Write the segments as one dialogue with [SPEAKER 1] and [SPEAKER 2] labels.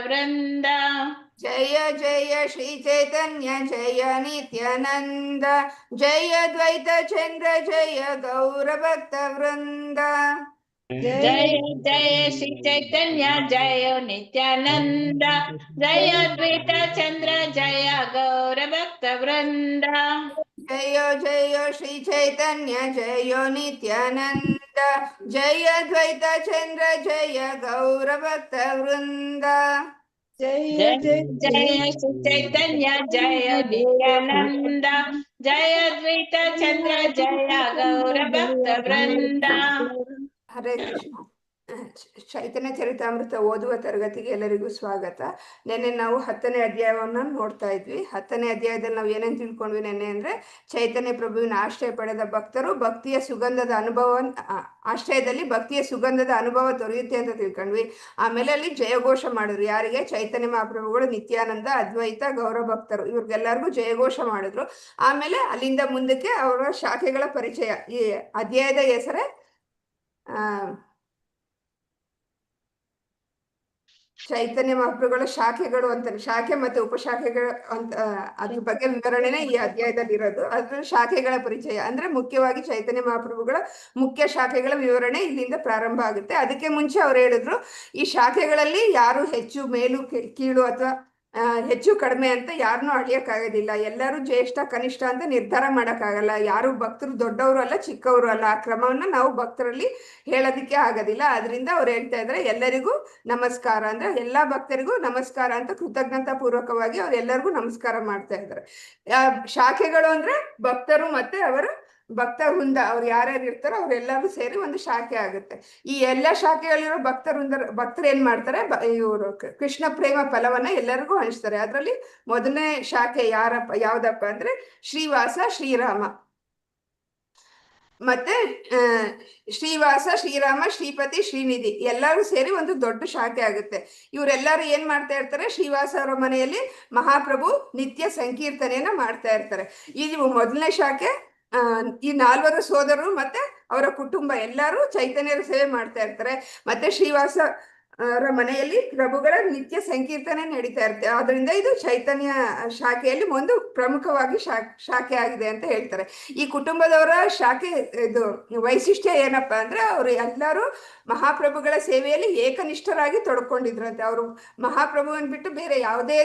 [SPEAKER 1] ವೃಂದ.
[SPEAKER 2] ಜಯ ಜಯ ಶ್ರೀ ಚೈತನ್ಯ ಜಯ ನಿತ್ಯಾನಂದ, ಜಯ ದ್ವೈತ ಚಂದ್ರ ಜಯ ಗೌರ ಭಕ್ತ ವೃಂದ.
[SPEAKER 1] ಜಯ ಜಯ ಶ್ರೀ ಚೈತನ್ಯ ಜಯ ನಿತ್ಯಾನಂದ, ಜಯ ದ್ವೈತ ಚಂದ್ರ ಜಯ ಗೌರ ಭಕ್ತ ವೃಂದ.
[SPEAKER 2] ಜಯ ಜಯ ಶ್ರೀ ಚೈತನ್ಯ ಜಯ ನಿತ್ಯಾನಂದ, ಜಯ ದ್ವೈತ ಚಂದ್ರ ಜಯ ಗೌರ ಭಕ್ತ ವೃಂದ.
[SPEAKER 1] ಜಯ ಜಯ ಶ್ರೀ ಚೈತನ್ಯ ಜಯ ನಿತ್ಯಾನಂದ, ಜಯ ದ್ವೈತ ಚಂದ್ರ ಜಯ ಗೌರ ಭಕ್ತ ವೃಂದ.
[SPEAKER 2] ಹರೇ ಕೃಷ್ಣ. ಚೈತನ್ಯ ಚರಿತಾಮೃತ ಓದುವ ತರಗತಿಗೆ ಎಲ್ಲರಿಗೂ ಸ್ವಾಗತ. ನೆನ್ನೆ ನಾವು 10ನೇ ಅಧ್ಯಾಯವನ್ನು ನೋಡ್ತಾ ಇದ್ವಿ. 10ನೇ ಅಧ್ಯಾಯದಲ್ಲಿ ನಾವು ಏನೇನು ತಿಳ್ಕೊಂಡ್ವಿ ನೆನ್ನೆ ಅಂದರೆ, ಚೈತನ್ಯ ಪ್ರಭುವಿನ ಆಶ್ರಯ ಪಡೆದ ಭಕ್ತರು ಭಕ್ತಿಯ ಸುಗಂಧದ ಅನುಭವ, ಆಶ್ರಯದಲ್ಲಿ ಭಕ್ತಿಯ ಸುಗಂಧದ ಅನುಭವ ದೊರೆಯುತ್ತೆ ಅಂತ ತಿಳ್ಕೊಂಡ್ವಿ. ಆಮೇಲೆ ಅಲ್ಲಿ ಜಯಘೋಷ ಮಾಡಿದ್ರು. ಯಾರಿಗೆ? ಚೈತನ್ಯ ಮಹಾಪ್ರಭುಗಳು, ನಿತ್ಯಾನಂದ, ಅದ್ವೈತ, ಗೌರ ಭಕ್ತರು, ಇವ್ರಿಗೆಲ್ಲರಿಗೂ ಜಯಘೋಷ ಮಾಡಿದ್ರು. ಆಮೇಲೆ ಅಲ್ಲಿಂದ ಮುಂದಕ್ಕೆ ಅವರ ಶಾಖೆಗಳ ಪರಿಚಯ. ಈ ಅಧ್ಯಾಯದ ಹೆಸರೇ ಚೈತನ್ಯ ಮಹಾಪ್ರಭುಗಳ ಶಾಖೆಗಳು ಅಂತಾರೆ. ಶಾಖೆ ಮತ್ತೆ ಉಪಶಾಖೆಗಳು ಅಂತ, ಅದ್ರ ಬಗ್ಗೆ ವಿವರಣೆನೇ ಈ ಅಧ್ಯಾಯದಲ್ಲಿ ಇರೋದು. ಅದ್ರ ಶಾಖೆಗಳ ಪರಿಚಯ ಅಂದ್ರೆ ಮುಖ್ಯವಾಗಿ ಚೈತನ್ಯ ಮಹಾಪ್ರಭುಗಳ ಮುಖ್ಯ ಶಾಖೆಗಳ ವಿವರಣೆ ಇಲ್ಲಿಂದ ಪ್ರಾರಂಭ ಆಗುತ್ತೆ. ಅದಕ್ಕೆ ಮುಂಚೆ ಅವ್ರು ಹೇಳಿದ್ರು, ಈ ಶಾಖೆಗಳಲ್ಲಿ ಯಾರು ಹೆಚ್ಚು ಮೇಲು ಕೀಳು ಅಥವಾ ಹೆಚ್ಚು ಕಡಿಮೆ ಅಂತ ಯಾರನ್ನೂ ಅಳಿಯಕ್ಕಾಗೋದಿಲ್ಲ. ಎಲ್ಲರೂ ಜ್ಯೇಷ್ಠ ಕನಿಷ್ಠ ಅಂತ ನಿರ್ಧಾರ ಮಾಡೋಕ್ಕಾಗಲ್ಲ. ಯಾರು ಭಕ್ತರು ದೊಡ್ಡವರು ಅಲ್ಲ, ಚಿಕ್ಕವರು ಅಲ್ಲ. ಆ ಕ್ರಮವನ್ನು ನಾವು ಭಕ್ತರಲ್ಲಿ ಹೇಳೋದಕ್ಕೆ ಆಗೋದಿಲ್ಲ. ಅದರಿಂದ ಅವ್ರು ಹೇಳ್ತಾ ಇದ್ದಾರೆ, ಎಲ್ಲರಿಗೂ ನಮಸ್ಕಾರ ಅಂದ್ರೆ ಎಲ್ಲಾ ಭಕ್ತರಿಗೂ ನಮಸ್ಕಾರ ಅಂತ ಕೃತಜ್ಞತಾ ಪೂರ್ವಕವಾಗಿ ಅವ್ರೆಲ್ಲರಿಗೂ ನಮಸ್ಕಾರ ಮಾಡ್ತಾ ಇದ್ದಾರೆ. ಶಾಖೆಗಳು ಅಂದ್ರೆ ಭಕ್ತರು ಮತ್ತೆ ಅವರ ಭಕ್ತ ವೃಂದ, ಅವ್ರು ಯಾರ್ಯಾರು ಇರ್ತಾರೋ ಅವ್ರೆಲ್ಲರೂ ಸೇರಿ ಒಂದು ಶಾಖೆ ಆಗುತ್ತೆ. ಈ ಎಲ್ಲ ಶಾಖೆಗಳಿರೋ ಭಕ್ತರು ಏನ್ ಮಾಡ್ತಾರೆ, ಇವರು ಕೃಷ್ಣ ಪ್ರೇಮ ಫಲವನ್ನ ಎಲ್ಲರಿಗೂ ಹಂಚ್ತಾರೆ. ಅದರಲ್ಲಿ ಮೊದಲನೇ ಶಾಖೆ ಯಾವ್ದಪ್ಪ ಅಂದ್ರೆ ಶ್ರೀವಾಸ ಶ್ರೀರಾಮ. ಮತ್ತೆ ಶ್ರೀವಾಸ ಶ್ರೀರಾಮ ಶ್ರೀಪತಿ ಶ್ರೀನಿಧಿ ಎಲ್ಲರೂ ಸೇರಿ ಒಂದು ದೊಡ್ಡ ಶಾಖೆ ಆಗುತ್ತೆ. ಇವರೆಲ್ಲರೂ ಏನ್ ಮಾಡ್ತಾ ಇರ್ತಾರೆ, ಶ್ರೀವಾಸ ಅವರ ಮನೆಯಲ್ಲಿ ಮಹಾಪ್ರಭು ನಿತ್ಯ ಸಂಕೀರ್ತನೆಯನ್ನ ಮಾಡ್ತಾ ಇರ್ತಾರೆ. ಈ ಮೊದಲನೇ ಶಾಖೆ ಈ 4 ಸೋದರರು ಮತ್ತೆ ಅವರ ಕುಟುಂಬ ಎಲ್ಲರೂ ಚೈತನ್ಯರ ಸೇವೆ ಮಾಡ್ತಾ ಇರ್ತಾರೆ. ಮತ್ತೆ ಶ್ರೀವಾಸ ಮನೆಯಲ್ಲಿ ಪ್ರಭುಗಳ ನಿತ್ಯ ಸಂಕೀರ್ತನೆ ನಡೀತಾ ಇರುತ್ತೆ. ಆದ್ರಿಂದ ಇದು ಚೈತನ್ಯ ಶಾಖೆಯಲ್ಲಿ ಒಂದು ಪ್ರಮುಖವಾಗಿ ಶಾಖೆ ಆಗಿದೆ ಅಂತ ಹೇಳ್ತಾರೆ. ಈ ಕುಟುಂಬದವರ ಶಾಖೆ ಇದು ವೈಶಿಷ್ಟ್ಯ ಏನಪ್ಪಾ ಅಂದ್ರೆ, ಅವರು ಎಲ್ಲರೂ ಮಹಾಪ್ರಭುಗಳ ಸೇವೆಯಲ್ಲಿ ಏಕನಿಷ್ಠರಾಗಿ ತೊಡ್ಕೊಂಡಿದ್ರಂತೆ. ಅವರು ಮಹಾಪ್ರಭುವನ್ ಬಿಟ್ಟು ಬೇರೆ ಯಾವುದೇ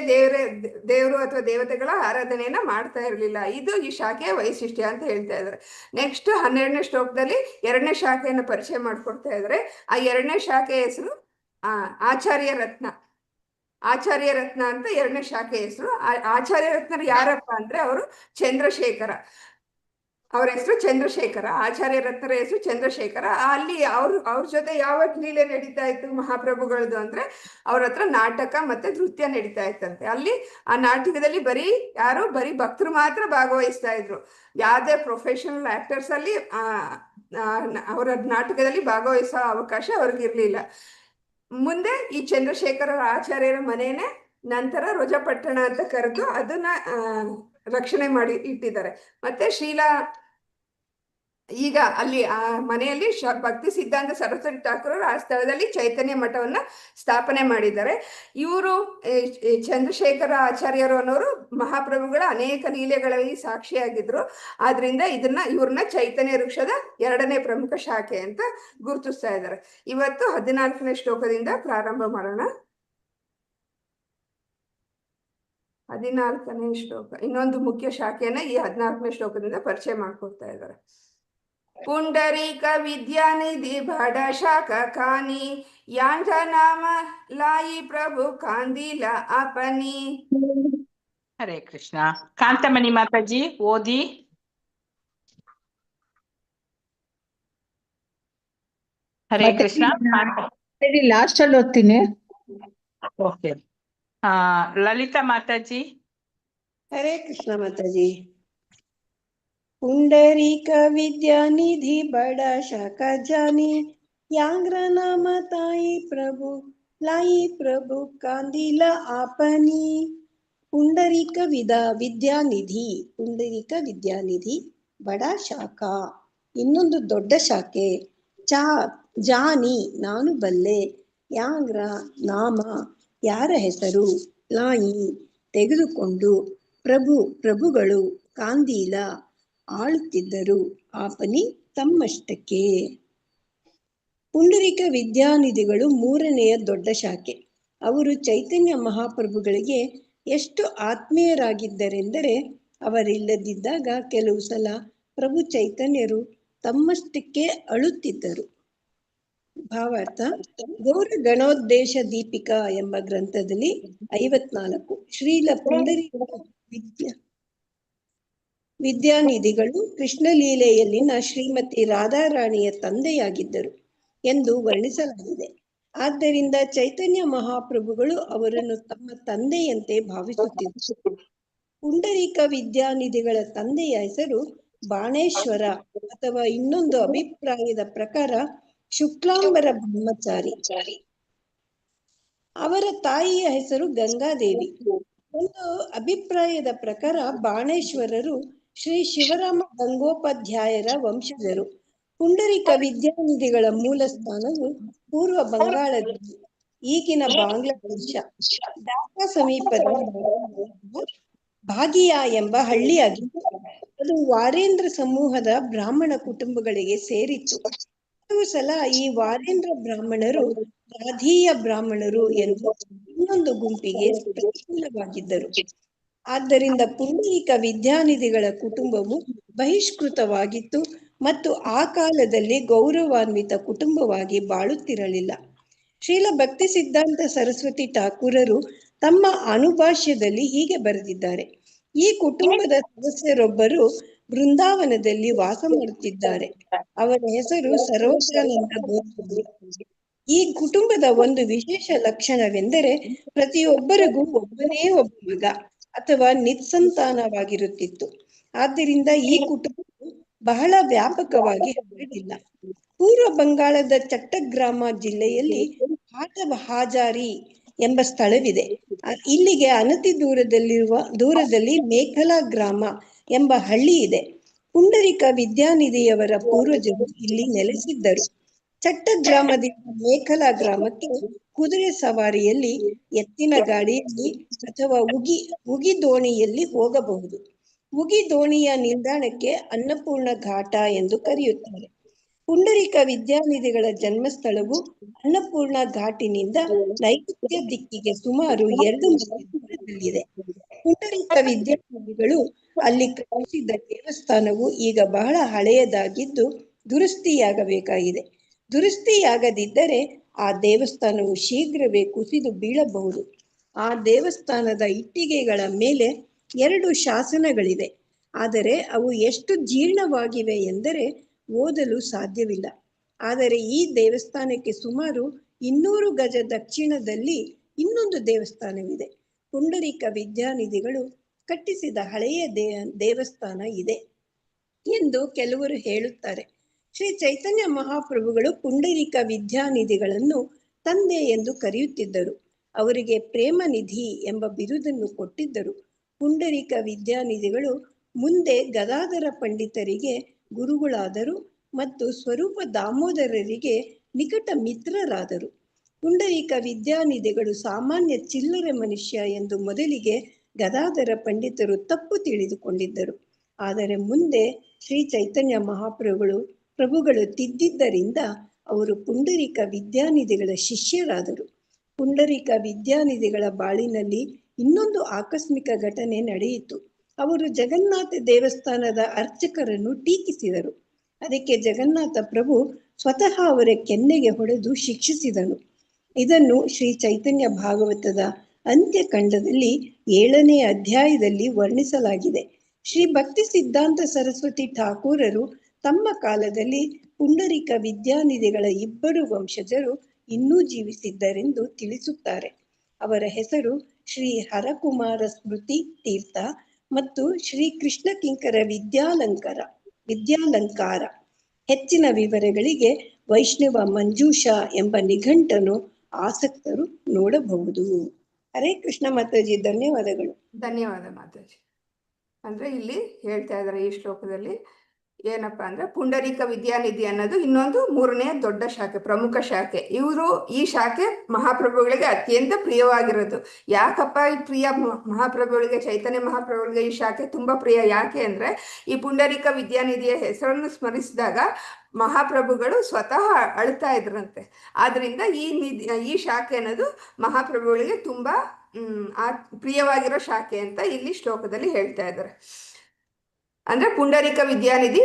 [SPEAKER 2] ದೇವರು ಅಥವಾ ದೇವತೆಗಳ ಆರಾಧನೆಯನ್ನ ಮಾಡ್ತಾ ಇರಲಿಲ್ಲ. ಇದು ಈ ಶಾಖೆಯ ವೈಶಿಷ್ಟ್ಯ ಅಂತ ಹೇಳ್ತಾ ಇದ್ದಾರೆ. ನೆಕ್ಸ್ಟ್ 12ನೇ ಶ್ಲೋಕದಲ್ಲಿ 2ನೇ ಶಾಖೆಯನ್ನು ಪರಿಚಯ ಮಾಡ್ಕೊಡ್ತಾ ಇದ್ದಾರೆ. ಆ 2ನೇ ಶಾಖೆಯ ಹೆಸರು ಆಚಾರ್ಯ ರತ್ನ. ಆಚಾರ್ಯ ರತ್ನ ಅಂತ 2ನೇ ಶಾಖೆ ಹೆಸರು. ಆಚಾರ್ಯ ರತ್ನರು ಯಾರಪ್ಪ ಅಂದ್ರೆ ಅವರು ಚಂದ್ರಶೇಖರ. ಅವ್ರ ಹೆಸರು ಚಂದ್ರಶೇಖರ. ಆಚಾರ್ಯ ರತ್ನರ ಹೆಸರು ಚಂದ್ರಶೇಖರ. ಅಲ್ಲಿ ಅವ್ರ ಜೊತೆ ಯಾವ ಲೀಲೆ ನಡೀತಾ ಇತ್ತು ಮಹಾಪ್ರಭುಗಳದ್ದು ಅಂದ್ರೆ, ಅವ್ರ ಹತ್ರ ನಾಟಕ ಮತ್ತೆ ನೃತ್ಯ ನಡೀತಾ ಇತ್ತಂತೆ. ಅಲ್ಲಿ ಆ ನಾಟಕದಲ್ಲಿ ಬರೀ ಭಕ್ತರು ಮಾತ್ರ ಭಾಗವಹಿಸ್ತಾ ಇದ್ರು. ಯಾವುದೇ ಪ್ರೊಫೆಷನಲ್ ಆಕ್ಟರ್ಸ್ ಅಲ್ಲಿ ಅವರ ನಾಟಕದಲ್ಲಿ ಭಾಗವಹಿಸೋ ಅವಕಾಶ ಅವ್ರಿಗಿರ್ಲಿಲ್ಲ. ಮುಂದೆ ಈ ಚಂದ್ರಶೇಖರ ಆಚಾರ್ಯರ ಮನೆಯೇ ನಂತರ ರೋಜಪಟ್ಟಣ ಅಂತ ಕರೆದು ಅದನ್ನ ರಕ್ಷಣೆ ಮಾಡಿ ಇಟ್ಟಿದ್ದಾರೆ. ಮತ್ತೆ ಈಗ ಅಲ್ಲಿ ಆ ಮನೆಯಲ್ಲಿ ಭಕ್ತಿ ಸಿದ್ಧಾಂತ ಸರಸ್ವತಿ ಠಾಕೂರರು ಆ ಸ್ಥಳದಲ್ಲಿ ಚೈತನ್ಯ ಮಠವನ್ನ ಸ್ಥಾಪನೆ ಮಾಡಿದ್ದಾರೆ. ಇವರು ಚಂದ್ರಶೇಖರ ಆಚಾರ್ಯರು ಅನ್ನೋರು ಮಹಾಪ್ರಭುಗಳ ಅನೇಕ ಲೀಲೆಗಳಲ್ಲಿ ಸಾಕ್ಷಿಯಾಗಿದ್ರು. ಆದ್ರಿಂದ ಇವ್ರನ್ನ ಚೈತನ್ಯ ವೃಕ್ಷದ 2ನೇ ಪ್ರಮುಖ ಶಾಖೆ ಅಂತ ಗುರುತಿಸ್ತಾ ಇದ್ದಾರೆ. ಇವತ್ತು 14ನೇ ಶ್ಲೋಕದಿಂದ ಪ್ರಾರಂಭ ಮಾಡೋಣ. 14ನೇ ಶ್ಲೋಕ ಇನ್ನೊಂದು ಮುಖ್ಯ ಶಾಖೆಯನ್ನ ಈ 14ನೇ ಶ್ಲೋಕದಿಂದ ಪರಿಚಯ ಮಾಡ್ಕೊಡ್ತಾ ಇದ್ದಾರೆ. ಪುಂಡರೀಕ ವಿದ್ಯಾನಿಧಿ ಬಡ ಶಾಖ ಕಾನಿ, ಯಾಂಜ ನಾಮ ಲಾಯಿ ಪ್ರಭು ಕಾಂದಿಲ ಅಪನಿ.
[SPEAKER 1] ಹರೇ ಕೃಷ್ಣ. ಕಾಂತಮಣಿ ಮಾತಾಜಿ ಓದಿ. ಹರೇ ಕೃಷ್ಣ.
[SPEAKER 3] ಲಾಸ್ಟ್ ಅಲ್ಲಿ ಓದ್ತೀನಿ.
[SPEAKER 1] ಓಕೆ. ಲಲಿತಾ ಮಾತಾಜಿ.
[SPEAKER 4] ಹರೇ ಕೃಷ್ಣ ಮಾತಾಜಿ. पुंडरीक विद्यानिधि बड़ा शाख जानी, यांग्र नाम ताई प्रभु लाई प्रभु कांदिला आपनी. पुंडरीक ವಿದ್ಯಾನಿಧಿ, ಪುಂಡರೀಕ ವಿದ್ಯಾನಿಧಿ ಬಡ ಶಾಖ, ಇನ್ನೊಂದು ದೊಡ್ಡ ಶಾಖೆ. ಜಾನಿ ನಾನು ಬಲ್ಲೆ, ಯಾಂಗ್ರ ನಾಮ ಯಾರ ಹೆಸರು ಲಾಯಿ ತೆಗೆದುಕೊಂಡು ಪ್ರಭುಗಳು ಕಾಂದೀಲ ಆಳುತ್ತಿದ್ದರು ಆಪನಿ ತಮ್ಮಷ್ಟಕ್ಕೆ. ಪುಂಡರೀಕ ವಿದ್ಯಾನಿಧಿಗಳು ಮೂರನೆಯ ದೊಡ್ಡ ಶಾಖೆ. ಅವರು ಚೈತನ್ಯ ಮಹಾಪ್ರಭುಗಳಿಗೆ ಎಷ್ಟು ಆತ್ಮೀಯರಾಗಿದ್ದರೆಂದರೆ ಅವರಿಲ್ಲದಿದ್ದಾಗ ಕೆಲವು ಸಲ ಪ್ರಭು ಚೈತನ್ಯರು ತಮ್ಮಷ್ಟಕ್ಕೆ ಅಳುತ್ತಿದ್ದರು. ಭಾವಾರ್ಥ: ಗೌರ ಗಣೋದ್ದೇಶ ದೀಪಿಕಾ ಎಂಬ ಗ್ರಂಥದಲ್ಲಿ 54 ಶ್ರೀಲ ಪುಂಡರೀಕ ವಿದ್ಯಾನಿಧಿಗಳು ಕೃಷ್ಣಲೀಲೆಯಲ್ಲಿನ ಶ್ರೀಮತಿ ರಾಧಾರಾಣಿಯ ತಂದೆಯಾಗಿದ್ದರು ಎಂದು ವರ್ಣಿಸಲಾಗಿದೆ. ಆದ್ದರಿಂದ ಚೈತನ್ಯ ಮಹಾಪ್ರಭುಗಳು ಅವರನ್ನು ತಮ್ಮ ತಂದೆಯಂತೆ ಭಾವಿಸುತ್ತಿದ್ದರು. ಪುಂಡರೀಕ ವಿದ್ಯಾನಿಧಿಗಳ ತಂದೆಯ ಹೆಸರು ಬಾಣೇಶ್ವರ ಅಥವಾ ಇನ್ನೊಂದು ಅಭಿಪ್ರಾಯದ ಪ್ರಕಾರ ಶುಕ್ಲಾಂಬರ ಬ್ರಹ್ಮಚಾರಿ. ಅವರ ತಾಯಿಯ ಹೆಸರು ಗಂಗಾದೇವಿ. ಒಂದು ಅಭಿಪ್ರಾಯದ ಪ್ರಕಾರ ಬಾಣೇಶ್ವರರು ಶ್ರೀ ಶಿವರಾಮ ಗಂಗೋಪಾಧ್ಯಾಯರ ವಂಶಜರು. ಪುಂಡರೀಕ ವಿದ್ಯಾನಿಧಿಗಳ ಮೂಲ ಸ್ಥಾನವು ಪೂರ್ವ ಬಂಗಾಳದಲ್ಲಿ, ಈಗಿನ ಬಾಂಗ್ಲಾದೇಶ, ಢಾಕಾ ಸಮೀಪದ ಭಾಗಿಯಾ ಎಂಬ ಹಳ್ಳಿಯಾಗಿತ್ತು. ಅದು ವಾರೇಂದ್ರ ಸಮೂಹದ ಬ್ರಾಹ್ಮಣ ಕುಟುಂಬಗಳಿಗೆ ಸೇರಿತ್ತು. ಕೆಲವು ಸಲ ಈ ವಾರೇಂದ್ರ ಬ್ರಾಹ್ಮಣರು ರಾಧೀಯ ಬ್ರಾಹ್ಮಣರು ಎಂದು ಇನ್ನೊಂದು ಗುಂಪಿಗೆ ಪ್ರತಿಕೂಲವಾಗಿದ್ದರು. ಆದ್ದರಿಂದ ಪುಂಡರೀಕ ವಿದ್ಯಾನಿಧಿಗಳ ಕುಟುಂಬವು ಬಹಿಷ್ಕೃತವಾಗಿತ್ತು ಮತ್ತು ಆ ಕಾಲದಲ್ಲಿ ಗೌರವಾನ್ವಿತ ಕುಟುಂಬವಾಗಿ ಬಾಳುತ್ತಿರಲಿಲ್ಲ. ಶ್ರೀಲ ಭಕ್ತಿ ಸಿದ್ಧಾಂತ ಸರಸ್ವತಿ ಠಾಕೂರರು ತಮ್ಮ ಅನುಭಾಷ್ಯದಲ್ಲಿ ಹೀಗೆ ಬರೆದಿದ್ದಾರೆ: ಈ ಕುಟುಂಬದ ಸದಸ್ಯರೊಬ್ಬರು ಬೃಂದಾವನದಲ್ಲಿ ವಾಸ ಮಾಡುತ್ತಿದ್ದಾರೆ. ಅವರ ಹೆಸರು ಸರೋಜಾನಂದ ಗೋಸ್ವಾಮಿ. ಈ ಕುಟುಂಬದ ಒಂದು ವಿಶೇಷ ಲಕ್ಷಣವೆಂದರೆ ಪ್ರತಿಯೊಬ್ಬರಿಗೂ ಒಬ್ಬನೇ ಒಬ್ಬ ಮಗ ಅಥವಾ ನಿಸ್ಸಂತಾನವಾಗಿರುತ್ತಿತ್ತು. ಆದ್ದರಿಂದ ಈ ಕುಟುಂಬವು ಬಹಳ ವ್ಯಾಪಕವಾಗಿ ಹರಡಿಲ್ಲ. ಪೂರ್ವ ಬಂಗಾಳದ ಚಟ್ಟಗ್ರಾಮ ಜಿಲ್ಲೆಯಲ್ಲಿ ಹಾಜಾರಿ ಎಂಬ ಸ್ಥಳವಿದೆ. ಇಲ್ಲಿಗೆ ಅನತಿ ದೂರದಲ್ಲಿ ಮೇಖಲಾ ಗ್ರಾಮ ಎಂಬ ಹಳ್ಳಿ ಇದೆ. ಪುಂಡರೀಕ ವಿದ್ಯಾನಿಧಿಯವರ ಪೂರ್ವಜರು ಇಲ್ಲಿ ನೆಲೆಸಿದ್ದರು. ಚಟ್ಟಗ್ರಾಮದಿಂದ ಮೇಖಲಾ ಗ್ರಾಮಕ್ಕೆ ಕುದುರೆ ಸವಾರಿಯಲ್ಲಿ, ಎತ್ತಿನ ಗಾಡಿಯಲ್ಲಿ ಅಥವಾ ಉಗಿ ದೋಣಿಯಲ್ಲಿ ಹೋಗಬಹುದು. ಉಗಿ ದೋಣಿಯ ನಿಲ್ದಾಣಕ್ಕೆ ಅನ್ನಪೂರ್ಣ ಘಾಟ ಎಂದು ಕರೆಯುತ್ತಾರೆ. ಪುಂಡರೀಕ ವಿದ್ಯಾನಿಧಿಗಳ ಜನ್ಮಸ್ಥಳವು ಅನ್ನಪೂರ್ಣ ಘಾಟಿನಿಂದ ನೈಋತ್ಯ ದಿಕ್ಕಿಗೆ ಸುಮಾರು 2 ಮೈಲಿ ದೂರದಲ್ಲಿದೆ. ಪುಂಡರೀಕ ವಿದ್ಯಾನಿಧಿಗಳು ಅಲ್ಲಿ ಕಟ್ಟಿಸಿದ ದೇವಸ್ಥಾನವು ಈಗ ಬಹಳ ಹಳೆಯದಾಗಿದ್ದು ದುರಸ್ತಿಯಾಗಬೇಕಾಗಿದೆ. ದುರಸ್ತಿಯಾಗದಿದ್ದರೆ ಆ ದೇವಸ್ಥಾನವು ಶೀಘ್ರವೇ ಕುಸಿದು ಬೀಳಬಹುದು. ಆ ದೇವಸ್ಥಾನದ ಇಟ್ಟಿಗೆಗಳ ಮೇಲೆ 2 ಶಾಸನಗಳಿವೆ. ಆದರೆ ಅವು ಎಷ್ಟು ಜೀರ್ಣವಾಗಿವೆ ಎಂದರೆ ಓದಲು ಸಾಧ್ಯವಿಲ್ಲ. ಆದರೆ ಈ ದೇವಸ್ಥಾನಕ್ಕೆ ಸುಮಾರು 200 ಗಜ ದಕ್ಷಿಣದಲ್ಲಿ ಇನ್ನೊಂದು ದೇವಸ್ಥಾನವಿದೆ. ಪುಂಡರೀಕ ವಿದ್ಯಾನಿಧಿಗಳು ಕಟ್ಟಿಸಿದ ಹಳೆಯ ದೇವಸ್ಥಾನ ಇದೆ ಎಂದು ಕೆಲವರು ಹೇಳುತ್ತಾರೆ. ಶ್ರೀ ಚೈತನ್ಯ ಮಹಾಪ್ರಭುಗಳು ಪುಂಡರೀಕ ವಿದ್ಯಾನಿಧಿಗಳನ್ನು ತಂದೆ ಎಂದು ಕರೆಯುತ್ತಿದ್ದರು. ಅವರಿಗೆ ಪ್ರೇಮನಿಧಿ ಎಂಬ ಬಿರುದನ್ನು ಕೊಟ್ಟಿದ್ದರು. ಪುಂಡರೀಕ ವಿದ್ಯಾನಿಧಿಗಳು ಮುಂದೆ ಗದಾಧರ ಪಂಡಿತರಿಗೆ ಗುರುಗಳಾದರು ಮತ್ತು ಸ್ವರೂಪ ದಾಮೋದರರಿಗೆ ನಿಕಟ ಮಿತ್ರರಾದರು. ಪುಂಡರೀಕ ವಿದ್ಯಾನಿಧಿಗಳು ಸಾಮಾನ್ಯ ಚಿಲ್ಲರೆ ಮನುಷ್ಯ ಎಂದು ಮೊದಲಿಗೆ ಗದಾಧರ ಪಂಡಿತರು ತಪ್ಪು ತಿಳಿದುಕೊಂಡಿದ್ದರು. ಆದರೆ ಮುಂದೆ ಶ್ರೀ ಚೈತನ್ಯ ಪ್ರಭುಗಳು ತಿದ್ದಿದ್ದರಿಂದ ಅವರು ಪುಂಡರೀಕ ವಿದ್ಯಾನಿಧಿಗಳ ಶಿಷ್ಯರಾದರು. ಪುಂಡರೀಕ ವಿದ್ಯಾನಿಧಿಗಳ ಬಾಳಿನಲ್ಲಿ ಇನ್ನೊಂದು ಆಕಸ್ಮಿಕ ಘಟನೆ ನಡೆಯಿತು. ಅವರು ಜಗನ್ನಾಥ ದೇವಸ್ಥಾನದ ಅರ್ಚಕರನ್ನು ಟೀಕಿಸಿದರು. ಅದಕ್ಕೆ ಜಗನ್ನಾಥ ಪ್ರಭು ಸ್ವತಃ ಅವರ ಕೆನ್ನೆಗೆ ಹೊಡೆದು ಶಿಕ್ಷಿಸಿದನು. ಇದನ್ನು ಶ್ರೀ ಚೈತನ್ಯ ಭಾಗವತದ ಅಂತ್ಯಖಂಡದಲ್ಲಿ 7ನೇ ಅಧ್ಯಾಯದಲ್ಲಿ ವರ್ಣಿಸಲಾಗಿದೆ. ಶ್ರೀ ಭಕ್ತಿ ಸಿದ್ಧಾಂತ ಸರಸ್ವತಿ ಠಾಕೂರರು ತಮ್ಮ ಕಾಲದಲ್ಲಿ ಪುಂಡರೀಕ ವಿದ್ಯಾನಿಧಿಗಳ 2 ವಂಶಜರು ಇನ್ನೂ ಜೀವಿಸಿದ್ದರೆಂದು ತಿಳಿಸುತ್ತಾರೆ. ಅವರ ಹೆಸರು ಶ್ರೀ ಹರಕುಮಾರ ಸ್ಮೃತಿ ತೀರ್ಥ ಮತ್ತು ಶ್ರೀ ಕೃಷ್ಣ ಕಿಂಕರ ವಿದ್ಯಾಲಂಕಾರ. ಹೆಚ್ಚಿನ ವಿವರಗಳಿಗೆ ವೈಷ್ಣವ ಮಂಜೂಷ ಎಂಬ ನಿಘಂಟನ್ನು ಆಸಕ್ತರು ನೋಡಬಹುದು. ಹರೇ ಕೃಷ್ಣ ಮಾತಾಜಿ, ಧನ್ಯವಾದಗಳು.
[SPEAKER 2] ಧನ್ಯವಾದ ಮಾತಾಜಿ. ಅಂದ್ರೆ ಇಲ್ಲಿ ಹೇಳ್ತಾ ಇದ್ದಾರೆ ಈ ಶ್ಲೋಕದಲ್ಲಿ ಏನಪ್ಪಾ ಅಂದ್ರೆ ಪುಂಡರೀಕ ವಿದ್ಯಾನಿಧಿ ಅನ್ನೋದು ಇನ್ನೊಂದು ಮೂರನೇ ದೊಡ್ಡ ಶಾಖೆ, ಪ್ರಮುಖ ಶಾಖೆ. ಈ ಶಾಖೆ ಮಹಾಪ್ರಭುಗಳಿಗೆ ಅತ್ಯಂತ ಪ್ರಿಯವಾಗಿರೋದು. ಯಾಕಪ್ಪ ಈ ಪ್ರಿಯ ಮಹಾಪ್ರಭುಗಳಿಗೆ, ಚೈತನ್ಯ ಮಹಾಪ್ರಭುಗಳಿಗೆ ಈ ಶಾಖೆ ತುಂಬಾ ಪ್ರಿಯ ಯಾಕೆ ಅಂದ್ರೆ, ಈ ಪುಂಡರೀಕ ವಿದ್ಯಾನಿಧಿಯ ಹೆಸರನ್ನು ಸ್ಮರಿಸಿದಾಗ ಮಹಾಪ್ರಭುಗಳು ಸ್ವತಃ ಅಳ್ತಾ ಇದ್ರಂತೆ. ಆದ್ರಿಂದ ಈ ಶಾಖೆ ಅನ್ನೋದು ಮಹಾಪ್ರಭುಗಳಿಗೆ ತುಂಬಾ ಪ್ರಿಯವಾಗಿರೋ ಶಾಖೆ ಅಂತ ಇಲ್ಲಿ ಶ್ಲೋಕದಲ್ಲಿ ಹೇಳ್ತಾ ಇದ್ದಾರೆ. ಅಂದ್ರೆ ಪುಂಡರೀಕ ವಿದ್ಯಾನಿಧಿ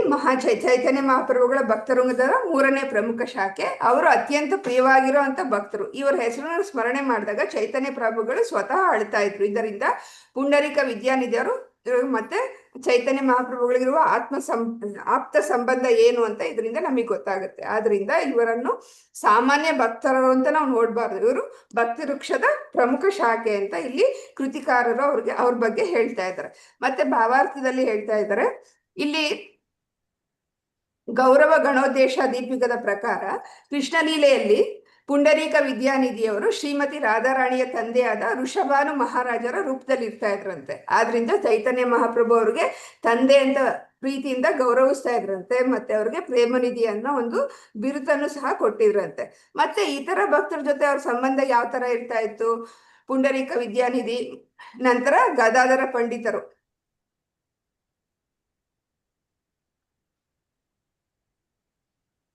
[SPEAKER 2] ಚೈತನ್ಯ ಮಹಾಪ್ರಭುಗಳ ಭಕ್ತವೃಂದದ ಮೂರನೇ ಪ್ರಮುಖ ಶಾಖೆ. ಅವರು ಅತ್ಯಂತ ಪ್ರಿಯವಾಗಿರೋ ಅಂತ ಭಕ್ತರು. ಇವರ ಹೆಸರನ್ನು ಸ್ಮರಣೆ ಮಾಡಿದಾಗ ಚೈತನ್ಯ ಪ್ರಭುಗಳು ಸ್ವತಃ ಅಳ್ತಾ ಇದ್ರು. ಇದರಿಂದ ಪುಂಡರೀಕ ವಿದ್ಯಾನಿಧಿಯವರು ಮತ್ತೆ ಚೈತನ್ಯ ಮಹಾಪ್ರಭುಗಳಿಗಿರುವ ಆಪ್ತ ಸಂಬಂಧ ಏನು ಅಂತ ಇದರಿಂದ ನಮಗೆ ಗೊತ್ತಾಗುತ್ತೆ. ಆದ್ರಿಂದ ಇವರನ್ನು ಸಾಮಾನ್ಯ ಭಕ್ತರು ಅಂತ ನಾವು ನೋಡ್ಬಾರ್ದು. ಇವರು ಭಕ್ತಿ ವೃಕ್ಷದ ಪ್ರಮುಖ ಶಾಖೆ ಅಂತ ಇಲ್ಲಿ ಕೃತಿಕಾರರು ಅವ್ರ ಬಗ್ಗೆ ಹೇಳ್ತಾ ಇದ್ದಾರೆ. ಮತ್ತೆ ಭಾವಾರ್ಥದಲ್ಲಿ ಹೇಳ್ತಾ ಇದ್ದಾರೆ, ಇಲ್ಲಿ ಗೌರವ ಗಣೋದ್ದೇಶ ದೀಪಿಕದ ಪ್ರಕಾರ ಕೃಷ್ಣ ಲೀಲೆಯಲ್ಲಿ ಪುಂಡರೀಕ ವಿದ್ಯಾನಿಧಿಯವರು ಶ್ರೀಮತಿ ರಾಧಾರಾಣಿಯ ತಂದೆಯಾದ ಋಷಭಾನು ಮಹಾರಾಜರ ರೂಪದಲ್ಲಿ ಇರ್ತಾ ಇದ್ರಂತೆ. ಆದ್ರಿಂದ ಚೈತನ್ಯ ಮಹಾಪ್ರಭು ಅವ್ರಿಗೆ ತಂದೆ ಅಂತ ಪ್ರೀತಿಯಿಂದ ಗೌರವಿಸ್ತಾ ಇದ್ರಂತೆ. ಮತ್ತೆ ಅವ್ರಿಗೆ ಪ್ರೇಮನಿಧಿ ಅನ್ನೋ ಒಂದು ಬಿರುತನ್ನು ಸಹ ಕೊಟ್ಟಿದ್ರಂತೆ. ಮತ್ತೆ ಇತರ ಭಕ್ತರ ಜೊತೆ ಅವ್ರ ಸಂಬಂಧ ಯಾವ ತರ ಇರ್ತಾ ಇತ್ತು? ಪುಂಡರೀಕ ವಿದ್ಯಾನಿಧಿ ನಂತರ ಗದಾಧರ ಪಂಡಿತರು,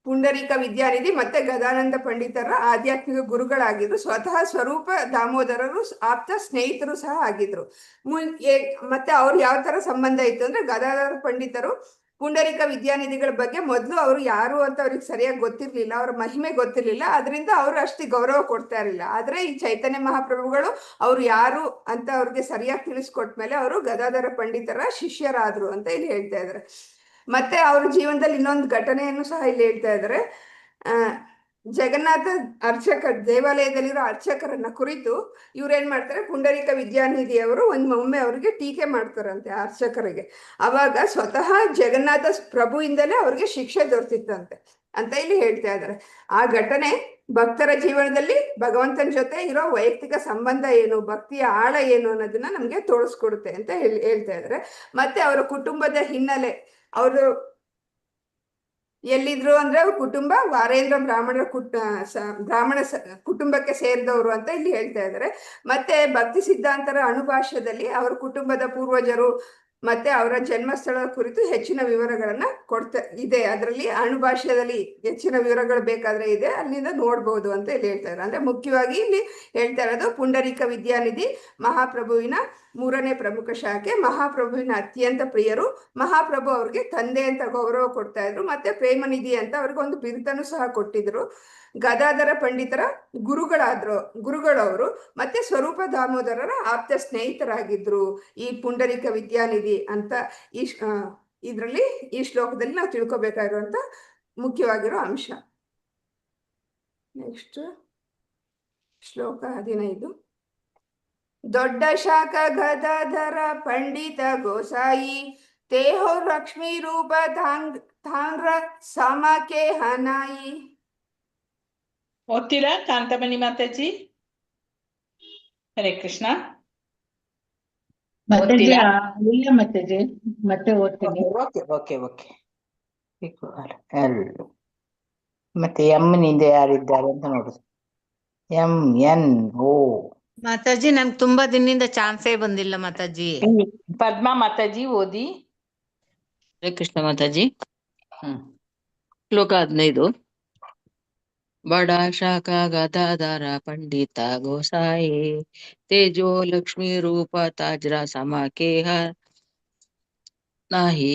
[SPEAKER 2] ಪುಂಡರೀಕ ವಿದ್ಯಾನಿಧಿ ಮತ್ತೆ ಗದಾನಂದ ಪಂಡಿತರ ಆಧ್ಯಾತ್ಮಿಕ ಗುರುಗಳಾಗಿದ್ರು. ಸ್ವತಃ ಸ್ವರೂಪ ದಾಮೋದರರು ಆಪ್ತ ಸ್ನೇಹಿತರು ಸಹ ಆಗಿದ್ರು. ಮತ್ತೆ ಅವ್ರು ಯಾವ ತರ ಸಂಬಂಧ ಇತ್ತು ಅಂದ್ರೆ, ಗದಾಧರ ಪಂಡಿತರು ಪುಂಡರೀಕ ವಿದ್ಯಾನಿಧಿಗಳ ಬಗ್ಗೆ ಮೊದಲು ಅವರು ಯಾರು ಅಂತ ಅವ್ರಿಗೆ ಸರಿಯಾಗಿ ಗೊತ್ತಿರ್ಲಿಲ್ಲ, ಅವ್ರ ಮಹಿಮೆ ಗೊತ್ತಿರ್ಲಿಲ್ಲ. ಅದರಿಂದ ಅವರು ಅಷ್ಟು ಗೌರವ ಕೊಡ್ತಾ ಇರಲಿಲ್ಲ. ಆದ್ರೆ ಈ ಚೈತನ್ಯ ಮಹಾಪ್ರಭುಗಳು ಅವ್ರು ಯಾರು ಅಂತ ಅವ್ರಿಗೆ ಸರಿಯಾಗಿ ತಿಳಿಸ್ಕೊಟ್ಮೇಲೆ ಅವರು ಗದಾಧರ ಪಂಡಿತರ ಶಿಷ್ಯರಾದ್ರು ಅಂತ ಇಲ್ಲಿ ಹೇಳ್ತಾ ಇದ್ದಾರೆ. ಮತ್ತೆ ಅವ್ರ ಜೀವನದಲ್ಲಿ ಇನ್ನೊಂದು ಘಟನೆಯನ್ನು ಸಹ ಇಲ್ಲಿ ಹೇಳ್ತಾ ಇದ್ದಾರೆ. ಜಗನ್ನಾಥ ದೇವಾಲಯದಲ್ಲಿರೋ ಅರ್ಚಕರನ್ನ ಕುರಿತು ಇವ್ರೇನ್ ಮಾಡ್ತಾರೆ, ಪುಂಡರೀಕ ವಿದ್ಯಾನಿಧಿಯವರು ಒಮ್ಮೆ ಅವ್ರಿಗೆ ಟೀಕೆ ಮಾಡ್ತಾರಂತೆ ಅರ್ಚಕರಿಗೆ. ಅವಾಗ ಸ್ವತಃ ಜಗನ್ನಾಥ ಪ್ರಭುವಿಂದಲೇ ಅವ್ರಿಗೆ ಶಿಕ್ಷೆ ದೊರೆತಿತ್ತಂತೆ ಅಂತ ಇಲ್ಲಿ ಹೇಳ್ತಾ ಇದ್ದಾರೆ. ಆ ಘಟನೆ ಭಕ್ತರ ಜೀವನದಲ್ಲಿ ಭಗವಂತನ ಜೊತೆ ಇರೋ ವೈಯಕ್ತಿಕ ಸಂಬಂಧ ಏನು, ಭಕ್ತಿಯ ಆಳ ಏನು ಅನ್ನೋದನ್ನ ನಮ್ಗೆ ತೋರಿಸ್ಕೊಡುತ್ತೆ ಅಂತ ಹೇಳ್ತಾ ಇದ್ದಾರೆ. ಮತ್ತೆ ಅವರ ಕುಟುಂಬದ ಹಿನ್ನೆಲೆ, ಅವರು ಎಲ್ಲಿದ್ರು ಅಂದ್ರೆ ಅವ್ರ ಕುಟುಂಬ ವಾರೇಂದ್ರ ಬ್ರಾಹ್ಮಣ ಕುಟುಂಬಕ್ಕೆ ಸೇರಿದವರು ಅಂತ ಇಲ್ಲಿ ಹೇಳ್ತಾ ಇದ್ದಾರೆ. ಮತ್ತೆ ಭಕ್ತಿ ಸಿದ್ಧಾಂತರ ಅಣುಭಾಷ್ಯದಲ್ಲಿ ಅವರ ಕುಟುಂಬದ ಪೂರ್ವಜರು ಮತ್ತೆ ಅವರ ಜನ್ಮಸ್ಥಳದ ಕುರಿತು ಹೆಚ್ಚಿನ ವಿವರಗಳನ್ನ ಇದೆ. ಅದರಲ್ಲಿ ಅಣುಭಾಷ್ಯದಲ್ಲಿ ಹೆಚ್ಚಿನ ವಿವರಗಳು ಬೇಕಾದ್ರೆ ಇದೆ, ಅಲ್ಲಿಂದ ನೋಡ್ಬೋದು ಅಂತ ಇಲ್ಲಿ ಹೇಳ್ತಾ ಇದ್ದಾರೆ. ಅಂದ್ರೆ ಮುಖ್ಯವಾಗಿ ಇಲ್ಲಿ ಹೇಳ್ತಾ ಇರೋದು ಪುಂಡರೀಕ ವಿದ್ಯಾನಿಧಿ ಮಹಾಪ್ರಭುವಿನ ಮೂರನೇ ಪ್ರಮುಖ ಶಾಖೆ. ಮಹಾಪ್ರಭುವಿನ ಅತ್ಯಂತ ಪ್ರಿಯರು. ಮಹಾಪ್ರಭು ಅವ್ರಿಗೆ ತಂದೆ ಅಂತ ಗೌರವ ಕೊಡ್ತಾ ಇದ್ರು. ಮತ್ತೆ ಪ್ರೇಮನಿಧಿ ಅಂತ ಅವ್ರಿಗೆ ಒಂದು ಬಿರುದನ್ನು ಸಹ ಕೊಟ್ಟಿದ್ರು. ಗದಾಧರ ಪಂಡಿತರ ಗುರುಗಳವರು ಮತ್ತೆ ಸ್ವರೂಪ ದಾಮೋದರರ ಆಪ್ತ ಸ್ನೇಹಿತರಾಗಿದ್ರು ಈ ಪುಂಡರೀಕ ವಿದ್ಯಾನಿಧಿ ಅಂತ ಇದರಲ್ಲಿ ಈ ಶ್ಲೋಕದಲ್ಲಿ ನಾವು ತಿಳ್ಕೊಬೇಕಾಗಿರುವಂತ ಮುಖ್ಯವಾಗಿರೋ ಅಂಶ. ನೆಕ್ಸ್ಟ್ ಶ್ಲೋಕ 15. ದೊಡ್ಡ ಶಾಖ ಗದಾಧರ ಪಂಡಿತ ಗೋಸಾಯಿ ತೇಹೋ ಲಕ್ಷ್ಮೀ ರೂಪ ತಾಂಗ್ರ ಸಮಕೆ ಹನಾಯಿ.
[SPEAKER 1] ಓದ್ತೀರಾ ಕಾಂತಮಣಿ ಮಾತಾಜಿ? ಹರೇ ಕೃಷ್ಣ.
[SPEAKER 3] ಮಾತಾಜಿ ಇಲ್ಲ ಮಾತಾಜಿ, ಮತ್ತೆ ಓದ್ತೀನಿ.
[SPEAKER 1] ಓಕೆ. ಮತ್ತೆ ನಿಂದ ಯಾರಿದ್ದಾರೆ ಅಂತ ನೋಡುದು. MNO.
[SPEAKER 5] ಮಾತಾಜಿ ನಂಗೆ ತುಂಬಾ ದಿನದಿಂದ ಚಾನ್ಸೇ ಬಂದಿಲ್ಲ ಮಾತಾಜಿ.
[SPEAKER 1] ಪದ್ಮಾ ಮಾತಾಜಿ ಓದಿ.
[SPEAKER 5] ಹರೇ ಕೃಷ್ಣ ಮಾತಾಜಿ. ಶ್ಲೋಕ 15. ಬಡ ಶಾಖ ಗದಾಧರ ಪಂಡಿತ ಗೋಸಾಯಿ ತೇಜೋ ಲಕ್ಷ್ಮೀ ರೂಪ ತಾಜ್ರ ಸಮಕೇಹ ನಾಹಿ.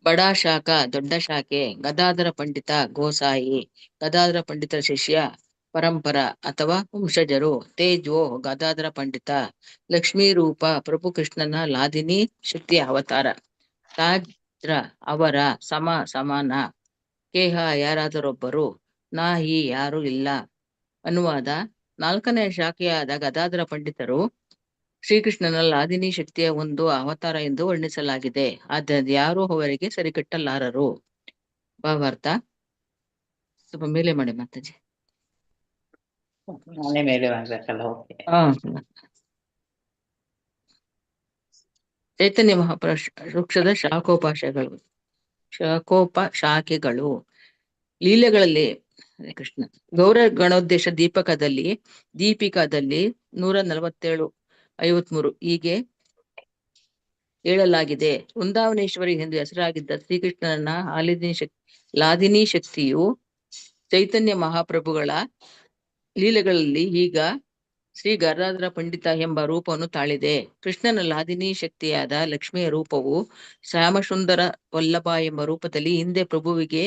[SPEAKER 5] ಬಡ ಶಾಖ ದೊಡ್ಡ ಶಾಖೆ, ಗದಾಧರ ಪಂಡಿತ ಗೋಸಾಯಿ ಗದಾಧರ ಪಂಡಿತರ ಶಿಷ್ಯ ಪರಂಪರ ಅಥವಾ ವಂಶಜರು. ತೇಜೋ ಗದಾಧರ ಪಂಡಿತ, ಲಕ್ಷ್ಮೀ ರೂಪ ಪ್ರಭು ಕೃಷ್ಣನ ಲಾದಿನಿ ಶಕ್ತಿಯ ಅವತಾರ. ತಾಜ್ರ ಅವರ ಸಮಾನ, ಕೇಹ ಯಾರಾದರೊಬ್ಬರು, ನಾಹಿ ಯಾರು ಇಲ್ಲ. ಅನುವಾದ: ನಾಲ್ಕನೇ ಶಾಖೆಯಾದ ಗದಾಧರ ಪಂಡಿತರು ಶ್ರೀಕೃಷ್ಣನ ಲಾದಿನಿ ಶಕ್ತಿಯ ಒಂದು ಅವತಾರ ಎಂದು ವರ್ಣಿಸಲಾಗಿದೆ. ಆದ್ದರಿಂದ ಯಾರು ಅವರಿಗೆ ಸರಿಕಟ್ಟಲಾರರು. ಭಾವಾರ್ಥ ಸ್ವಲ್ಪ ಮೇಲೆ ಮಾಡಿ ಮಾತಾಜಿ.
[SPEAKER 1] ನಾನೇ ಮೇಲೆ ಮಾಡ್ಬೇಕಲ್ಲ. ಓಕೆ.
[SPEAKER 5] ಚೈತನ್ಯ ಮಹಾಪುರುಷದ ಶಾಖೋಪಾಶಗಳು.
[SPEAKER 6] ಶಾಖೋಪ ಶಾಖೆಗಳು. ಲೀಲೆಗಳಲ್ಲಿ ಹರೇ ಕೃಷ್ಣ. ಗೌರ ಗಣೋದ್ದೇಶ ದೀಪಿಕಾದಲ್ಲಿ 147-53 ಹೀಗೆ ಹೇಳಲಾಗಿದೆ. ವೃಂದಾವನೇಶ್ವರಿ ಎಂದು ಹೆಸರಾಗಿದ್ದ ಶ್ರೀಕೃಷ್ಣನ ಲಾದಿನಿ ಶಕ್ತಿಯು ಚೈತನ್ಯ ಮಹಾಪ್ರಭುಗಳ ಲೀಲೆಗಳಲ್ಲಿ ಈಗ ಶ್ರೀ ಗದಾಧರ ಪಂಡಿತ ಎಂಬ ರೂಪವನ್ನು ತಾಳಿದೆ. ಕೃಷ್ಣನ ಲಾದಿನಿ ಶಕ್ತಿಯಾದ ಲಕ್ಷ್ಮಿಯ ರೂಪವು ಶ್ಯಾಮಸುಂದರ ವಲ್ಲಭ ಎಂಬ ರೂಪದಲ್ಲಿ ಹಿಂದೆ ಪ್ರಭುವಿಗೆ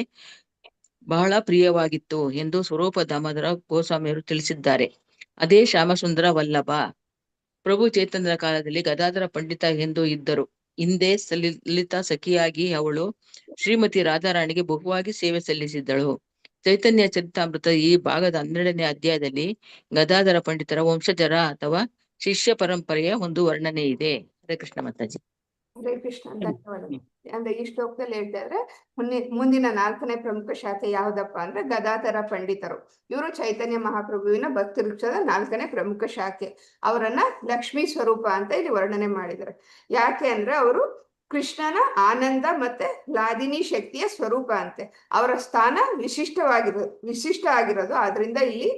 [SPEAKER 6] ಬಹಳ ಪ್ರಿಯವಾಗಿತ್ತು ಎಂದು ಸ್ವರೂಪ ದಾಮೋದರ ಗೋಸ್ವಾಮಿಯವರು ತಿಳಿಸಿದ್ದಾರೆ. ಅದೇ ಶ್ಯಾಮಸುಂದರ ವಲ್ಲಭ ಪ್ರಭು ಚೈತನ್ಯರ ಕಾಲದಲ್ಲಿ ಗದಾಧರ ಪಂಡಿತ ಎಂದು ಇದ್ದರು. ಹಿಂದೆ ಲಲಿತಾ ಸಖಿಯಾಗಿ ಅವಳು ಶ್ರೀಮತಿ ರಾಧಾರಾಣಿಗೆ ಬಹುವಾಗಿ ಸೇವೆ ಸಲ್ಲಿಸಿದ್ದಳು. ಚೈತನ್ಯ ಚರಿತಾಮೃತ ಈ ಭಾಗದ 12ನೇ ಅಧ್ಯಾಯದಲ್ಲಿ ಗದಾಧರ ಪಂಡಿತರ ವಂಶಜರ ಅಥವಾ ಶಿಷ್ಯ ಪರಂಪರೆಯ ಒಂದು ವರ್ಣನೆ ಇದೆ. ಹರೇ ಕೃಷ್ಣ ಮಾತಾಜಿ.
[SPEAKER 2] ಹರೇ ಕೃಷ್ಣ. ಧನ್ಯವಾದ. ಅಂದ್ರೆ ಈ ಶ್ಲೋಕದಲ್ಲಿ ಹೇಳ್ತಾ ಇದ್ರೆ ಮುಂದಿನ 4ನೇ ಪ್ರಮುಖ ಶಾಖೆ ಯಾವ್ದಪ್ಪ ಅಂದ್ರೆ ಗದಾಧರ ಪಂಡಿತರು. ಇವರು ಚೈತನ್ಯ ಮಹಾಪ್ರಭುವಿನ ಭಕ್ತಿ ವೃಕ್ಷದ 4ನೇ ಪ್ರಮುಖ ಶಾಖೆ. ಅವರನ್ನ ಲಕ್ಷ್ಮೀ ಸ್ವರೂಪ ಅಂತ ಇಲ್ಲಿ ವರ್ಣನೆ ಮಾಡಿದ್ದಾರೆ. ಯಾಕೆ ಅಂದ್ರೆ ಅವರು ಕೃಷ್ಣನ ಆನಂದ ಮತ್ತೆ ಲಾದಿನಿ ಶಕ್ತಿಯ ಸ್ವರೂಪ ಅಂತೆ. ಅವರ ಸ್ಥಾನ ವಿಶಿಷ್ಟ ಆಗಿರೋದು. ಆದ್ರಿಂದ ಇಲ್ಲಿ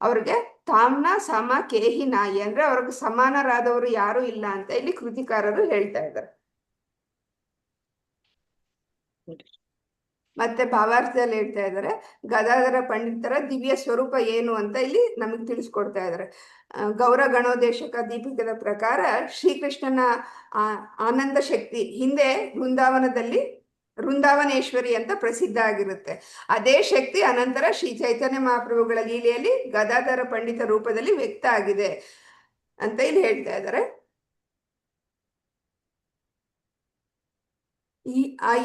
[SPEAKER 2] ಅವ್ರಿಗೆ ತಾಮ್ನ ಸಮ ಕೇಹಿ ನಾಯಿ ಅಂದ್ರೆ ಅವ್ರಿಗೆ ಸಮಾನರಾದವರು ಯಾರು ಇಲ್ಲ ಅಂತ ಇಲ್ಲಿ ಕೃತಿಕಾರರು ಹೇಳ್ತಾ ಇದ್ದಾರೆ. ಮತ್ತೆ ಭಾವಾರ್ಥದಲ್ಲಿ ಹೇಳ್ತಾ ಇದ್ದಾರೆ ಗದಾಧರ ಪಂಡಿತರ ದಿವ್ಯ ಸ್ವರೂಪ ಏನು ಅಂತ ಇಲ್ಲಿ ನಮಗೆ ತಿಳಿಸ್ಕೊಡ್ತಾ ಇದ್ದಾರೆ. ಗೌರ ಗಣೋದೇಶಕ ದೀಪಿಕದ ಪ್ರಕಾರ ಶ್ರೀಕೃಷ್ಣನ ಆನಂದ ಶಕ್ತಿ ಹಿಂದೆ ವೃಂದಾವನೇಶ್ವರಿ ಅಂತ ಪ್ರಸಿದ್ಧ ಆಗಿರುತ್ತೆ. ಅದೇ ಶಕ್ತಿ ಅನಂತರ ಶ್ರೀ ಚೈತನ್ಯ ಮಹಾಪ್ರಭುಗಳ ಲೀಲೆಯಲ್ಲಿ ಗದಾಧರ ಪಂಡಿತ ರೂಪದಲ್ಲಿ ವ್ಯಕ್ತ ಆಗಿದೆ ಅಂತ ಇಲ್ಲಿ ಹೇಳ್ತಾ ಇದ್ದಾರೆ.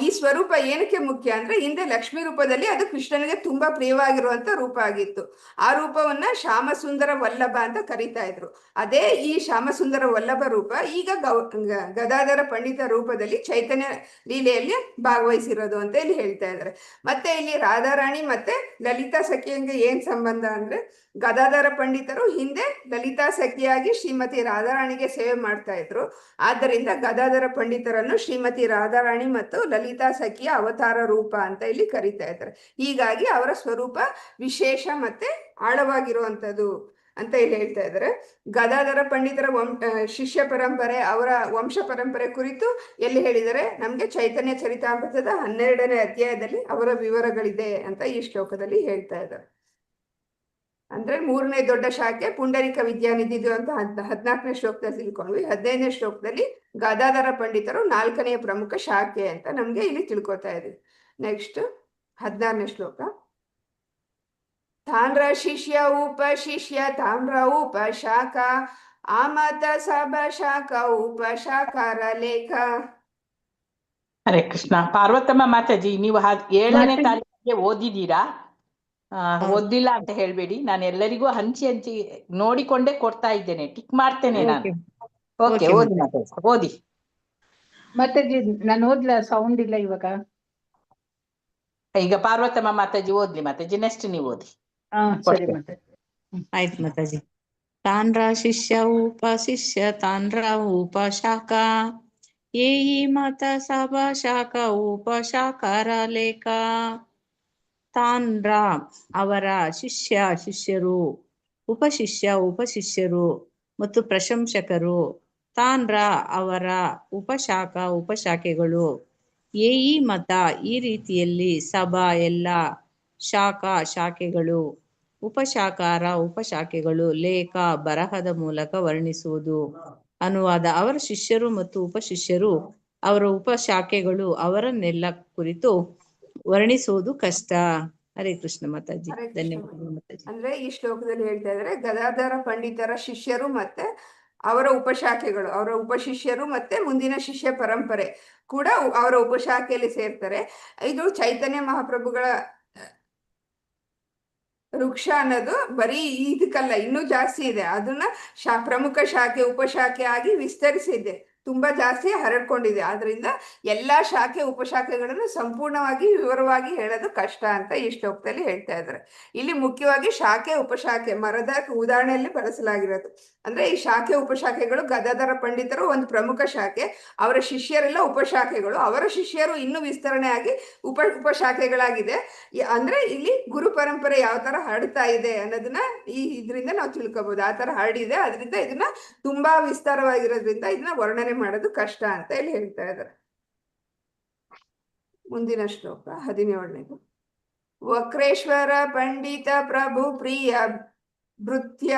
[SPEAKER 2] ಈ ಸ್ವರೂಪ ಏನಕ್ಕೆ ಮುಖ್ಯ ಅಂದ್ರೆ ಹಿಂದೆ ಲಕ್ಷ್ಮೀ ರೂಪದಲ್ಲಿ ಅದು ಕೃಷ್ಣನಿಗೆ ತುಂಬಾ ಪ್ರಿಯವಾಗಿರುವಂತ ರೂಪ ಆಗಿತ್ತು. ಆ ರೂಪವನ್ನ ಶ್ಯಾಮಸುಂದರ ವಲ್ಲಭ ಅಂತ ಕರೀತಾ ಇದ್ರು. ಅದೇ ಈ ಶ್ಯಾಮಸುಂದರ ವಲ್ಲಭ ರೂಪ ಈಗ ಗದಾಧರ ಪಂಡಿತ ರೂಪದಲ್ಲಿ ಚೈತನ್ಯ ಲೀಲೆಯಲ್ಲಿ ಭಾಗವಹಿಸಿರೋದು ಅಂತ ಇಲ್ಲಿ ಹೇಳ್ತಾ ಇದ್ದಾರೆ. ಮತ್ತೆ ಇಲ್ಲಿ ರಾಧಾರಾಣಿ ಮತ್ತೆ ಲಲಿತಾ ಸಖಿಯಂಗೆ ಏನ್ ಸಂಬಂಧ ಅಂದ್ರೆ ಗದಾಧರ ಪಂಡಿತರು ಹಿಂದೆ ಲಲಿತಾ ಸಖಿಯಾಗಿ ಶ್ರೀಮತಿ ರಾಧಾರಾಣಿಗೆ ಸೇವೆ ಮಾಡ್ತಾ ಇದ್ರು. ಆದ್ದರಿಂದ ಗದಾಧರ ಪಂಡಿತರನ್ನು ಶ್ರೀಮತಿ ರಾಧಾರಾಣಿ ಮತ್ತು ಲಲಿತಾ ಸಖಿಯ ಅವತಾರ ರೂಪ ಅಂತ ಇಲ್ಲಿ ಕರೀತಾ ಇದ್ದಾರೆ. ಹೀಗಾಗಿ ಅವರ ಸ್ವರೂಪ ವಿಶೇಷ ಮತ್ತೆ ಆಳವಾಗಿರುವಂಥದ್ದು ಅಂತ ಇಲ್ಲಿ ಹೇಳ್ತಾ ಇದ್ದಾರೆ. ಗದಾಧರ ಪಂಡಿತರ ಶಿಷ್ಯ ಪರಂಪರೆ, ಅವರ ವಂಶ ಪರಂಪರೆ ಕುರಿತು ಎಲ್ಲಿ ಹೇಳಿದರೆ ನಮ್ಗೆ ಚೈತನ್ಯ ಚರಿತಾಮೃತದ 12ನೇ ಅಧ್ಯಾಯದಲ್ಲಿ ಅವರ ವಿವರಗಳಿದೆ ಅಂತ ಈ ಶ್ಲೋಕದಲ್ಲಿ ಹೇಳ್ತಾ ಇದ್ದಾರೆ. ಅಂದ್ರೆ 3ನೇ ದೊಡ್ಡ ಶಾಖೆ ಪುಂಡರಿಕ ವಿದ್ಯಾನಿಧಿದು ಅಂತ 14ನೇ ಶ್ಲೋಕದಲ್ಲಿ ತಿಳ್ಕೊಂಡ್ವಿ. 15ನೇ ಶ್ಲೋಕದಲ್ಲಿ ಗದಾಧರ ಪಂಡಿತರು 4ನೇ ಪ್ರಮುಖ ಶಾಖೆ ಅಂತ ನಮ್ಗೆ ಇಲ್ಲಿ ತಿಳ್ಕೊತಾ ಇದೀವಿ. ನೆಕ್ಸ್ಟ್ 16ನೇ ಶ್ಲೋಕ. ತಾಮ್ರ ಶಿಷ್ಯ ಉಪಶಿಷ್ಯ ತಾಮ್ರ ಉಪಶಾಖ ಆಮತ ಸಭ ಶಾಖ ಉಪಶಾಖರ ಲೇಖ.
[SPEAKER 1] ಹರೇ ಕೃಷ್ಣ. ಪಾರ್ವತಮ್ಮ ಮಾತಾಜಿ, ನೀವು 7ನೇ ತಾರೀಕಿಗೆ ಓದಿದ್ದೀರಾ? ಓದಿಲ್ಲ ಅಂತ ಹೇಳ್ಬೇಡಿ. ನಾನು ಎಲ್ಲರಿಗೂ ಹಂಚಿ ನೋಡಿಕೊಂಡೇ ಕೊಡ್ತಾ ಇದ್ದೇನೆ. ಟಿಕ್ ಮಾಡ್ತೇನೆ ನಾನು. ಓಕೆ, ಓದಿ ಮಾತಾಜಿ, ಓದಿ.
[SPEAKER 3] ಮಾತಾಜಿ ನಾನು ಓದ್ಲಾ? ಸೌಂಡ್ ಇಲ್ಲ ಇವಾಗ.
[SPEAKER 1] ಈಗ ಪಾರ್ವತಮ್ಮ ಮಾತಾಜಿ ಓದ್ಲಿ. ಮಾತಾಜಿ ನೆಕ್ಸ್ಟ್ ನೀವು ಓದಿ.
[SPEAKER 3] ಸರಿ ಮಾತಾಜಿ.
[SPEAKER 5] ಆಯ್ತು ಮಾತಾಜಿ. ತಾನ್ರ ಶಿಷ್ಯ ಉಪಶಿಷ್ಯ ತಾನ್ರ ಉಪಶಾಖ ಏಯಿ ಮತ ಸಭ ಶಾಖ ಉಪಶಾಖರ ಲೇಖ. ತಾನ್ರ ಅವರ ಶಿಷ್ಯರು, ಉಪಶಿಷ್ಯರು ಮತ್ತು ಪ್ರಶಂಸಕರು. ತಾನ್ರ ಅವರ ಉಪಶಾಖೆಗಳು. ಏಯಿ ಮತ ಈ ರೀತಿಯಲ್ಲಿ, ಸಭಾ ಎಲ್ಲ, ಶಾಖೆಗಳು, ಉಪಶಾಖೆಗಳು, ಲೇಖ ಬರಹದ ಮೂಲಕ ವರ್ಣಿಸುವುದು. ಅನುವಾದ. ಅವರ ಶಿಷ್ಯರು ಮತ್ತು ಉಪಶಿಷ್ಯರು, ಅವರ ಉಪಶಾಖೆಗಳು ಅವರನ್ನೆಲ್ಲ ಕುರಿತು ವರ್ಣಿಸುವುದು ಕಷ್ಟ. ಹರೇ ಕೃಷ್ಣ ಮಾತಾಜಿ. ಧನ್ಯವಾದ ಮಾತಾಜಿ.
[SPEAKER 2] ಅಂದ್ರೆ ಈ ಶ್ಲೋಕದಲ್ಲಿ ಹೇಳ್ತಾ ಇದ್ದಾರೆ ಗದಾಧರ ಪಂಡಿತರ ಶಿಷ್ಯರು ಮತ್ತೆ ಅವರ ಉಪಶಾಖೆಗಳು, ಅವರ ಉಪಶಿಷ್ಯರು ಮತ್ತೆ ಮುಂದಿನ ಶಿಷ್ಯ ಪರಂಪರೆ ಕೂಡ ಅವರ ಉಪಶಾಖೆಯಲ್ಲಿ ಸೇರ್ತಾರೆ. ಇದು ಚೈತನ್ಯ ಮಹಾಪ್ರಭುಗಳ ವೃಕ್ಷ ಅನ್ನೋದು ಬರೀ ಇದಕ್ಕಲ್ಲ, ಇನ್ನೂ ಜಾಸ್ತಿ ಇದೆ. ಅದನ್ನ ಪ್ರಮುಖ ಶಾಖೆ ಉಪಶಾಖೆ ಆಗಿ ವಿಸ್ತರಿಸಿದೆ. ತುಂಬಾ ಜಾಸ್ತಿ ಹರಡ್ಕೊಂಡಿದೆ. ಆದ್ರಿಂದ ಎಲ್ಲಾ ಶಾಖೆ ಉಪಶಾಖೆಗಳನ್ನು ಸಂಪೂರ್ಣವಾಗಿ ವಿವರವಾಗಿ ಹೇಳೋದು ಕಷ್ಟ ಅಂತ ಈ ಶ್ಲೋಕದಲ್ಲಿ ಹೇಳ್ತಾ ಇದ್ದಾರೆ. ಇಲ್ಲಿ ಮುಖ್ಯವಾಗಿ ಶಾಖೆ ಉಪಶಾಖೆ ಮರದ ಉದಾಹರಣೆಯಲ್ಲಿ ಬಳಸಲಾಗಿರೋದು. ಅಂದ್ರೆ ಈ ಶಾಖೆ ಉಪಶಾಖೆಗಳು ಗದಾಧರ ಪಂಡಿತರು ಒಂದು ಪ್ರಮುಖ ಶಾಖೆ, ಅವರ ಶಿಷ್ಯರೆಲ್ಲ ಉಪಶಾಖೆಗಳು, ಅವರ ಶಿಷ್ಯರು ಇನ್ನೂ ವಿಸ್ತರಣೆ ಆಗಿ ಉಪಶಾಖೆಗಳಾಗಿದೆ. ಅಂದ್ರೆ ಇಲ್ಲಿ ಗುರು ಪರಂಪರೆ ಯಾವ ತರ ಹರಡ್ತಾ ಇದೆ ಅನ್ನೋದನ್ನ ಇದರಿಂದ ನಾವು ತಿಳ್ಕೊಬಹುದು. ಆ ತರ ಹರಡಿದೆ, ಅದರಿಂದ ಇದನ್ನ ತುಂಬಾ ವಿಸ್ತಾರವಾಗಿರೋದ್ರಿಂದ ಇದನ್ನ ವರ್ಣನೆ ಮಾಡೋದು ಕಷ್ಟ ಅಂತ ಇಲ್ಲಿ ಹೇಳ್ತಾ ಇದ್ದಾರೆ. ಮುಂದಿನ ಶ್ಲೋಕ 17ನೇದು. ವಕ್ರೇಶ್ವರ ಪಂಡಿತ ಪ್ರಭು ಪ್ರಿಯ ಭೃತ್ಯ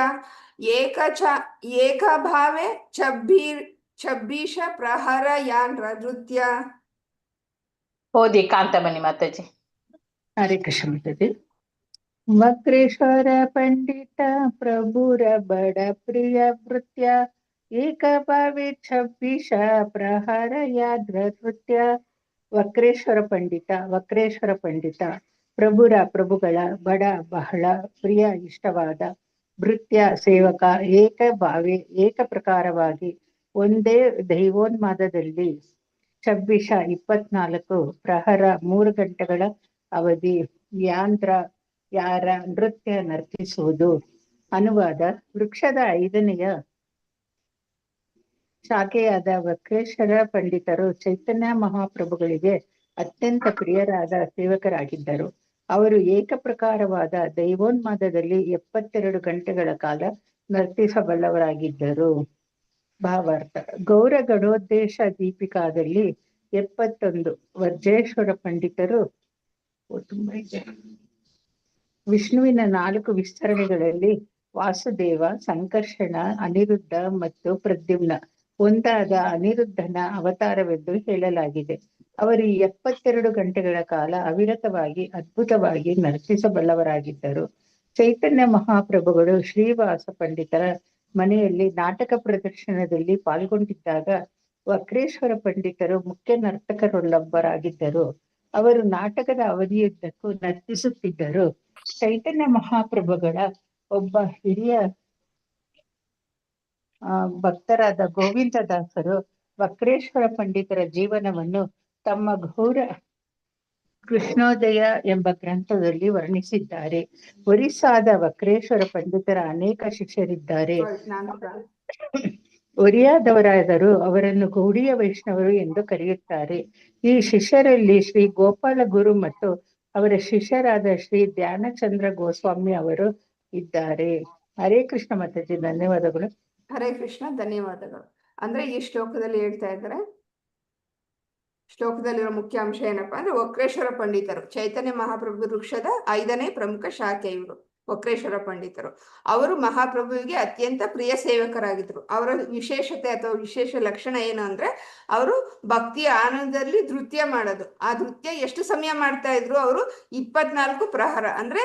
[SPEAKER 2] ಏಕಭಾವೆ ಛಬ್ಬೀಶ ಪ್ರಹರ ಯಾನ್ ನೃತ್ಯ.
[SPEAKER 1] ಓದಿ ಕಾಂತಮಣಿ ಮಾತಾಜಿ.
[SPEAKER 3] ಹರೇ ಕೃಷ್ಣ ಮಾತಾಜಿ. ವಕ್ರೇಶ್ವರ ಪಂಡಿತ ಪ್ರಭುರ ಬಡ ಪ್ರಿಯ ಭೃತ್ಯ ಏಕಭಾವೆ ಛಬ್ಬೀಶ ಪ್ರಹರ ಯಾದ್ರ ನೃತ್ಯ. ವಕ್ರೇಶ್ವರ ಪಂಡಿತ ಪ್ರಭುಗಳ ಬಡ ಬಹಳ ಪ್ರಿಯ ಇಷ್ಟವಾದ ಭೃತ್ಯ ಸೇವಕ ಏಕಭಾವೆ ಏಕ ಪ್ರಕಾರವಾಗಿ ಒಂದೇ ದೈವೋನ್ಮಾದದಲ್ಲಿ 24 ಪ್ರಹರ 3 ಗಂಟೆಗಳ ಅವಧಿ ಯಾರ ನೃತ್ಯ ನರ್ತಿಸುವುದು. ಅನುವಾದ. ವೃಕ್ಷದ 5ನೆಯ ಶಾಖೆಯಾದ ವಕ್ರೇಶ್ವರ ಪಂಡಿತರು ಚೈತನ್ಯ ಮಹಾಪ್ರಭುಗಳಿಗೆ ಅತ್ಯಂತ ಪ್ರಿಯರಾದ ಸೇವಕರಾಗಿದ್ದರು. ಅವರು ಏಕಪ್ರಕಾರವಾದ ದೈವೋನ್ಮಾದದಲ್ಲಿ 72 ಗಂಟೆಗಳ ಕಾಲ ನರ್ತಿಸಬಲ್ಲವರಾಗಿದ್ದರು. ಭಾವಾರ್ಥ. ಗೌರ ಗಣೋದ್ದೇಶ ದೀಪಿಕಾದಲ್ಲಿ 71 ವರ್ಜೇಶ್ವರ ಪಂಡಿತರು ವಿಷ್ಣುವಿನ 4 ವಿಸ್ತರಣೆಗಳಲ್ಲಿ ವಾಸುದೇವ, ಸಂಕರ್ಷಣ, ಅನಿರುದ್ಧ ಮತ್ತು ಪ್ರದ್ಯುಮ್ನ ಒಂದಾದ ಅನಿರುದ್ಧನ ಅವತಾರವೆಂದು ಹೇಳಲಾಗಿದೆ. ಅವರು 72 ಗಂಟೆಗಳ ಕಾಲ ಅವಿರತವಾಗಿ ಅದ್ಭುತವಾಗಿ ನರ್ತಿಸಬಲ್ಲವರಾಗಿದ್ದರು. ಚೈತನ್ಯ ಮಹಾಪ್ರಭುಗಳು ಶ್ರೀವಾಸ ಪಂಡಿತರ ಮನೆಯಲ್ಲಿ ನಾಟಕ ಪ್ರದರ್ಶನದಲ್ಲಿ ಪಾಲ್ಗೊಂಡಿದ್ದಾಗ ವಕ್ರೇಶ್ವರ ಪಂಡಿತರು ಮುಖ್ಯ ನರ್ತಕರಲ್ಲೊಬ್ಬರಾಗಿದ್ದರು. ಅವರು ನಾಟಕದ ಅವಧಿಯುದ್ದಕ್ಕೂ ನರ್ತಿಸುತ್ತಿದ್ದರು. ಚೈತನ್ಯ ಮಹಾಪ್ರಭುಗಳ ಒಬ್ಬ ಹಿರಿಯ ಭಕ್ತರಾದ ಗೋವಿಂದದಾಸರು ವಕ್ರೇಶ್ವರ ಪಂಡಿತರ ಜೀವನವನ್ನು ತಮ್ಮ ಗೌರ ಕೃಷ್ಣೋದಯ ಎಂಬ ಗ್ರಂಥದಲ್ಲಿ ವರ್ಣಿಸಿದ್ದಾರೆ. ಒರಿಸ್ಸಾದ ವಕ್ರೇಶ್ವರ ಪಂಡಿತರ ಅನೇಕ ಶಿಷ್ಯರಿದ್ದಾರೆ. ಒರಿಯಾದವರಾದರೂ ಅವರನ್ನು ಗೌಡಿಯ ವೈಷ್ಣವರು ಎಂದು ಕರೆಯುತ್ತಾರೆ. ಈ ಶಿಷ್ಯರಲ್ಲಿ ಶ್ರೀ ಗೋಪಾಲ ಗುರು ಮತ್ತು ಅವರ ಶಿಷ್ಯರಾದ ಶ್ರೀ ಧ್ಯಾನಚಂದ್ರ ಗೋಸ್ವಾಮಿ ಅವರು ಇದ್ದಾರೆ. ಹರೇ ಕೃಷ್ಣ ಮಾತಾಜಿ, ಧನ್ಯವಾದಗಳು.
[SPEAKER 2] ಹರೇ ಕೃಷ್ಣ, ಧನ್ಯವಾದಗಳು. ಅಂದ್ರೆ ಈ ಶ್ಲೋಕದಲ್ಲಿ ಹೇಳ್ತಾ ಇದ್ದಾರೆ, ಶ್ಲೋಕದಲ್ಲಿರೋ ಮುಖ್ಯ ಅಂಶ ಏನಪ್ಪಾ ಅಂದ್ರೆ ವಕ್ರೇಶ್ವರ ಪಂಡಿತರು ಚೈತನ್ಯ ಮಹಾಪ್ರಭು ವೃಕ್ಷದ 5ನೇ ಪ್ರಮುಖ ಶಾಖೆ ಇವರು ವಕ್ರೇಶ್ವರ ಪಂಡಿತರು. ಅವರು ಮಹಾಪ್ರಭುವಿಗೆ ಅತ್ಯಂತ ಪ್ರಿಯ ಸೇವಕರಾಗಿದ್ರು. ಅವರ ವಿಶೇಷತೆ ಅಥವಾ ವಿಶೇಷ ಲಕ್ಷಣ ಏನು ಅಂದ್ರೆ ಅವರು ಭಕ್ತಿಯ ಆನಂದದಲ್ಲಿ ನೃತ್ಯ ಮಾಡೋದು. ಆ ನೃತ್ಯ ಎಷ್ಟು ಸಮಯ ಮಾಡ್ತಾ ಇದ್ರು? ಅವರು 24 ಪ್ರಹರ ಅಂದ್ರೆ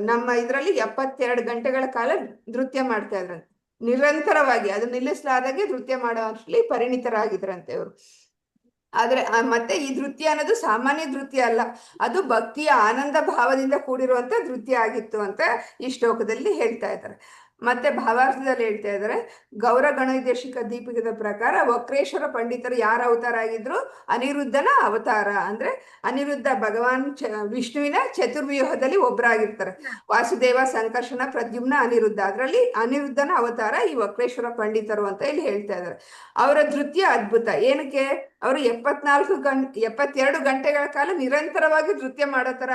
[SPEAKER 2] ನಮ್ಮ ಇದರಲ್ಲಿ 72 ಗಂಟೆಗಳ ಕಾಲ ನೃತ್ಯ ಮಾಡ್ತಾ ಇದ್ರಂತೆ. ನಿರಂತರವಾಗಿ, ಅದು ನಿಲ್ಲಿಸಲಾದಾಗೆ ನೃತ್ಯ ಮಾಡೋ ಅಷ್ಟರಲ್ಲಿ ಪರಿಣಿತರಾಗಿದ್ರಂತೆ ಅವರು. ಆದ್ರೆ ಮತ್ತೆ ಈ ನೃತ್ಯ ಅನ್ನೋದು ಸಾಮಾನ್ಯ ನೃತ್ಯ ಅಲ್ಲ, ಅದು ಭಕ್ತಿಯ ಆನಂದ ಭಾವದಿಂದ ಕೂಡಿರುವಂತ ನೃತ್ಯ ಆಗಿತ್ತು ಅಂತ ಈ ಶ್ಲೋಕದಲ್ಲಿ ಹೇಳ್ತಾ ಇದ್ದಾರೆ. ಮತ್ತೆ ಭಾವಾರ್ಥದಲ್ಲಿ ಹೇಳ್ತಾ ಇದ್ದಾರೆ, ಗೌರ ಗಣೋದ್ದೇಶಿಕ ದೀಪಿಕದ ಪ್ರಕಾರ ವಕ್ರೇಶ್ವರ ಪಂಡಿತರು ಯಾರ ಅವತಾರ ಆಗಿದ್ರು? ಅನಿರುದ್ಧನ ಅವತಾರ. ಅಂದ್ರೆ ಅನಿರುದ್ಧ ಭಗವಾನ್ ವಿಷ್ಣುವಿನ ಚತುರ್ವ್ಯೂಹದಲ್ಲಿ ಒಬ್ಬರಾಗಿರ್ತಾರೆ. ವಾಸುದೇವ, ಸಂಕರ್ಷಣ, ಪ್ರದ್ಯುಮ್ನ, ಅನಿರುದ್ಧ. ಅದರಲ್ಲಿ ಅನಿರುದ್ಧನ ಅವತಾರ ಈ ವಕ್ರೇಶ್ವರ ಪಂಡಿತರು ಅಂತ ಇಲ್ಲಿ ಹೇಳ್ತಾ ಇದ್ದಾರೆ. ಅವರ ನೃತ್ಯ ಅದ್ಭುತ. ಏನಕ್ಕೆ? ಅವರು 72 ಗಂಟೆಗಳ ಕಾಲ ನಿರಂತರವಾಗಿ ನೃತ್ಯ ಮಾಡೋ ತರ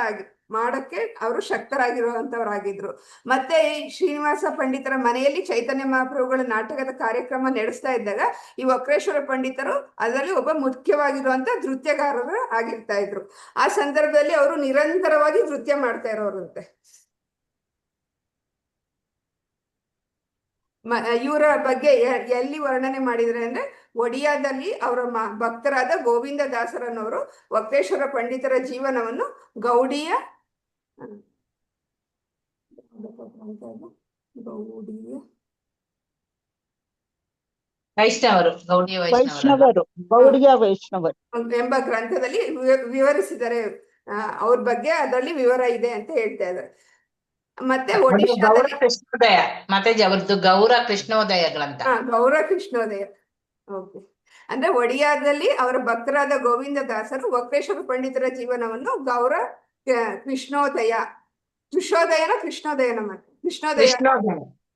[SPEAKER 2] ಮಾಡಕ್ಕೆ ಅವರು ಶಕ್ತರಾಗಿರುವಂತವರಾಗಿದ್ರು. ಮತ್ತೆ ಶ್ರೀನಿವಾಸ ಪಂಡಿತರ ಮನೆಯಲ್ಲಿ ಚೈತನ್ಯ ಮಹಾಪ್ರಭುಗಳ ನಾಟಕದ ಕಾರ್ಯಕ್ರಮ ನಡೆಸ್ತಾ ಇದ್ದಾಗ ಈ ವಕ್ರೇಶ್ವರ ಪಂಡಿತರು ಅದರಲ್ಲಿ ಒಬ್ಬ ಮುಖ್ಯವಾಗಿರುವಂತ ನೃತ್ಯಗಾರರು ಆಗಿರ್ತಾ ಇದ್ರು. ಆ ಸಂದರ್ಭದಲ್ಲಿ ಅವರು ನಿರಂತರವಾಗಿ ನೃತ್ಯ ಮಾಡ್ತಾ ಇರೋರಂತೆ. ಇವರ ಬಗ್ಗೆ ಎಲ್ಲಿ ವರ್ಣನೆ ಮಾಡಿದ್ರೆ ಅಂದ್ರೆ ಒಡಿಯಾದಲ್ಲಿ ಅವರ ಭಕ್ತರಾದ ಗೋವಿಂದ ದಾಸರನ್ನವರು ವಕ್ರೇಶ್ವರ ಪಂಡಿತರ ಜೀವನವನ್ನು ಗೌಡಿಯ
[SPEAKER 7] ಗೌಡಿಯ ವೈಷ್ಣವರು
[SPEAKER 2] ಎಂಬ ಗ್ರಂಥದಲ್ಲಿ ವಿವರಿಸಿದ್ದಾರೆ. ಅವ್ರ ಬಗ್ಗೆ ಅದರಲ್ಲಿ ವಿವರ ಇದೆ ಅಂತ ಹೇಳ್ತಾ ಇದ್ದಾರೆ. ಮತ್ತೆ
[SPEAKER 1] ಗೌರ ಕೃಷ್ಣೋದಯ ಮಾತಾಜಿ, ಅವರದ್ದು ಗೌರ ಕೃಷ್ಣೋದಯ ಗ್ರಂಥ.
[SPEAKER 2] ಗೌರ ಕೃಷ್ಣೋದಯ. ಓಕೆ. ಅಂದ್ರೆ ಒಡಿಯಾದಲ್ಲಿ ಅವರ ಭಕ್ತರಾದ ಗೋವಿಂದ ದಾಸರು ವಕ್ರೇಶ್ವರ ಪಂಡಿತರ ಜೀವನವನ್ನು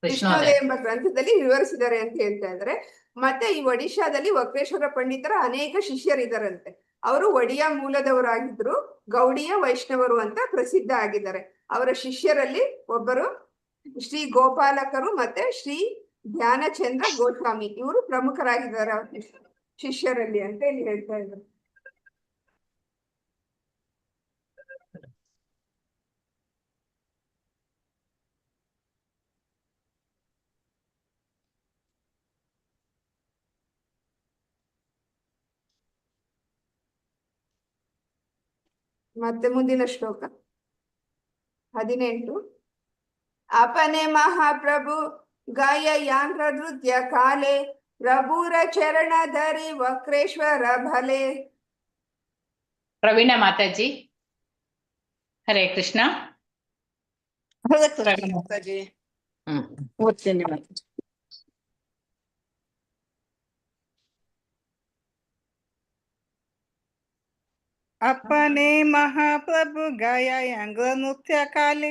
[SPEAKER 2] ಕೃಷ್ಣೋದಯ ಎಂಬ ಗ್ರಂಥದಲ್ಲಿ ವಿವರಿಸಿದ್ದಾರೆ ಅಂತ ಹೇಳ್ತಾ ಇದ್ದಾರೆ. ಮತ್ತೆ ಈ ಒಡಿಶಾದಲ್ಲಿ ವಕ್ರೇಶ್ವರ ಪಂಡಿತರ ಅನೇಕ ಶಿಷ್ಯರಿದ್ದಾರಂತೆ. ಅವರು ಒಡಿಯಾ ಮೂಲದವರಾಗಿದ್ರು, ಗೌಡಿಯ ವೈಷ್ಣವರು ಅಂತ ಪ್ರಸಿದ್ಧ ಆಗಿದ್ದಾರೆ. ಅವರ ಶಿಷ್ಯರಲ್ಲಿ ಒಬ್ಬರು ಶ್ರೀ ಗೋಪಾಲಕರು ಮತ್ತೆ ಶ್ರೀ ಧ್ಯಾನಚಂದ್ರ ಗೋಸ್ವಾಮಿ, ಇವರು ಪ್ರಮುಖರಾಗಿದ್ದಾರೆ ಅವ್ರ ಶಿಷ್ಯರಲ್ಲಿ ಅಂತ ಇಲ್ಲಿ ಹೇಳ್ತಾ ಇದ್ದಾರೆ. ಮತ್ತೆ ಮುಂದಿನ ಶ್ಲೋಕ 18. ಅಪನೆ ಮಹಾಪ್ರಭು ಗಾಯ ಯಾಂಗ್ರ ನೃತ್ಯ ಕಾಲೆ ಪ್ರಭುರ ಚರಣ ಧರಿ ವಕ್ರೇಶ್ವರ ಭಲೆ.
[SPEAKER 1] ಪ್ರವೀಣ ಮಾತಾಜಿ, ಹರೇ ಕೃಷ್ಣ.
[SPEAKER 6] ಮಾತಾಜಿ ಓದ್ತೇನೆ ಮಾತಾಜಿ.
[SPEAKER 7] अपने महाप्रभु गाया यांग्र नृत्य काले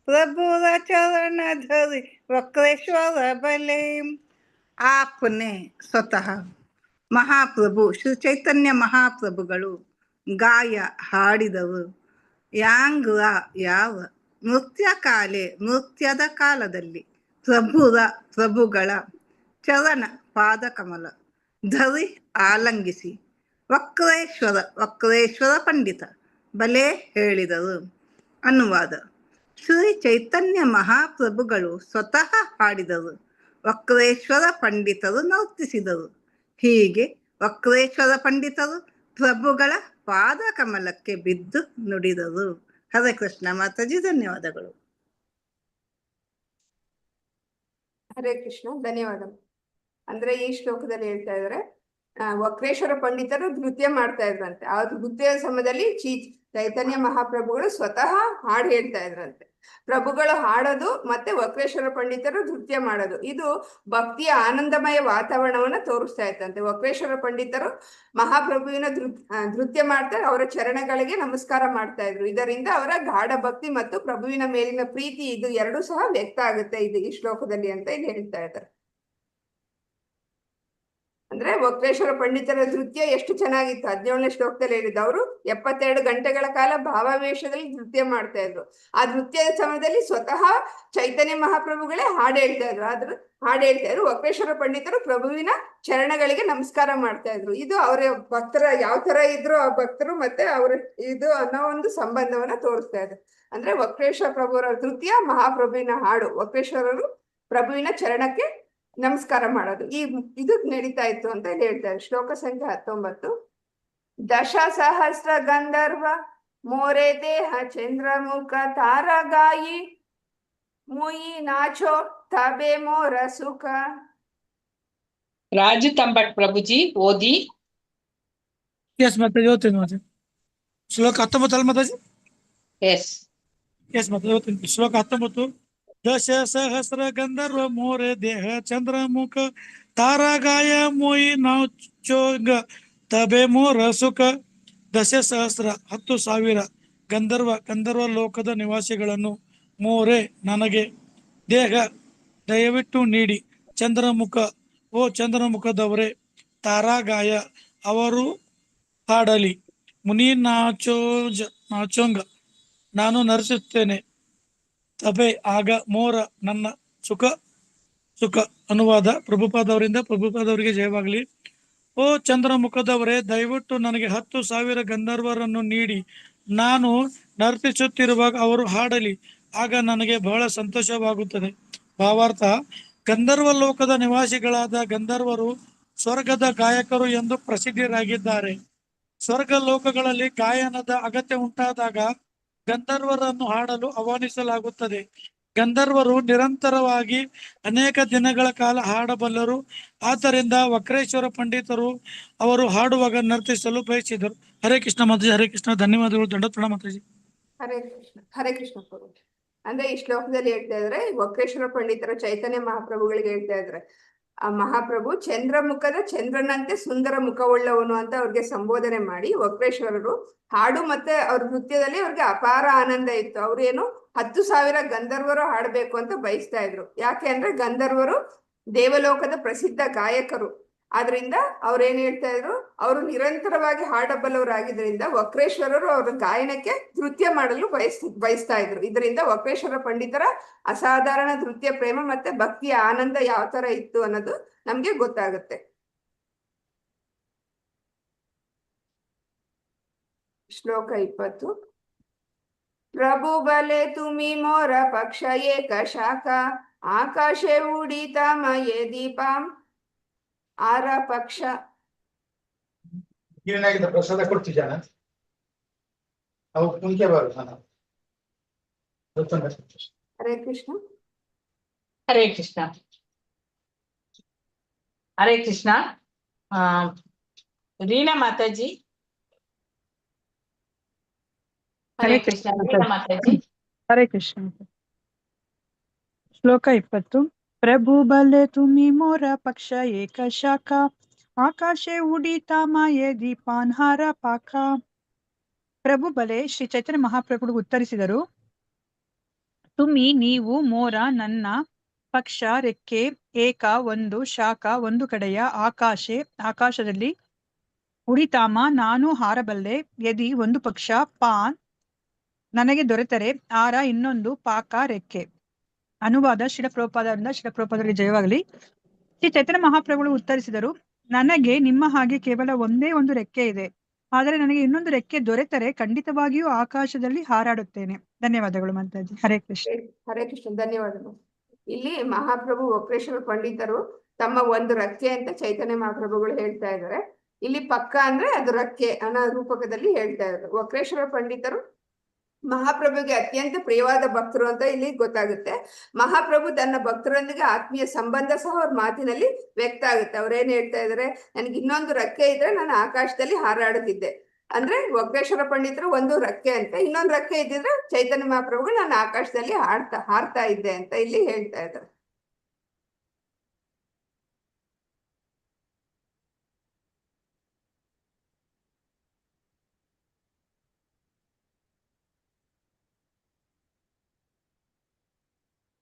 [SPEAKER 7] प्रभुर चरण धरी वक्रेश्वर बले. आपने ಸ್ವತಃ ಮಹಾಪ್ರಭು ಶ್ರೀ ಚೈತನ್ಯ ಮಹಾಪ್ರಭುಗಳು ಗಾಯ ಹಾಡಿದವು, ಯಾಂಗ್ರ ಯಾವ, ನೃತ್ಯ ಕಾಲೆ ನೃತ್ಯದ ಕಾಲದಲ್ಲಿ, ಪ್ರಭುಗಳ ಚರಣ ಪಾದಕಮಲ ಧರಿ ಆಲಂಗಿಸಿ, ವಕ್ರೇಶ್ವರ ಪಂಡಿತ ಬಲೆ ಹೇಳಿದರು. ಅನುವಾದ: ಶ್ರೀ ಚೈತನ್ಯ ಮಹಾಪ್ರಭುಗಳು ಸ್ವತಃ ಹಾಡಿದರು, ವಕ್ರೇಶ್ವರ ಪಂಡಿತರು ನರ್ತಿಸಿದರು. ಹೀಗೆ ವಕ್ರೇಶ್ವರ ಪಂಡಿತರು ಪ್ರಭುಗಳ ಪಾದ ಕಮಲಕ್ಕೆ ಬಿದ್ದು ನುಡಿದರು. ಹರೇ ಕೃಷ್ಣ ಮಾತಾಜಿ, ಧನ್ಯವಾದಗಳು.
[SPEAKER 2] ಹರೇ ಕೃಷ್ಣ, ಧನ್ಯವಾದ. ಅಂದ್ರೆ ಈ ಶ್ಲೋಕದಲ್ಲಿ ಹೇಳ್ತಾ ಇದ್ದಾರೆ, ವಕ್ರೇಶ್ವರ ಪಂಡಿತರು ನೃತ್ಯ ಮಾಡ್ತಾ ಇದ್ರಂತೆ. ಆ ನೃತ್ಯದ ಸಮಯದಲ್ಲಿ ಚೈತನ್ಯ ಮಹಾಪ್ರಭುಗಳು ಸ್ವತಃ ಹಾಡು ಹೇಳ್ತಾ ಇದ್ರಂತೆ. ಪ್ರಭುಗಳು ಹಾಡೋದು ಮತ್ತೆ ವಕ್ರೇಶ್ವರ ಪಂಡಿತರು ನೃತ್ಯ ಮಾಡೋದು, ಇದು ಭಕ್ತಿಯ ಆನಂದಮಯ ವಾತಾವರಣವನ್ನ ತೋರಿಸ್ತಾ ಇತ್ತಂತೆ. ವಕ್ರೇಶ್ವರ ಪಂಡಿತರು ಮಹಾಪ್ರಭುವಿನ ನೃತ್ಯ ಮಾಡ್ತಾ ಅವರ ಚರಣಗಳಿಗೆ ನಮಸ್ಕಾರ ಮಾಡ್ತಾ ಇದ್ರು. ಇದರಿಂದ ಅವರ ಗಾಢ ಭಕ್ತಿ ಮತ್ತು ಪ್ರಭುವಿನ ಮೇಲಿನ ಪ್ರೀತಿ ಇದು ಎರಡೂ ಸಹ ವ್ಯಕ್ತ ಆಗುತ್ತೆ ಇದು ಈ ಶ್ಲೋಕದಲ್ಲಿ ಅಂತ ಇಲ್ಲಿ ಹೇಳ್ತಾ ಇದ್ದಾರೆ. ಅಂದ್ರೆ ವಕ್ರೇಶ್ವರ ಪಂಡಿತರ ನೃತ್ಯ ಎಷ್ಟು ಚೆನ್ನಾಗಿತ್ತು. 17ನೇ ಶ್ಲೋಕದಲ್ಲಿ ಹೇಳಿದ್ದು, ಅವರು 72 ಗಂಟೆಗಳ ಕಾಲ ಭಾವಾವೇಶದಲ್ಲಿ ನೃತ್ಯ ಮಾಡ್ತಾ ಇದ್ರು. ಆ ನೃತ್ಯದ ಸಮಯದಲ್ಲಿ ಸ್ವತಃ ಚೈತನ್ಯ ಮಹಾಪ್ರಭುಗಳೇ ಹಾಡು ಹೇಳ್ತಾ ಇದ್ರು. ವಕ್ರೇಶ್ವರ ಪಂಡಿತರು ಪ್ರಭುವಿನ ಚರಣಗಳಿಗೆ ನಮಸ್ಕಾರ ಮಾಡ್ತಾ ಇದ್ರು. ಇದು ಅವರ ಭಕ್ತರ ಯಾವ ತರ ಇದ್ರು ಆ ಭಕ್ತರು ಮತ್ತೆ ಅವ್ರ ಇದು ಅನ್ನೋ ಒಂದು ಸಂಬಂಧವನ್ನ ತೋರಿಸ್ತಾ ಇದ್ರು. ಅಂದ್ರೆ ವಕ್ರೇಶ್ವರ ಪ್ರಭುವರ ನೃತ್ಯ, ಮಹಾಪ್ರಭುವಿನ ಹಾಡು, ವಕ್ರೇಶ್ವರರು ಪ್ರಭುವಿನ ಚರಣಕ್ಕೆ ನಮಸ್ಕಾರ ಮಾಡೋದು, ಇದು ನಡೀತಾ ಇತ್ತು ಅಂತ ಹೇಳ್ತಾರೆ. ಶ್ಲೋಕ ಸಂಖ್ಯೆ 19. ದಶ ಸಹಸ್ರ ಗಂಧರ್ವ ಮೋರೆ ದೇಹ ಚಂದ್ರಮುಖ ತಾರಗಾಯಿ ಮುಯಿ ನಾಚೋ ತಬೆ ಮೋರ ಸುಖ.
[SPEAKER 1] ರಾಜು ತಂಬಟ್ ಪ್ರಭುಜಿ ಓದಿ.
[SPEAKER 8] ಎಸ್ ಮಾತಾಜಿ, ಓದ್ತೀನಿ ಮಾತಾಜಿ. ಶ್ಲೋಕ 19 ಅಲ್ಲ ಮಾತಾಜಿ? ಎಸ್ ಮಾತಾಜಿ, ಓದ್ತೀನಿ. ಶ್ಲೋಕ 19. ದಶ ಸಹಸ್ರ ಗಂಧರ್ವ ಮೋರೆ ದೇಹ ಚಂದ್ರಮುಖ ತಾರಗಾಯ ಮೊಯಿ ನಾಚೋಗ ತಬೆ ಮೋರ ಸುಖ. ದಶ ಸಹಸ್ರ 10,000 ಗಂಧರ್ವ ಲೋಕದ ನಿವಾಸಿಗಳನ್ನು ಮೋರೆ ನನಗೆ, ದೇಹ ದಯವಿಟ್ಟು ನೀಡಿ, ಚಂದ್ರಮುಖ ಓ ಚಂದ್ರಮುಖದವರೇ, ತಾರಾಗಾಯ ಅವರು ಹಾಡಲಿ, ಮುನಿ ನಾಚೋಂಗ ನಾನು ನರಸುತ್ತೇನೆ, ತಬೆ ಆಗ ಮೋರ ನನ್ನ ಸುಖ. ಅನುವಾದ ಪ್ರಭುಪಾದವರಿಂದ ಪ್ರಭುಪಾದವರಿಗೆ ಜಯವಾಗಲಿ. ಓ ಚಂದ್ರಮುಖದವರೇ, ದಯವಿಟ್ಟು ನನಗೆ 10,000 ಗಂಧರ್ವರನ್ನು ನೀಡಿ, ನಾನು ನರ್ತಿಸುತ್ತಿರುವಾಗ ಅವರು ಹಾಡಲಿ, ಆಗ ನನಗೆ ಬಹಳ ಸಂತೋಷವಾಗುತ್ತದೆ. ಭಾವಾರ್ಥ: ಗಂಧರ್ವ ಲೋಕದ ನಿವಾಸಿಗಳಾದ ಗಂಧರ್ವರು ಸ್ವರ್ಗದ ಗಾಯಕರು ಎಂದು ಪ್ರಸಿದ್ಧರಾಗಿದ್ದಾರೆ. ಸ್ವರ್ಗ ಲೋಕಗಳಲ್ಲಿ ಗಾಯನದ ಅಗತ್ಯ ಉಂಟಾದಾಗ ಗಂಧರ್ವರನ್ನು ಹಾಡಲು ಆಹ್ವಾನಿಸಲಾಗುತ್ತದೆ. ಗಂಧರ್ವರು ನಿರಂತರವಾಗಿ ಅನೇಕ ದಿನಗಳ ಕಾಲ ಹಾಡಬಲ್ಲರು. ಆದ್ದರಿಂದ ವಕ್ರೇಶ್ವರ ಪಂಡಿತರು ಅವರು ಹಾಡುವಾಗ ನರ್ತಿಸಲು ಬಯಸಿದರು. ಹರೇ ಕೃಷ್ಣ ಮಾತಾಜಿ, ಹರೇ ಕೃಷ್ಣ, ಧನ್ಯವಾದಗಳು. ದಂಡೋತ್ ಮಾತಾಜಿ.
[SPEAKER 2] ಹರೇ ಕೃಷ್ಣ ಪ್ರಭು. ಅಂದ್ರೆ ಈ ಶ್ಲೋಕದಲ್ಲಿ ಹೇಳ್ತಾ ಇದ್ರೆ ವಕ್ರೇಶ್ವರ ಪಂಡಿತರ ಚೈತನ್ಯ ಮಹಾಪ್ರಭುಗಳಿಗೆ ಹೇಳ್ತಾ ಇದ್ರೆ, ಆ ಮಹಾಪ್ರಭು ಚಂದ್ರಮುಖದ ಚಂದ್ರನಂತೆ ಸುಂದರ ಮುಖವುಳ್ಳವನು ಅಂತ ಅವ್ರಿಗೆ ಸಂಬೋಧನೆ ಮಾಡಿ ವಕ್ರೇಶ್ವರರು ಹಾಡು ಮತ್ತೆ ಅವ್ರ ನೃತ್ಯದಲ್ಲಿ ಅವ್ರಿಗೆ ಅಪಾರ ಆನಂದ ಇತ್ತು. ಅವ್ರೇನು 10,000 ಗಂಧರ್ವರು ಹಾಡ್ಬೇಕು ಅಂತ ಬಯಸ್ತಾ ಇದ್ರು. ಯಾಕೆ ಅಂದ್ರೆ ಗಂಧರ್ವರು ದೇವಲೋಕದ ಪ್ರಸಿದ್ಧ ಗಾಯಕರು. ಆದ್ರಿಂದ ಅವ್ರೇನ್ ಹೇಳ್ತಾ ಇದ್ರು, ಅವರು ನಿರಂತರವಾಗಿ ಹಾಡಬಲ್ಲವರಾಗಿದ್ರಿಂದ ವಕ್ರೇಶ್ವರರು ಅವರ ಗಾಯನಕ್ಕೆ ನೃತ್ಯ ಮಾಡಲು ಬಯಸ್ತಾ ಇದ್ರು. ಇದರಿಂದ ವಕ್ರೇಶ್ವರ ಪಂಡಿತರ ಅಸಾಧಾರಣ ನೃತ್ಯ ಪ್ರೇಮ ಮತ್ತೆ ಭಕ್ತಿಯ ಆನಂದ ಯಾವ ತರ ಇತ್ತು ಅನ್ನೋದು ನಮ್ಗೆ ಗೊತ್ತಾಗುತ್ತೆ. ಶ್ಲೋಕ 20. ಪ್ರಭು ಬಲೆ ತುಮಿ ಮೋರ ಪಕ್ಷ ಏಕ ಶಾಖ ಆಕಾಶೆ ಉಡಿತ ಮಯೆ ದೀಪಾಂ ಆರ ಪಕ್ಷ.
[SPEAKER 9] ಏನಾಗಿದೆ ಪ್ರಸಾದ ಕೊಡ್ತಿದ್ದಾನ ಅವು ಕುಂಕೆ ಬರುದು
[SPEAKER 2] ಹರೇ ಕೃಷ್ಣ.
[SPEAKER 1] ಹರೇ ಕೃಷ್ಣ. ಹರೇ ಕೃಷ್ಣ. ರೀನಾ ಮಾತಾಜಿ. ಹರೇ ಕೃಷ್ಣ. ರೀನಾ ಮಾತಾಜಿ.
[SPEAKER 10] ಹರೇ ಕೃಷ್ಣ. ಶ್ಲೋಕ 20. ಪ್ರಭು ಬಲೆ ತುಮಿ ಮೋರ ಪಕ್ಷ ಏಕ ಶಾಖ ಆಕಾಶೆ ಉಡಿತ ಮಾಯೆ ದೀಪಾನ್ಹಾರ ಪಾಕ. ಪ್ರಭು ಬಲೆ ಶ್ರೀ ಚೈತನ್ಯ ಮಹಾಪ್ರಭುಗಳು ಉತ್ತರಿಸಿದರು, ತುಮಿ ನೀವು, ಮೋರ ನನ್ನ, ಪಕ್ಷ ರೆಕ್ಕೆ, ಏಕ ಒಂದು, ಶಾಖ ಒಂದು ಕಡೆಯ, ಆಕಾಶೆ ಆಕಾಶದಲ್ಲಿ, ಉಡಿತಾಮ ನಾನು ಹಾರಬಲ್ಲೆ, ಯದಿ ಒಂದು ಪಕ್ಷ, ಪಾನ್ ನನಗೆ ದೊರೆತರೆ, ಆರ ಇನ್ನೊಂದು, ಪಾಕ ರೆಕ್ಕೆ. ಅನುವಾದ ಶಿಲಪ್ರಭುಪಾದರಿಂದ. ಶಿಲಪ್ರಭುಪಾದರಿಗೆ ಜಯವಾಗಲಿ. ಶ್ರೀ ಚೈತನ್ಯ ಮಹಾಪ್ರಭುಗಳು ಉತ್ತರಿಸಿದರು, ನನಗೆ ನಿಮ್ಮ ಹಾಗೆ ಕೇವಲ ಒಂದೇ ಒಂದು ರೆಕ್ಕೆ ಇದೆ. ಆದರೆ ನನಗೆ ಇನ್ನೊಂದು ರೆಕ್ಕೆ ದೊರೆತರೆ ಖಂಡಿತವಾಗಿಯೂ ಆಕಾಶದಲ್ಲಿ ಹಾರಾಡುತ್ತೇನೆ. ಧನ್ಯವಾದಗಳು ಮಾತಾಜಿ. ಹರೇ ಕೃಷ್ಣ.
[SPEAKER 2] ಹರೇ ಕೃಷ್ಣ. ಧನ್ಯವಾದಗಳು. ಇಲ್ಲಿ ಮಹಾಪ್ರಭು ವಕ್ರೇಶ್ವರ ಪಂಡಿತರು ತಮ್ಮ ಒಂದು ರೆಕ್ಕೆ ಅಂತ ಚೈತನ್ಯ ಮಹಾಪ್ರಭುಗಳು ಹೇಳ್ತಾ ಇದ್ದಾರೆ. ಇಲ್ಲಿ ಪಕ್ಕ ಅಂದ್ರೆ ಅದು ರೆಕ್ಕೆ ಅನ್ನೋ ರೂಪಕದಲ್ಲಿ ಹೇಳ್ತಾ ಇದ್ದಾರೆ. ವಕ್ರೇಶ್ವರ ಪಂಡಿತರು ಮಹಾಪ್ರಭುಗೆ ಅತ್ಯಂತ ಪ್ರಿಯವಾದ ಭಕ್ತರು ಅಂತ ಇಲ್ಲಿ ಗೊತ್ತಾಗುತ್ತೆ. ಮಹಾಪ್ರಭು ತನ್ನ ಭಕ್ತರೊಂದಿಗೆ ಆತ್ಮೀಯ ಸಂಬಂಧ ಸಹ ಅವ್ರ ಮಾತಿನಲ್ಲಿ ವ್ಯಕ್ತ ಆಗುತ್ತೆ. ಅವ್ರೇನ್ ಹೇಳ್ತಾ ಇದಾರೆ, ನನ್ಗೆ ಇನ್ನೊಂದು ರೆಕ್ಕೆ ಇದ್ರೆ ನಾನು ಆಕಾಶದಲ್ಲಿ ಹಾರಾಡುತ್ತಿದ್ದೆ. ಅಂದ್ರೆ ವಕ್ರೇಶ್ವರ ಪಂಡಿತರು ಒಂದು ರೆಕ್ಕೆ ಅಂತ, ಇನ್ನೊಂದು ರೆಕ್ಕೆ ಇದ್ದಿದ್ರೆ ಚೈತನ್ಯ ಮಹಾಪ್ರಭುಗಳು ನಾನು ಆಕಾಶದಲ್ಲಿ ಹಾರ್ತಾ ಇದ್ದೆ ಅಂತ ಇಲ್ಲಿ ಹೇಳ್ತಾ ಇದ್ದಾರೆ.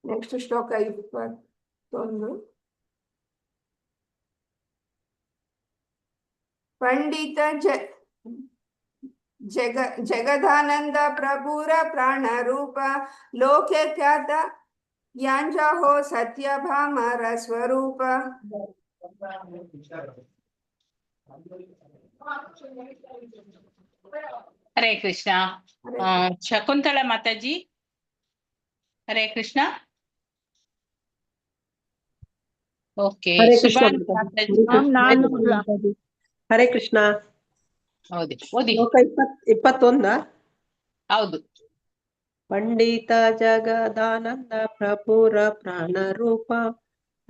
[SPEAKER 2] ನೆಕ್ಸ್ಟ್ ಶ್ಲೋಕ 21. ಪಂಡಿತ ಜಗದಾನಂದ ಪ್ರಭುರ ಪ್ರಾಣ ರೂಪ ಲೋಕೆ ಖ್ಯಾತ ಯಾಂಜಾಹೋ ಸತ್ಯಭಾಮರ ಸ್ವರೂಪ.
[SPEAKER 1] ಹರೇ ಕೃಷ್ಣ. ಶಕುಂತಳ ಮಾತಾಜಿ. ಹರೇ ಕೃಷ್ಣ. ಓಕೆ.
[SPEAKER 11] ಹರೇ ಕೃಷ್ಣ.
[SPEAKER 1] ಹೌದು, ಓದಿ.
[SPEAKER 11] 21.
[SPEAKER 1] ಹೌದು.
[SPEAKER 11] ಪಂಡಿತ ಜಗದಾನಂದ ಪ್ರಭುರ ಪ್ರಾಣ ರೂಪ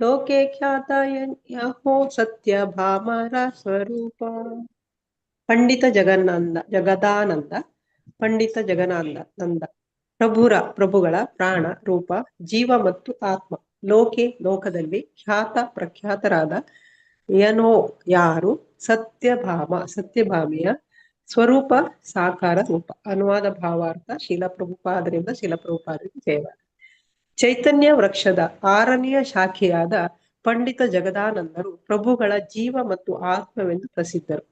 [SPEAKER 11] ಲೋಕೆ ಖ್ಯಾತ ಯಹೋ ಸತ್ಯ ಭಾಮರ ಸ್ವರೂಪ. ಪಂಡಿತ ಜಗದಾನಂದ ಪಂಡಿತ ಜಗನ್ನಾನಂದ ಪ್ರಭುಗಳ ಪ್ರಾಣ ರೂಪ ಜೀವ ಮತ್ತು ಆತ್ಮ ಲೋಕದಲ್ಲಿ ಖ್ಯಾತ ಪ್ರಖ್ಯಾತರಾದ ಏನೋ ಯಾರು ಸತ್ಯಭಾಮೆಯ ಸ್ವರೂಪ ಸಾಕಾರ ರೂಪ. ಅನುವಾದ ಭಾವಾರ್ಥ ಶಿಲಪ್ರಭುಪಾದರಿಂದ ಶಿಲಪ್ರಭುಪಾದರಿಗೆ ಜಯವಾದ. ಚೈತನ್ಯ ವೃಕ್ಷದ 6ನೆಯ ಶಾಖೆಯಾದ ಪಂಡಿತ ಜಗದಾನಂದರು ಪ್ರಭುಗಳ ಜೀವ ಮತ್ತು ಆತ್ಮವೆಂದು ಪ್ರಸಿದ್ಧರು.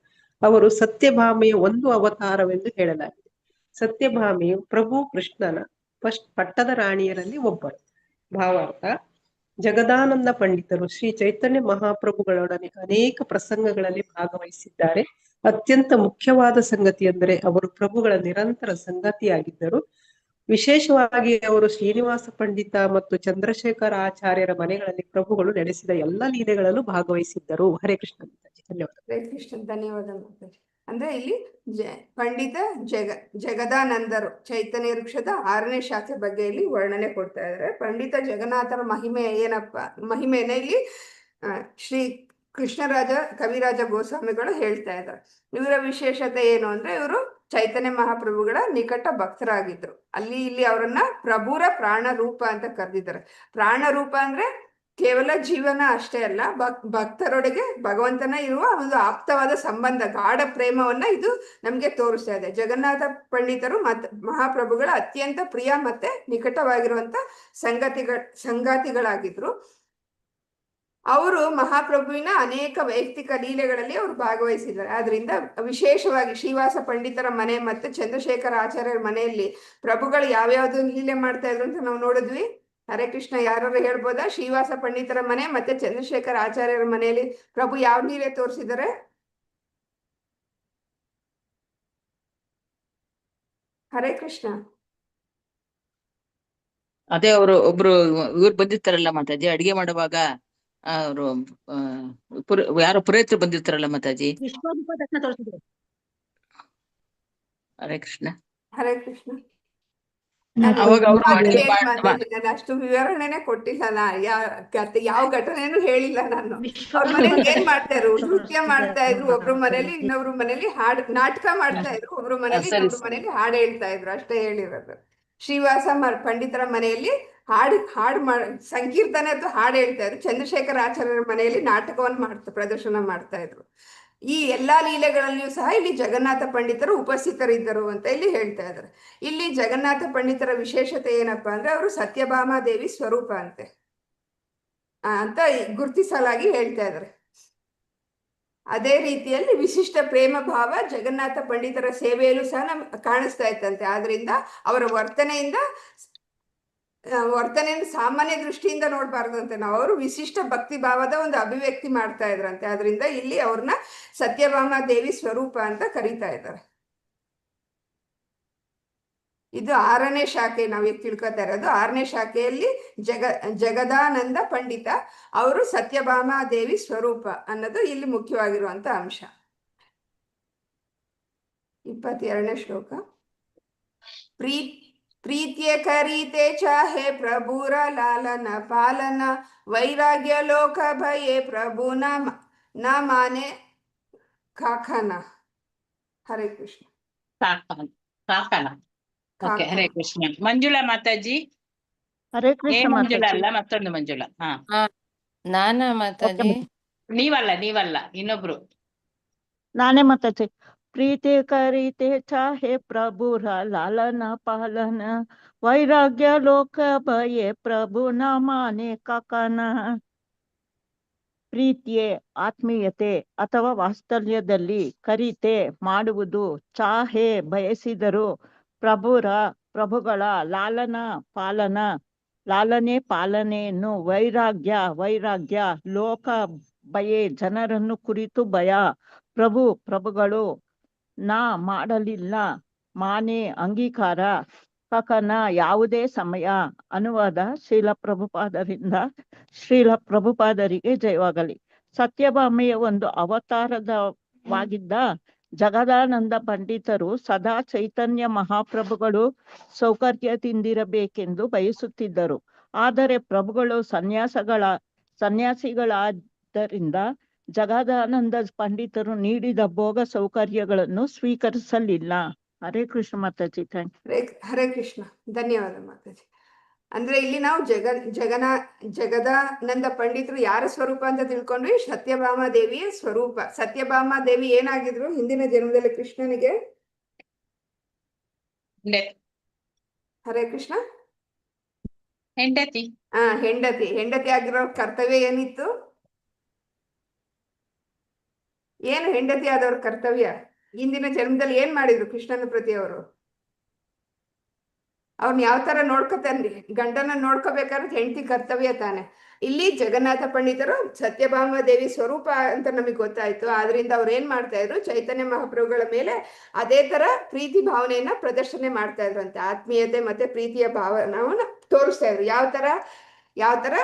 [SPEAKER 11] ಅವರು ಸತ್ಯಭಾಮೆಯ ಒಂದು ಅವತಾರವೆಂದು ಹೇಳಲಾಗಿದೆ. ಸತ್ಯಭಾಮೆಯು ಪ್ರಭು ಕೃಷ್ಣನ ಪಟ್ಟದ ರಾಣಿಯರಲ್ಲಿ ಒಬ್ಬರು. ಭಾವಾರ್ಥ: ಜಗದಾನಂದ ಪಂಡಿತರು ಶ್ರೀ ಚೈತನ್ಯ ಮಹಾಪ್ರಭುಗಳೊಡನೆ ಅನೇಕ ಪ್ರಸಂಗಗಳಲ್ಲಿ ಭಾಗವಹಿಸಿದ್ದಾರೆ. ಅತ್ಯಂತ ಮುಖ್ಯವಾದ ಸಂಗತಿ ಎಂದರೆ ಅವರು ಪ್ರಭುಗಳ ನಿರಂತರ ಸಂಗತಿಯಾಗಿದ್ದರು. ವಿಶೇಷವಾಗಿ ಅವರು ಶ್ರೀನಿವಾಸ ಪಂಡಿತ ಮತ್ತು ಚಂದ್ರಶೇಖರ ಆಚಾರ್ಯರ ಮನೆಗಳಲ್ಲಿ ಪ್ರಭುಗಳು ನಡೆಸಿದ ಎಲ್ಲ ಲೀಲೆಗಳಲ್ಲೂ ಭಾಗವಹಿಸಿದ್ದರು. ಹರೇ ಕೃಷ್ಣ. ಧನ್ಯವಾದ.
[SPEAKER 2] ಹರೇ ಕೃಷ್ಣ. ಧನ್ಯವಾದ. ಅಂದ್ರೆ ಇಲ್ಲಿ ಪಂಡಿತ ಜಗದಾನಂದರು ಚೈತನ್ಯ ವೃಕ್ಷದ 6ನೇ ಶಾಖೆ ಬಗ್ಗೆ ಇಲ್ಲಿ ವರ್ಣನೆ ಕೊಡ್ತಾ ಇದ್ದಾರೆ. ಪಂಡಿತ ಜಗನ್ನಾಥರ ಮಹಿಮೆ ಮಹಿಮೆನ ಇಲ್ಲಿ ಶ್ರೀ ಕೃಷ್ಣರಾಜ ಕವಿರಾಜ ಗೋಸ್ವಾಮಿಗಳು ಹೇಳ್ತಾ ಇದ್ದಾರೆ. ಇವರ ವಿಶೇಷತೆ ಏನು ಅಂದ್ರೆ ಇವರು ಚೈತನ್ಯ ಮಹಾಪ್ರಭುಗಳ ನಿಕಟ ಭಕ್ತರಾಗಿದ್ರು. ಇಲ್ಲಿ ಅವರನ್ನ ಪ್ರಭುರ ಪ್ರಾಣ ರೂಪ ಅಂತ ಕರೆದಿದ್ದಾರೆ. ಪ್ರಾಣ ರೂಪ ಅಂದ್ರೆ ಕೇವಲ ಜೀವನ ಅಷ್ಟೇ ಅಲ್ಲ, ಭಕ್ತರೊಳಗೆ ಭಗವಂತನ ಇರುವ ಒಂದು ಆಪ್ತವಾದ ಸಂಬಂಧ, ಗಾಢ ಪ್ರೇಮವನ್ನ ಇದು ನಮ್ಗೆ ತೋರಿಸ್ತಾ ಇದೆ. ಜಗನ್ನಾಥ ಪಂಡಿತರು ಮಹಾಪ್ರಭುಗಳ ಅತ್ಯಂತ ಪ್ರಿಯ ಮತ್ತೆ ನಿಕಟವಾಗಿರುವಂತ ಸಂಗಾತಿಗಳಾಗಿದ್ರು. ಅವರು ಮಹಾಪ್ರಭುವಿನ ಅನೇಕ ವೈಯಕ್ತಿಕ ಲೀಲೆಗಳಲ್ಲಿ ಅವರು ಭಾಗವಹಿಸಿದ್ದಾರೆ. ಆದ್ರಿಂದ ವಿಶೇಷವಾಗಿ ಶ್ರೀವಾಸ ಪಂಡಿತರ ಮನೆ ಮತ್ತೆ ಚಂದ್ರಶೇಖರ ಆಚಾರ್ಯರ ಮನೆಯಲ್ಲಿ ಪ್ರಭುಗಳು ಯಾವ್ಯಾವ್ದು ಲೀಲೆ ಮಾಡ್ತಾ ಇದ್ರು ಅಂತ ನಾವು ನೋಡಿದ್ವಿ. ಹರೇ ಕೃಷ್ಣ, ಯಾರು ಹೇಳ್ಬೋದಾ? ಶ್ರೀವಾಸ ಪಂಡಿತರ ಮನೆ ಮತ್ತೆ ಚಂದ್ರಶೇಖರ ಆಚಾರ್ಯರ ಮನೆಯಲ್ಲಿ ಪ್ರಭು ಯಾವ ಲೀಲೆ ತೋರಿಸಿದ್ದಾರೆ? ಹರೇ ಕೃಷ್ಣ.
[SPEAKER 6] ಅದೇ ಅವರು ಒಬ್ರು ಇವ್ರು ಬಂದಿರ್ತಾರಲ್ಲ ಮಾತಾಜಿ, ಅಡಿಗೆ ಮಾಡುವಾಗ ಅವರು ಯಾರೋ ಪುರೋಹಿತರು ಬಂದಿರ್ತಾರಲ್ಲ ಮಾತಾಜಿ. ಹರೇ ಕೃಷ್ಣ.
[SPEAKER 2] ಹರೇ ಕೃಷ್ಣ.
[SPEAKER 6] ಅವಾಗ ಅವ್ರು
[SPEAKER 2] ನಾನು ಅಷ್ಟು ವಿವರಣೆನೆ ಕೊಟ್ಟಿಲ್ಲ, ಯಾವ ಘಟನೆನೂ ಹೇಳಿಲ್ಲ ನಾನು. ಅವ್ರ ಮನೇಲಿ ಏನ್ ಮಾಡ್ತಾ ಇದ್ರು? ನೃತ್ಯ ಮಾಡ್ತಾ ಇದ್ರು ಒಬ್ರು ಮನೇಲಿ, ಇನ್ನೊಬ್ರು ಮನೇಲಿ ನಾಟಕ ಮಾಡ್ತಾ ಇದ್ರು, ಒಬ್ರು ಮನೇಲಿ ಇನ್ನೊಬ್ರು ಮನೇಲಿ ಹಾಡು ಹೇಳ್ತಾ ಇದ್ರು, ಅಷ್ಟೇ ಹೇಳಿರೋದು. ಶ್ರೀವಾಸ ಪಂಡಿತರ ಮನೆಯಲ್ಲಿ ಹಾಡು ಸಂಕೀರ್ತನೆ ಅಥವಾ ಹಾಡು ಹೇಳ್ತಾ ಇದ್ರು. ಚಂದ್ರಶೇಖರ ಆಚಾರ್ಯರ ಮನೆಯಲ್ಲಿ ನಾಟಕವನ್ನು ಪ್ರದರ್ಶನ ಮಾಡ್ತಾ ಇದ್ರು. ಈ ಎಲ್ಲಾ ಲೀಲೆಗಳಲ್ಲಿಯೂ ಸಹ ಇಲ್ಲಿ ಜಗನ್ನಾಥ ಪಂಡಿತರು ಉಪಸ್ಥಿತರಿದ್ದರು ಅಂತ ಇಲ್ಲಿ ಹೇಳ್ತಾ ಇದ್ದಾರೆ. ಇಲ್ಲಿ ಜಗನ್ನಾಥ ಪಂಡಿತರ ವಿಶೇಷತೆ ಏನಪ್ಪಾ ಅಂದ್ರೆ ಅವರು ಸತ್ಯಭಾಮಾ ದೇವಿ ಸ್ವರೂಪ ಅಂತ ಗುರುತಿಸಲಾಗಿ ಹೇಳ್ತಾ ಇದ್ದಾರೆ. ಅದೇ ರೀತಿಯಲ್ಲಿ ವಿಶಿಷ್ಟ ಪ್ರೇಮ ಭಾವ ಜಗನ್ನಾಥ ಪಂಡಿತರ ಸೇವೆಯಲ್ಲೂ ಸಹ ನಮ್ಗೆ ಕಾಣಿಸ್ತಾ ಇತ್ತಂತೆ. ಆದ್ರಿಂದ ಅವರ ವರ್ತನೆಯನ್ನು ಸಾಮಾನ್ಯ ದೃಷ್ಟಿಯಿಂದ ನೋಡ್ಬಾರ್ದಂತೆ ನಾವು, ಅವರು ವಿಶಿಷ್ಟ ಭಕ್ತಿ ಭಾವದ ಒಂದು ಅಭಿವ್ಯಕ್ತಿ ಮಾಡ್ತಾ ಇದ್ರಂತೆ. ಆದ್ರಿಂದ ಇಲ್ಲಿ ಅವ್ರನ್ನ ಸತ್ಯಭಾಮಾ ದೇವಿ ಸ್ವರೂಪ ಅಂತ ಕರೀತಾ ಇದ್ದಾರೆ. ಇದು 6ನೇ ಶಾಖೆ ನಾವೀಗ ತಿಳ್ಕೊತಾ ಇರೋದು. 6ನೇ ಶಾಖೆಯಲ್ಲಿ ಜಗದಾನಂದ ಪಂಡಿತ ಅವರು ಸತ್ಯಭಾಮಾ ದೇವಿ ಸ್ವರೂಪ ಅನ್ನೋದು ಇಲ್ಲಿ ಮುಖ್ಯವಾಗಿರುವಂತ ಅಂಶ. 22ನೇ ಶ್ಲೋಕ. ಪ್ರೀತ್ಯ ಕರೀತೆ ಚಾಹೆ ಪ್ರಭುರ ಲಾಲನ ಪಾಲನ ವೈರಾಗ್ಯ ಲೋಕ ಭಯೇ ಪ್ರಭು ನ ಮಾನೆ ಕಾಕನ. ಹರೇ ಕೃಷ್ಣ.
[SPEAKER 1] ಕಾಕನ. ಓಕೆ, ಹರೇ ಕೃಷ್ಣ. ಮಂಜುಳಾ ಮಾತಾಜಿ.
[SPEAKER 3] ಹರೇ ಕೃಷ್ಣ
[SPEAKER 1] ಮಂಜುಳಾ ಅಲ್ಲ, ಮತ್ತೊಂದು ಮಂಜುಳಾ.
[SPEAKER 12] ನಾನಾ ಮಾತಾಜಿ?
[SPEAKER 1] ನೀವಲ್ಲ, ಇನ್ನೊಬ್ರು.
[SPEAKER 3] ನಾನೇ ಮಾತಾಜಿ. ಪ್ರೀತಿ ಕರೀತೆ ಚಾಹೆ ಪ್ರಭುರ ಲಾಲನ ಪಾಲನ ವೈರಾಗ್ಯ ಲೋಕ ಭಯೇ ಪ್ರಭು ನ ಮಾನೆ ಕಾಕನ. ಪ್ರೀತಿಯೇ ಆತ್ಮೀಯತೆ ಅಥವಾ ವಾತ್ಸಲ್ಯದಲ್ಲಿ ಕರೀತೆ ಮಾಡುವುದು, ಚಾಹೆ ಬಯಸಿದರು, ಪ್ರಭುಗಳ ಲಾಲನೆ ಪಾಲನೆಯನ್ನು, ವೈರಾಗ್ಯ ಲೋಕ ಭಯೇ ಜನರನ್ನು ಕುರಿತು ಭಯ, ಪ್ರಭುಗಳು ನಾ ಮಾಡಲಿಲ್ಲ, ಮಾನೆ ಅಂಗೀಕಾರ, ಕಕನ ಯಾವುದೇ ಸಮಯ. ಅನುವಾದ ಶ್ರೀಲ ಪ್ರಭುಪಾದರಿಗೆ ಜಯವಾಗಲಿ. ಸತ್ಯಭಾಮೆಯ ಒಂದು ಅವತಾರವಾಗಿದ್ದ ಜಗದಾನಂದ ಪಂಡಿತರು ಸದಾ ಚೈತನ್ಯ ಮಹಾಪ್ರಭುಗಳು ಸೌಕರ್ಯದಿಂದಿರಬೇಕೆಂದು ಬಯಸುತ್ತಿದ್ದರು. ಆದರೆ ಪ್ರಭುಗಳು ಸನ್ಯಾಸಿಗಳಾದ್ದರಿಂದ ಜಗದಾನಂದ ಪಂಡಿತರು ನೀಡಿದ ಭೋಗ ಸೌಕರ್ಯಗಳನ್ನು ಸ್ವೀಕರಿಸಲಿಲ್ಲ. ಹರೇ ಕೃಷ್ಣ ಮಾತಾಜಿ. Thank you.
[SPEAKER 2] ಹರೇ ಕೃಷ್ಣ. ಧನ್ಯವಾದ ಮಾತಾಜಿ. ಅಂದ್ರೆ ಇಲ್ಲಿ ನಾವು ಜಗದಾನಂದ ಪಂಡಿತರು ಯಾರ ಸ್ವರೂಪ ಅಂತ ತಿಳ್ಕೊಂಡ್ವಿ? ಸತ್ಯಭಾಮಾ ದೇವಿಯ ಸ್ವರೂಪ. ಸತ್ಯಭಾಮಾ ದೇವಿ ಏನಾಗಿದ್ರು ಹಿಂದಿನ ಜನ್ಮದಲ್ಲಿ ಕೃಷ್ಣನಿಗೆ? ಹರೇ ಕೃಷ್ಣ.
[SPEAKER 1] ಹೆಂಡತಿ
[SPEAKER 2] ಆಗಿರೋ ಕರ್ತವ್ಯ ಏನಿತ್ತು? ಏನು ಹೆಂಡತಿ ಆದವ್ರ ಕರ್ತವ್ಯ? ಹಿಂದಿನ ಜನ್ಮದಲ್ಲಿ ಏನ್ ಮಾಡಿದ್ರು ಕೃಷ್ಣನ ಪ್ರತಿ ಅವರು? ಅವ್ರನ್ನ ಯಾವ ತರ ನೋಡ್ಕೋತಾನ್ರಿ? ಗಂಡನ ನೋಡ್ಕೋಬೇಕಾದ್ರೆ ಹೆಂಡತಿ ಕರ್ತವ್ಯ ತಾನೆ. ಇಲ್ಲಿ ಜಗನ್ನಾಥ ಪಂಡಿತರು ಸತ್ಯಭಾಮಾ ದೇವಿ ಸ್ವರೂಪ ಅಂತ ನಮಗೆ ಗೊತ್ತಾಯ್ತು. ಆದ್ರಿಂದ ಅವ್ರು ಏನ್ ಮಾಡ್ತಾ ಇದ್ರು? ಚೈತನ್ಯ ಮಹಾಪ್ರಭುಗಳ ಮೇಲೆ ಅದೇ ತರ ಪ್ರೀತಿ ಭಾವನೆಯನ್ನ ಪ್ರದರ್ಶನ ಮಾಡ್ತಾ ಇದ್ರಂತೆ. ಆತ್ಮೀಯತೆ ಮತ್ತೆ ಪ್ರೀತಿಯ ಭಾವನವನ್ನ ತೋರಿಸ್ತಾ ಇದ್ರು. ಯಾವ ತರ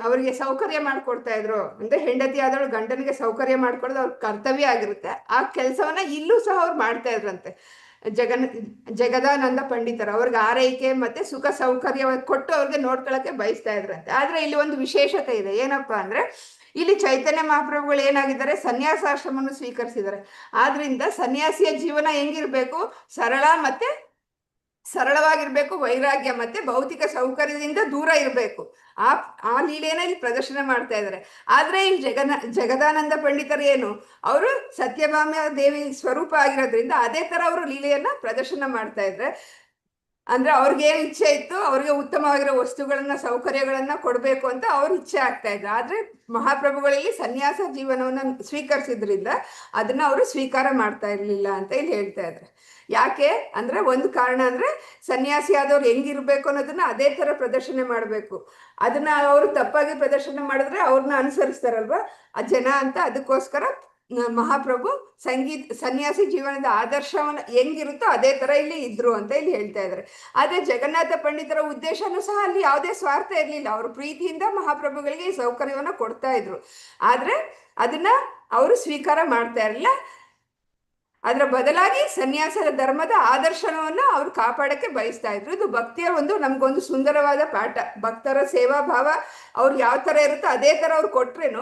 [SPEAKER 2] ಅವರಿಗೆ ಸೌಕರ್ಯ ಮಾಡ್ಕೊಡ್ತಾ ಇದ್ರು ಅಂದ್ರೆ, ಹೆಂಡತಿ ಆದವಳು ಗಂಡನಿಗೆ ಸೌಕರ್ಯ ಮಾಡ್ಕೊಡೋದು ಅವ್ರ ಕರ್ತವ್ಯ ಆಗಿರುತ್ತೆ. ಆ ಕೆಲಸವನ್ನ ಇಲ್ಲೂ ಸಹ ಅವ್ರು ಮಾಡ್ತಾ ಇದ್ರಂತೆ. ಜಗದಾನಂದ ಪಂಡಿತರು ಅವ್ರಿಗೆ ಆರೈಕೆ ಮತ್ತೆ ಸುಖ ಸೌಕರ್ಯ ಕೊಟ್ಟು ಅವ್ರಿಗೆ ನೋಡ್ಕೊಳಕ್ಕೆ ಬಯಸ್ತಾ ಇದ್ರಂತೆ. ಆದ್ರೆ ಇಲ್ಲಿ ಒಂದು ವಿಶೇಷತೆ ಇದೆ. ಏನಪ್ಪಾ ಅಂದ್ರೆ, ಇಲ್ಲಿ ಚೈತನ್ಯ ಮಹಾಪ್ರಭುಗಳು ಏನಾಗಿದ್ದಾರೆ? ಸನ್ಯಾಸಾಶ್ರಮವನ್ನು ಸ್ವೀಕರಿಸಿದ್ದಾರೆ. ಆದ್ರಿಂದ ಸನ್ಯಾಸಿಯ ಜೀವನ ಹೆಂಗಿರ್ಬೇಕು? ಸರಳ ಮತ್ತೆ ಸರಳವಾಗಿರ್ಬೇಕು, ವೈರಾಗ್ಯ ಮತ್ತೆ ಭೌತಿಕ ಸೌಕರ್ಯದಿಂದ ದೂರ ಇರಬೇಕು. ಆ ಲೀಲೆಯನ್ನ ಇಲ್ಲಿ ಪ್ರದರ್ಶನ ಮಾಡ್ತಾ ಇದ್ದಾರೆ. ಆದ್ರೆ ಇಲ್ಲಿ ಜಗದಾನಂದ ಪಂಡಿತರು ಏನು, ಅವರು ಸತ್ಯಭಾಮ ದೇವಿ ಸ್ವರೂಪ ಆಗಿರೋದ್ರಿಂದ ಅದೇ ತರ ಅವರು ಲೀಲೆಯನ್ನ ಪ್ರದರ್ಶನ ಮಾಡ್ತಾ ಇದ್ರೆ, ಅಂದ್ರೆ ಅವ್ರಿಗೆ ಏನ್ ಇಚ್ಛೆ ಇತ್ತು, ಅವ್ರಿಗೆ ಉತ್ತಮವಾಗಿರೋ ವಸ್ತುಗಳನ್ನ ಸೌಕರ್ಯಗಳನ್ನ ಕೊಡ್ಬೇಕು ಅಂತ ಅವ್ರ ಇಚ್ಛೆ ಆಗ್ತಾ ಇದ್ರು. ಆದ್ರೆ ಮಹಾಪ್ರಭುಗಳಲ್ಲಿ ಸನ್ಯಾಸ ಜೀವನವನ್ನ ಸ್ವೀಕರಿಸಿದ್ರಿಂದ ಅದನ್ನ ಅವರು ಸ್ವೀಕಾರ ಮಾಡ್ತಾ ಇರ್ಲಿಲ್ಲ ಅಂತ ಇಲ್ಲಿ ಹೇಳ್ತಾ ಇದ್ರು. ಯಾಕೆ ಅಂದ್ರೆ ಒಂದು ಕಾರಣ ಅಂದ್ರೆ ಸನ್ಯಾಸಿ ಆದವ್ರು ಹೆಂಗಿರ್ಬೇಕು ಅನ್ನೋದನ್ನ ಅದೇ ತರ ಪ್ರದರ್ಶನ ಮಾಡ್ಬೇಕು. ಅದನ್ನ ಅವರು ತಪ್ಪಾಗಿ ಪ್ರದರ್ಶನ ಮಾಡಿದ್ರೆ ಅವ್ರನ್ನ ಅನುಸರಿಸ್ತಾರಲ್ವಾ ಆ ಜನ ಅಂತ. ಅದಕ್ಕೋಸ್ಕರ ಮಹಾಪ್ರಭು ಸನ್ಯಾಸಿ ಜೀವನದ ಆದರ್ಶವನ್ನ ಹೆಂಗಿರುತ್ತೋ ಅದೇ ತರ ಇಲ್ಲಿ ಇದ್ರು ಅಂತ ಇಲ್ಲಿ ಹೇಳ್ತಾ ಇದ್ದಾರೆ. ಆದ್ರೆ ಜಗನ್ನಾಥ ಪಂಡಿತರ ಉದ್ದೇಶನೂ ಸಹ ಅಲ್ಲಿ ಯಾವುದೇ ಸ್ವಾರ್ಥ ಇರ್ಲಿಲ್ಲ. ಅವರು ಪ್ರೀತಿಯಿಂದ ಮಹಾಪ್ರಭುಗಳಿಗೆ ಈ ಸೌಕರ್ಯವನ್ನ ಕೊಡ್ತಾ ಇದ್ರು. ಆದ್ರೆ ಅದನ್ನ ಅವರು ಸ್ವೀಕಾರ ಮಾಡ್ತಾ ಇರಲಿಲ್ಲ. ಅದರ ಬದಲಾಗಿ ಸನ್ಯಾಸದ ಧರ್ಮದ ಆದರ್ಶನವನ್ನ ಅವ್ರು ಕಾಪಾಡಕ್ಕೆ ಬಯಸ್ತಾ ಇದ್ರು. ಇದು ಭಕ್ತಿಯ ನಮ್ಗೊಂದು ಸುಂದರವಾದ ಪಾಠ. ಭಕ್ತರ ಸೇವಾ ಭಾವ ಅವ್ರು ಯಾವ ತರ ಇರುತ್ತೋ ಅದೇ ತರ ಅವ್ರು ಕೊಟ್ರೇನು,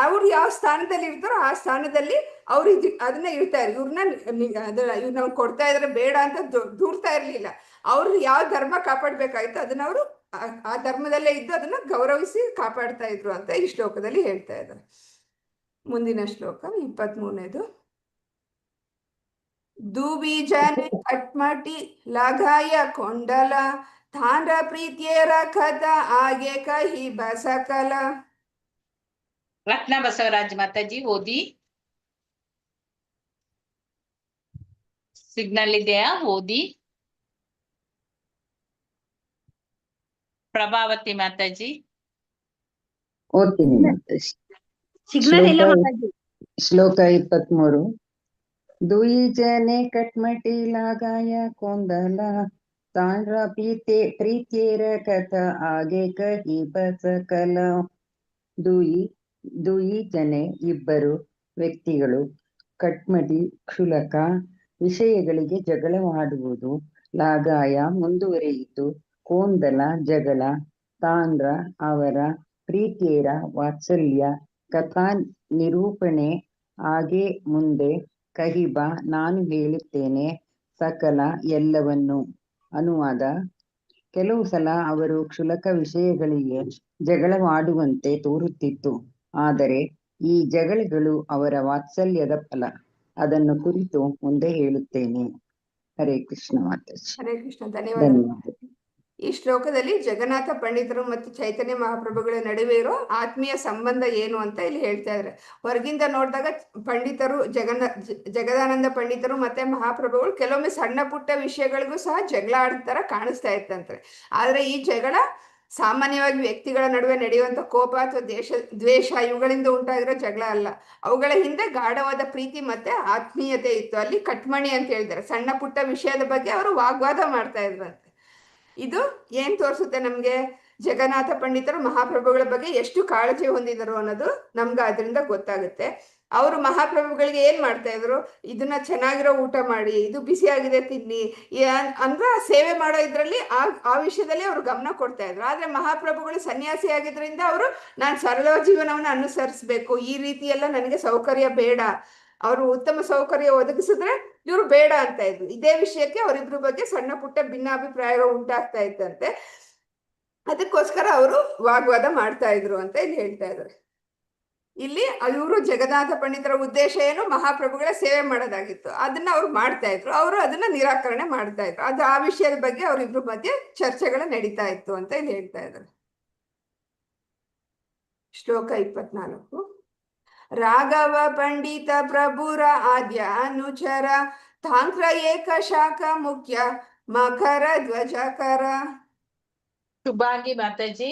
[SPEAKER 2] ಅವ್ರು ಯಾವ ಸ್ಥಾನದಲ್ಲಿ ಇರ್ತಾರೋ ಆ ಸ್ಥಾನದಲ್ಲಿ ಅವ್ರು ಅದನ್ನ ಇರ್ತಾ ಇದ್ರು. ಇವ್ರು ನಾವು ಕೊಡ್ತಾ ಇದ್ರೆ ಬೇಡ ಅಂತ ದೂರ್ತಾ ಇರ್ಲಿಲ್ಲ. ಅವ್ರು ಯಾವ ಧರ್ಮ ಕಾಪಾಡ್ಬೇಕಾಗಿತ್ತು ಅದನ್ನ ಅವರು ಆ ಧರ್ಮದಲ್ಲೇ ಇದ್ದು ಅದನ್ನ ಗೌರವಿಸಿ ಕಾಪಾಡ್ತಾ ಇದ್ರು ಅಂತ ಈ ಶ್ಲೋಕದಲ್ಲಿ ಹೇಳ್ತಾ ಇದ್ದಾರೆ. ಮುಂದಿನ ಶ್ಲೋಕ 23ನೇದು. ದುಬೀಜನೆ ಕಟ್ಮಟಿ ಲಗಾಯ ಕೊಂಡಲ ತಾಂಡ್ರ ಪ್ರೀತಿಯರ ಕಥ ಆಗೆ ಕಹಿ ಬಸಕಲ.
[SPEAKER 1] ರತ್ನ ಬಸವರಾಜ್ ಮಾತಾಜಿ ಓದಿ. ಸಿಗ್ನಲ್ ಇದೆಯಾ? ಓದಿ. ಪ್ರಭಾವತಿ ಮಾತಾಜಿ
[SPEAKER 13] ಓದ್ತೀನಿ ಮಾತಾಜಿ. ಶ್ಲೋಕ 23. दुई जने कटमटी लगाया कोंदला तांड्रा प्रीत्येर कथा आगे कही बसकಲ. ದುಯಿ ಜನೆ ಇಬ್ಬರು ವ್ಯಕ್ತಿಗಳು, ಕಟ್ಮಟಿ ಕ್ಷುಲಕ ವಿಷಯಗಳಿಗೆ ಜಗಳವಾಡುವುದು, ಲಾಗಾಯ ಮುಂದುವರಿಯಿತು, ಕೋಂದಲ ಜಗಳ, ತಾಂಡ್ರ ಅವರ ಪ್ರೀತಿಯರ ವಾತ್ಸಲ್ಯ, ಕಥಾ ನಿರೂಪಣೆ ಹಾಗೆ ಮುಂದೆ, ಕಹಿಬ ನಾನು ಹೇಳುತ್ತೇನೆ, ಸಕಲ ಎಲ್ಲವನ್ನು. ಅನುವಾದ: ಕೆಲವು ಸಲ ಅವರು ಕ್ಷುಲಕ ವಿಷಯಗಳಿಗೆ ಜಗಳವಾಡುವಂತೆ ತೋರುತ್ತಿತ್ತು, ಆದರೆ ಈ ಜಗಳಗಳು ಅವರ ವಾತ್ಸಲ್ಯದ ಫಲ. ಅದನ್ನು ಕುರಿತು ಮುಂದೆ ಹೇಳುತ್ತೇನೆ. ಹರೇ ಕೃಷ್ಣ ಮಾತಾಜಿ.
[SPEAKER 2] ಹರೇ ಕೃಷ್ಣ. ಧನ್ಯವಾದ. ಈ ಶ್ಲೋಕದಲ್ಲಿ ಜಗನ್ನಾಥ ಪಂಡಿತರು ಮತ್ತು ಚೈತನ್ಯ ಮಹಾಪ್ರಭುಗಳ ನಡುವೆ ಇರೋ ಆತ್ಮೀಯ ಸಂಬಂಧ ಏನು ಅಂತ ಇಲ್ಲಿ ಹೇಳ್ತಾ ಇದ್ದಾರೆ. ಹೊರಗಿಂದ ನೋಡಿದಾಗ ಪಂಡಿತರು ಜಗದಾನಂದ ಪಂಡಿತರು ಮತ್ತೆ ಮಹಾಪ್ರಭುಗಳು ಕೆಲವೊಮ್ಮೆ ಸಣ್ಣ ಪುಟ್ಟ ವಿಷಯಗಳಿಗೂ ಸಹ ಜಗಳ ಆಡ್ತಾರ ಕಾಣಿಸ್ತಾ ಇತ್ತಂತೆ. ಆದ್ರೆ ಈ ಜಗಳ ಸಾಮಾನ್ಯವಾಗಿ ವ್ಯಕ್ತಿಗಳ ನಡುವೆ ನಡೆಯುವಂತ ಕೋಪ ಅಥವಾ ದ್ವೇಷ ಇವುಗಳಿಂದ ಉಂಟಾಗಿರೋ ಜಗಳ ಅಲ್ಲ. ಅವುಗಳ ಹಿಂದೆ ಗಾಢವಾದ ಪ್ರೀತಿ ಮತ್ತೆ ಆತ್ಮೀಯತೆ ಇತ್ತು. ಅಲ್ಲಿ ಕಟ್ಮಣಿ ಅಂತ ಹೇಳಿದ್ದಾರೆ. ಸಣ್ಣ ಪುಟ್ಟ ವಿಷಯದ ಬಗ್ಗೆ ಅವರು ವಾಗ್ವಾದ ಮಾಡ್ತಾ ಇದ್ರಂತೆ. ಇದು ಏನ್ ತೋರಿಸುತ್ತೆ ನಮ್ಗೆ? ಜಗನ್ನಾಥ ಪಂಡಿತರು ಮಹಾಪ್ರಭುಗಳ ಬಗ್ಗೆ ಎಷ್ಟು ಕಾಳಜಿ ಹೊಂದಿದರು ಅನ್ನೋದು ನಮ್ಗೆ ಅದರಿಂದ ಗೊತ್ತಾಗುತ್ತೆ. ಅವರು ಮಹಾಪ್ರಭುಗಳಿಗೆ ಏನ್ ಮಾಡ್ತಾ ಇದ್ರು, ಇದನ್ನ ಚೆನ್ನಾಗಿರೋ ಊಟ ಮಾಡಿ, ಇದು ಬಿಸಿಯಾಗಿದೆ ತಿನ್ನಿ ಅಂದ್ರೆ ಸೇವೆ ಮಾಡೋ ಇದ್ರಲ್ಲಿ ಆ ವಿಷಯದಲ್ಲಿ ಅವರು ಗಮನ ಕೊಡ್ತಾ ಇದ್ರು. ಆದ್ರೆ ಮಹಾಪ್ರಭುಗಳು ಸನ್ಯಾಸಿ ಆಗಿದ್ರಿಂದ ಅವರು ನಾನು ಸರಳ ಜೀವನವನ್ನು ಅನುಸರಿಸ್ಬೇಕು, ಈ ರೀತಿ ಎಲ್ಲ ನನಗೆ ಸೌಕರ್ಯ ಬೇಡ, ಅವರು ಉತ್ತಮ ಸೌಕರ್ಯ ಒದಗಿಸಿದ್ರೆ ಇವರು ಬೇಡ ಅಂತ ಇದ್ರು. ಇದೇ ವಿಷಯಕ್ಕೆ ಅವರಿಬ್ರ ಬಗ್ಗೆ ಸಣ್ಣ ಪುಟ್ಟ ಭಿನ್ನಾಭಿಪ್ರಾಯಗಳು ಉಂಟಾಗ್ತಾ ಇತ್ತಂತೆ. ಅದಕ್ಕೋಸ್ಕರ ಅವರು ವಾಗ್ವಾದ ಮಾಡ್ತಾ ಇದ್ರು ಅಂತ ಇಲ್ಲಿ ಹೇಳ್ತಾ ಇದ್ದಾರೆ. ಇಲ್ಲಿ ಇವರು ಜಗನ್ನಾಥ ಪಂಡಿತರ ಉದ್ದೇಶ ಏನು? ಮಹಾಪ್ರಭುಗಳ ಸೇವೆ ಮಾಡೋದಾಗಿತ್ತು. ಅದನ್ನ ಅವ್ರು ಮಾಡ್ತಾ ಇದ್ರು. ಅವರು ಅದನ್ನ ನಿರಾಕರಣೆ ಮಾಡ್ತಾ ಇದ್ರು. ಅದು ಆ ವಿಷಯದ ಬಗ್ಗೆ ಅವರಿಬ್ರ ಮಧ್ಯೆ ಚರ್ಚೆಗಳು ನಡೀತಾ ಇತ್ತು ಅಂತ ಇಲ್ಲಿ ಹೇಳ್ತಾ ಇದ್ದಾರೆ. ಶ್ಲೋಕ 24. ರಾಘವ ಪಂಡಿತ ಪ್ರಭುರ ಆದ್ಯ ಅನುಚರ ತಾಂತ್ರ ಏಕ ಶಾಖ ಮುಖ್ಯ ಮಕರ ಧ್ವಜಕರ.
[SPEAKER 1] ಶುಭಾಂಗಿ ಮಾತಾಜಿ.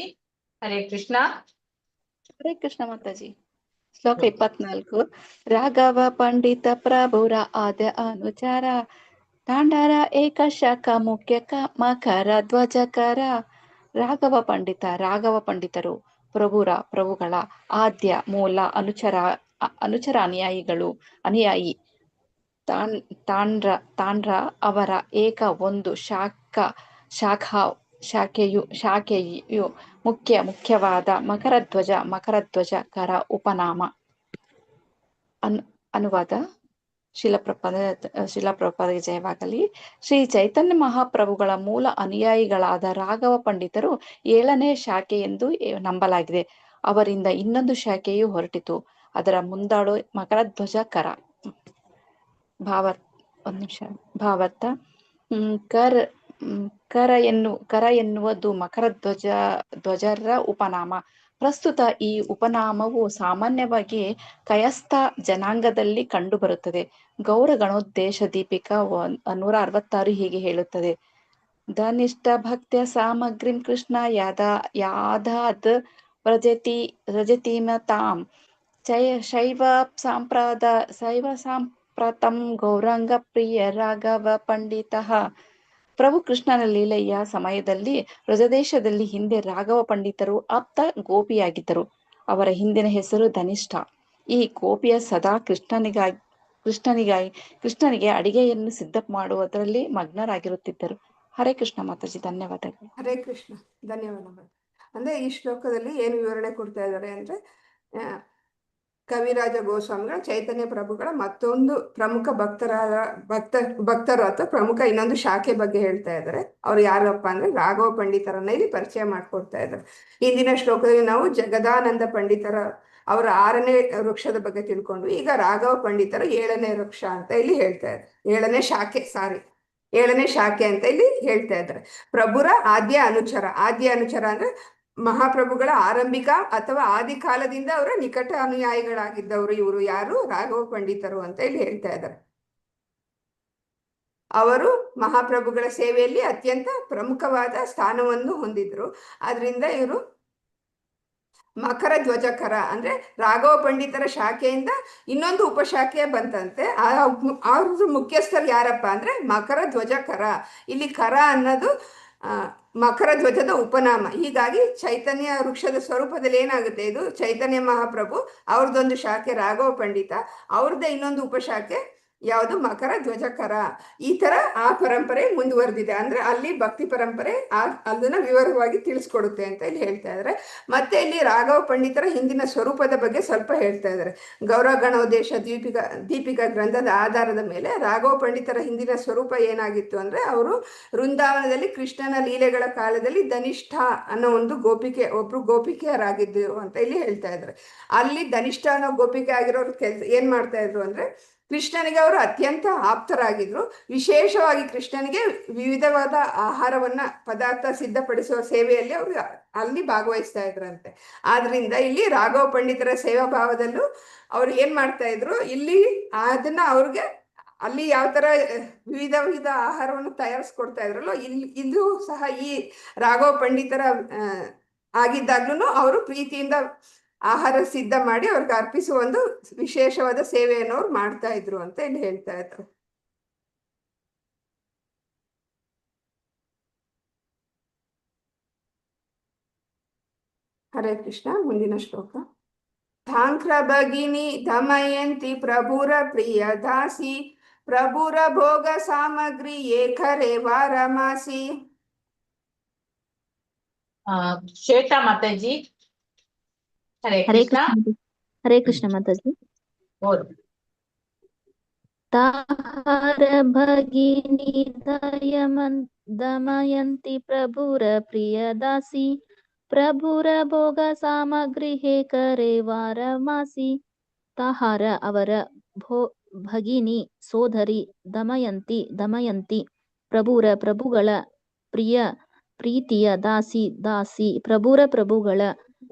[SPEAKER 1] ಹರೇ ಕೃಷ್ಣ.
[SPEAKER 14] ಹರೇ ಕೃಷ್ಣ ಮಾತಾಜಿ. ಶ್ಲೋಕ 24. ರಾಘವ ಪಂಡಿತ ಪ್ರಭುರ ಆದ್ಯ ಅನುಚರ ತಾಂಡರ ಏಕ ಶಾಖ ಮುಖ್ಯ ಮಕರ ಧ್ವಜಕರ. ರಾಘವ ಪಂಡಿತರು ಪ್ರಭುಗಳ ಆದ್ಯ ಮೂಲ ಅನುಚರ ಅನುಯಾಯಿ ತಾಂಡ್ರ ಅವರ ಏಕ ಒಂದು ಶಾಖೆಯು ಮುಖ್ಯವಾದ ಮಕರಧ್ವಜಕರ ಉಪನಾಮ. ಅನುವಾದ: ಶಿಲಾಪ್ರಭುಪಾದರಿಗೆ ಜಯವಾಗಲಿ. ಶ್ರೀ ಚೈತನ್ಯ ಮಹಾಪ್ರಭುಗಳ ಮೂಲ ಅನುಯಾಯಿಗಳಾದ ರಾಘವ ಪಂಡಿತರು 7ನೇ ಶಾಖೆ ಎಂದು ನಂಬಲಾಗಿದೆ. ಅವರಿಂದ ಇನ್ನೊಂದು ಶಾಖೆಯು ಹೊರಟಿತು. ಅದರ ಮುಂದಾಳು ಮಕರಧ್ವಜ ಕರ. ಭಾವಾರ್ಥ ಕರ ಎನ್ನುವುದು ಧ್ವಜರ ಉಪನಾಮ. ಪ್ರಸ್ತುತ ಈ ಉಪನಾಮವು ಸಾಮಾನ್ಯವಾಗಿ ಕಯಸ್ಥ ಜನಾಂಗದಲ್ಲಿ ಕಂಡುಬರುತ್ತದೆ. ಗೌರ ಗಣೋದ್ದೇಶ ದೀಪಿಕಾ 166 ಹೀಗೆ ಹೇಳುತ್ತದೆ: ಧನಿಷ್ಠ ಭಕ್ತ್ಯ ಸಾಮಗ್ರಿಂ ಕೃಷ್ಣ ಯಾದಾದ್ ವ್ರಜತೀಮತಾಂ ಶೈವ ಸಾಂಪ್ರತಂ ಗೌರಂಗ ಪ್ರಿಯ ರಾಘವ ಪಂಡಿತಃ. ಪ್ರಭು ಕೃಷ್ಣನ ಲೀಲೆಯ ಸಮಯದಲ್ಲಿ ವ್ರಜದೇಶದಲ್ಲಿ ಹಿಂದೆ ರಾಘವ ಪಂಡಿತರು ಆಪ್ತ ಗೋಪಿಯಾಗಿದ್ದರು. ಅವರ ಹಿಂದಿನ ಹೆಸರು ಧನಿಷ್ಠ. ಈ ಗೋಪಿಯ ಸದಾ ಕೃಷ್ಣನಿಗೆ ಅಡಿಗೆಯನ್ನು ಸಿದ್ಧ ಮಾಡುವುದರಲ್ಲಿ ಮಗ್ನರಾಗಿರುತ್ತಿದ್ದರು. ಹರೇ ಕೃಷ್ಣ ಮಾತಾಜಿ, ಧನ್ಯವಾದಗಳು.
[SPEAKER 2] ಹರೇ ಕೃಷ್ಣ, ಧನ್ಯವಾದಗಳು. ಅಂದ್ರೆ ಈ ಶ್ಲೋಕದಲ್ಲಿ ಏನು ವಿವರಣೆ ಕೊಡ್ತಾ ಇದ್ದಾರೆ ಅಂದ್ರೆ, ಕವಿರಾಜ ಗೋಸ್ವಾಮಿಗಳು ಚೈತನ್ಯ ಪ್ರಭುಗಳ ಮತ್ತೊಂದು ಪ್ರಮುಖ ಭಕ್ತರು ಅಥವಾ ಪ್ರಮುಖ ಇನ್ನೊಂದು ಶಾಖೆ ಬಗ್ಗೆ ಹೇಳ್ತಾ ಇದ್ದಾರೆ. ಅವ್ರು ಯಾರಪ್ಪ ಅಂದ್ರೆ ರಾಘವ ಪಂಡಿತರನ್ನ ಇಲ್ಲಿ ಪರಿಚಯ ಮಾಡ್ಕೊಡ್ತಾ ಇದ್ದಾರೆ. ಹಿಂದಿನ ಶ್ಲೋಕದಲ್ಲಿ ನಾವು ಜಗದಾನಂದ ಪಂಡಿತರ ಅವರ 6ನೇ ವೃಕ್ಷದ ಬಗ್ಗೆ ತಿಳ್ಕೊಂಡು, ಈಗ ರಾಘವ ಪಂಡಿತರ 7ನೇ ವೃಕ್ಷ ಅಂತ ಇಲ್ಲಿ ಹೇಳ್ತಾ ಇದ್ದಾರೆ. 7ನೇ ಶಾಖೆ ಅಂತ ಇಲ್ಲಿ ಹೇಳ್ತಾ ಇದ್ದಾರೆ. ಪ್ರಭುರ ಆದ್ಯ ಅನುಚರ ಅಂದ್ರೆ ಮಹಾಪ್ರಭುಗಳ ಆರಂಭಿಕ ಅಥವಾ ಆದಿ ಕಾಲದಿಂದ ಅವರ ನಿಕಟ ಅನುಯಾಯಿಗಳಾಗಿದ್ದವರು ಇವರು ಯಾರು? ರಾಘವ ಪಂಡಿತರು ಅಂತ ಇಲ್ಲಿ ಹೇಳ್ತಾ ಇದ್ದಾರೆ. ಅವರು ಮಹಾಪ್ರಭುಗಳ ಸೇವೆಯಲ್ಲಿ ಅತ್ಯಂತ ಪ್ರಮುಖವಾದ ಸ್ಥಾನವನ್ನು ಹೊಂದಿದ್ರು. ಆದ್ರಿಂದ ಇವರು ಮಕರ ಧ್ವಜಕರ ಅಂದ್ರೆ ರಾಘವ ಪಂಡಿತರ ಶಾಖೆಯಿಂದ ಇನ್ನೊಂದು ಉಪಶಾಖೆ ಬಂತಂತೆ. ಅವ್ರದ್ದು ಮುಖ್ಯಸ್ಥರು ಯಾರಪ್ಪ ಅಂದ್ರೆ ಮಕರ ಧ್ವಜಕರ. ಇಲ್ಲಿ ಕರ ಅನ್ನೋದು ಮಕರ ಧ್ವಜದ ಉಪನಾಮ. ಹೀಗಾಗಿ ಚೈತನ್ಯ ವೃಕ್ಷದ ಸ್ವರೂಪದಲ್ಲಿ ಏನಾಗುತ್ತೆ, ಇದು ಚೈತನ್ಯ ಮಹಾಪ್ರಭು, ಅವ್ರದ್ದೊಂದು ಶಾಖೆ ರಾಘವ ಪಂಡಿತ, ಅವ್ರದ್ದೇ ಇನ್ನೊಂದು ಉಪಶಾಖೆ ಯಾವುದು? ಮಕರ ಧ್ವಜಕರ. ಈ ತರ ಆ ಪರಂಪರೆ ಮುಂದುವರೆದಿದೆ. ಅಂದ್ರೆ ಅಲ್ಲಿ ಭಕ್ತಿ ಪರಂಪರೆ ಅದನ್ನ ವಿವರವಾಗಿ ತಿಳಿಸ್ಕೊಡುತ್ತೆ ಅಂತ ಇಲ್ಲಿ ಹೇಳ್ತಾ ಇದ್ದಾರೆ. ಮತ್ತೆ ಇಲ್ಲಿ ರಾಘವ ಪಂಡಿತರ ಹಿಂದಿನ ಸ್ವರೂಪದ ಬಗ್ಗೆ ಸ್ವಲ್ಪ ಹೇಳ್ತಾ ಇದ್ದಾರೆ. ಗೌರ ಗಣೋದ್ದೇಶ ದೀಪಿಕಾ ಗ್ರಂಥದ ಆಧಾರದ ಮೇಲೆ ರಾಘವ ಪಂಡಿತರ ಹಿಂದಿನ ಸ್ವರೂಪ ಏನಾಗಿತ್ತು ಅಂದ್ರೆ, ಅವರು ವೃಂದಾವನದಲ್ಲಿ ಕೃಷ್ಣನ ಲೀಲೆಗಳ ಕಾಲದಲ್ಲಿ ಧನಿಷ್ಠ ಅನ್ನೋ ಒಂದು ಒಬ್ರು ಗೋಪಿಕೆಯರಾಗಿದ್ದರು ಅಂತ ಇಲ್ಲಿ ಹೇಳ್ತಾ ಇದ್ದಾರೆ. ಅಲ್ಲಿ ಧನಿಷ್ಠ ಅನ್ನೋ ಗೋಪಿಕೆ ಆಗಿರೋರು ಏನ್ ಮಾಡ್ತಾ ಇದ್ರು ಅಂದ್ರೆ, ಕೃಷ್ಣನಿಗೆ ಅವರು ಅತ್ಯಂತ ಆಪ್ತರಾಗಿದ್ರು. ವಿಶೇಷವಾಗಿ ಕೃಷ್ಣನಿಗೆ ವಿವಿಧವಾದ ಪದಾರ್ಥ ಸಿದ್ಧಪಡಿಸುವ ಸೇವೆಯಲ್ಲಿ ಅವರು ಅಲ್ಲಿ ಭಾಗವಹಿಸ್ತಾ ಇದ್ರಂತೆ. ಆದ್ರಿಂದ ಇಲ್ಲಿ ರಾಘವ ಪಂಡಿತರ ಸೇವಾ ಭಾವದಲ್ಲೂ ಅವ್ರು ಏನ್ ಮಾಡ್ತಾ ಇದ್ರು, ಇಲ್ಲಿ ಅದನ್ನ ಅವ್ರಿಗೆ ಅಲ್ಲಿ ಯಾವ ತರ ವಿವಿಧ ಆಹಾರವನ್ನು ತಯಾರಿಸ್ಕೊಡ್ತಾ ಇದ್ರಲ್ಲೋ, ಇಲ್ಲೂ ಸಹ ಈ ರಾಘವ ಪಂಡಿತರ ಆಗಿದ್ದಾಗ್ಲೂ ಅವರು ಪ್ರೀತಿಯಿಂದ ಆಹಾರ ಸಿದ್ಧ ಮಾಡಿ ಅವ್ರಿಗೆ ಅರ್ಪಿಸುವ ಒಂದು ವಿಶೇಷವಾದ ಸೇವೆಯನ್ನು ಅವ್ರು ಮಾಡ್ತಾ ಇದ್ರು ಅಂತ ಇಲ್ಲಿ ಹೇಳ್ತಾ ಇದ್ರು. ಹರೇ ಕೃಷ್ಣ. ಮುಂದಿನ ಶ್ಲೋಕ. ಧಾಂಕ್ರ ಭಗಿನಿ ದಮಯಂತಿ ಪ್ರಭುರ ಪ್ರಿಯ ದಾಸಿ ಪ್ರಭುರ ಭೋಗ ಸಾಮಗ್ರಿ ಏಕರೇ ವಾರಮಾಸಿ.
[SPEAKER 1] ಶ್ವೇತಾ ಮಾತಾಜಿ. ಹರೇ ಕೃಷ್ಣ.
[SPEAKER 15] ಹರೇ ಕೃಷ್ಣ ಮಾತಾಜಿ. ತಾಹಾರ ಭಗಿನಿ ದಮಯಂತಿ ಪ್ರಭುರ ಪ್ರಿಯ ದಾಸಿ ಪ್ರಭುರ ಭೋಗ ಸಾಮಗ್ರಿ ಹೇ ಕರೆ ವಾರಮಾಸಿ. ತಾಹಾರ ಅವರ ಭಗಿನಿ ಸೋದರಿ ದಮಯಂತಿ ಪ್ರಭುಗಳ ಪ್ರೀತಿಯ ದಾಸಿ ಪ್ರಭುಗಳ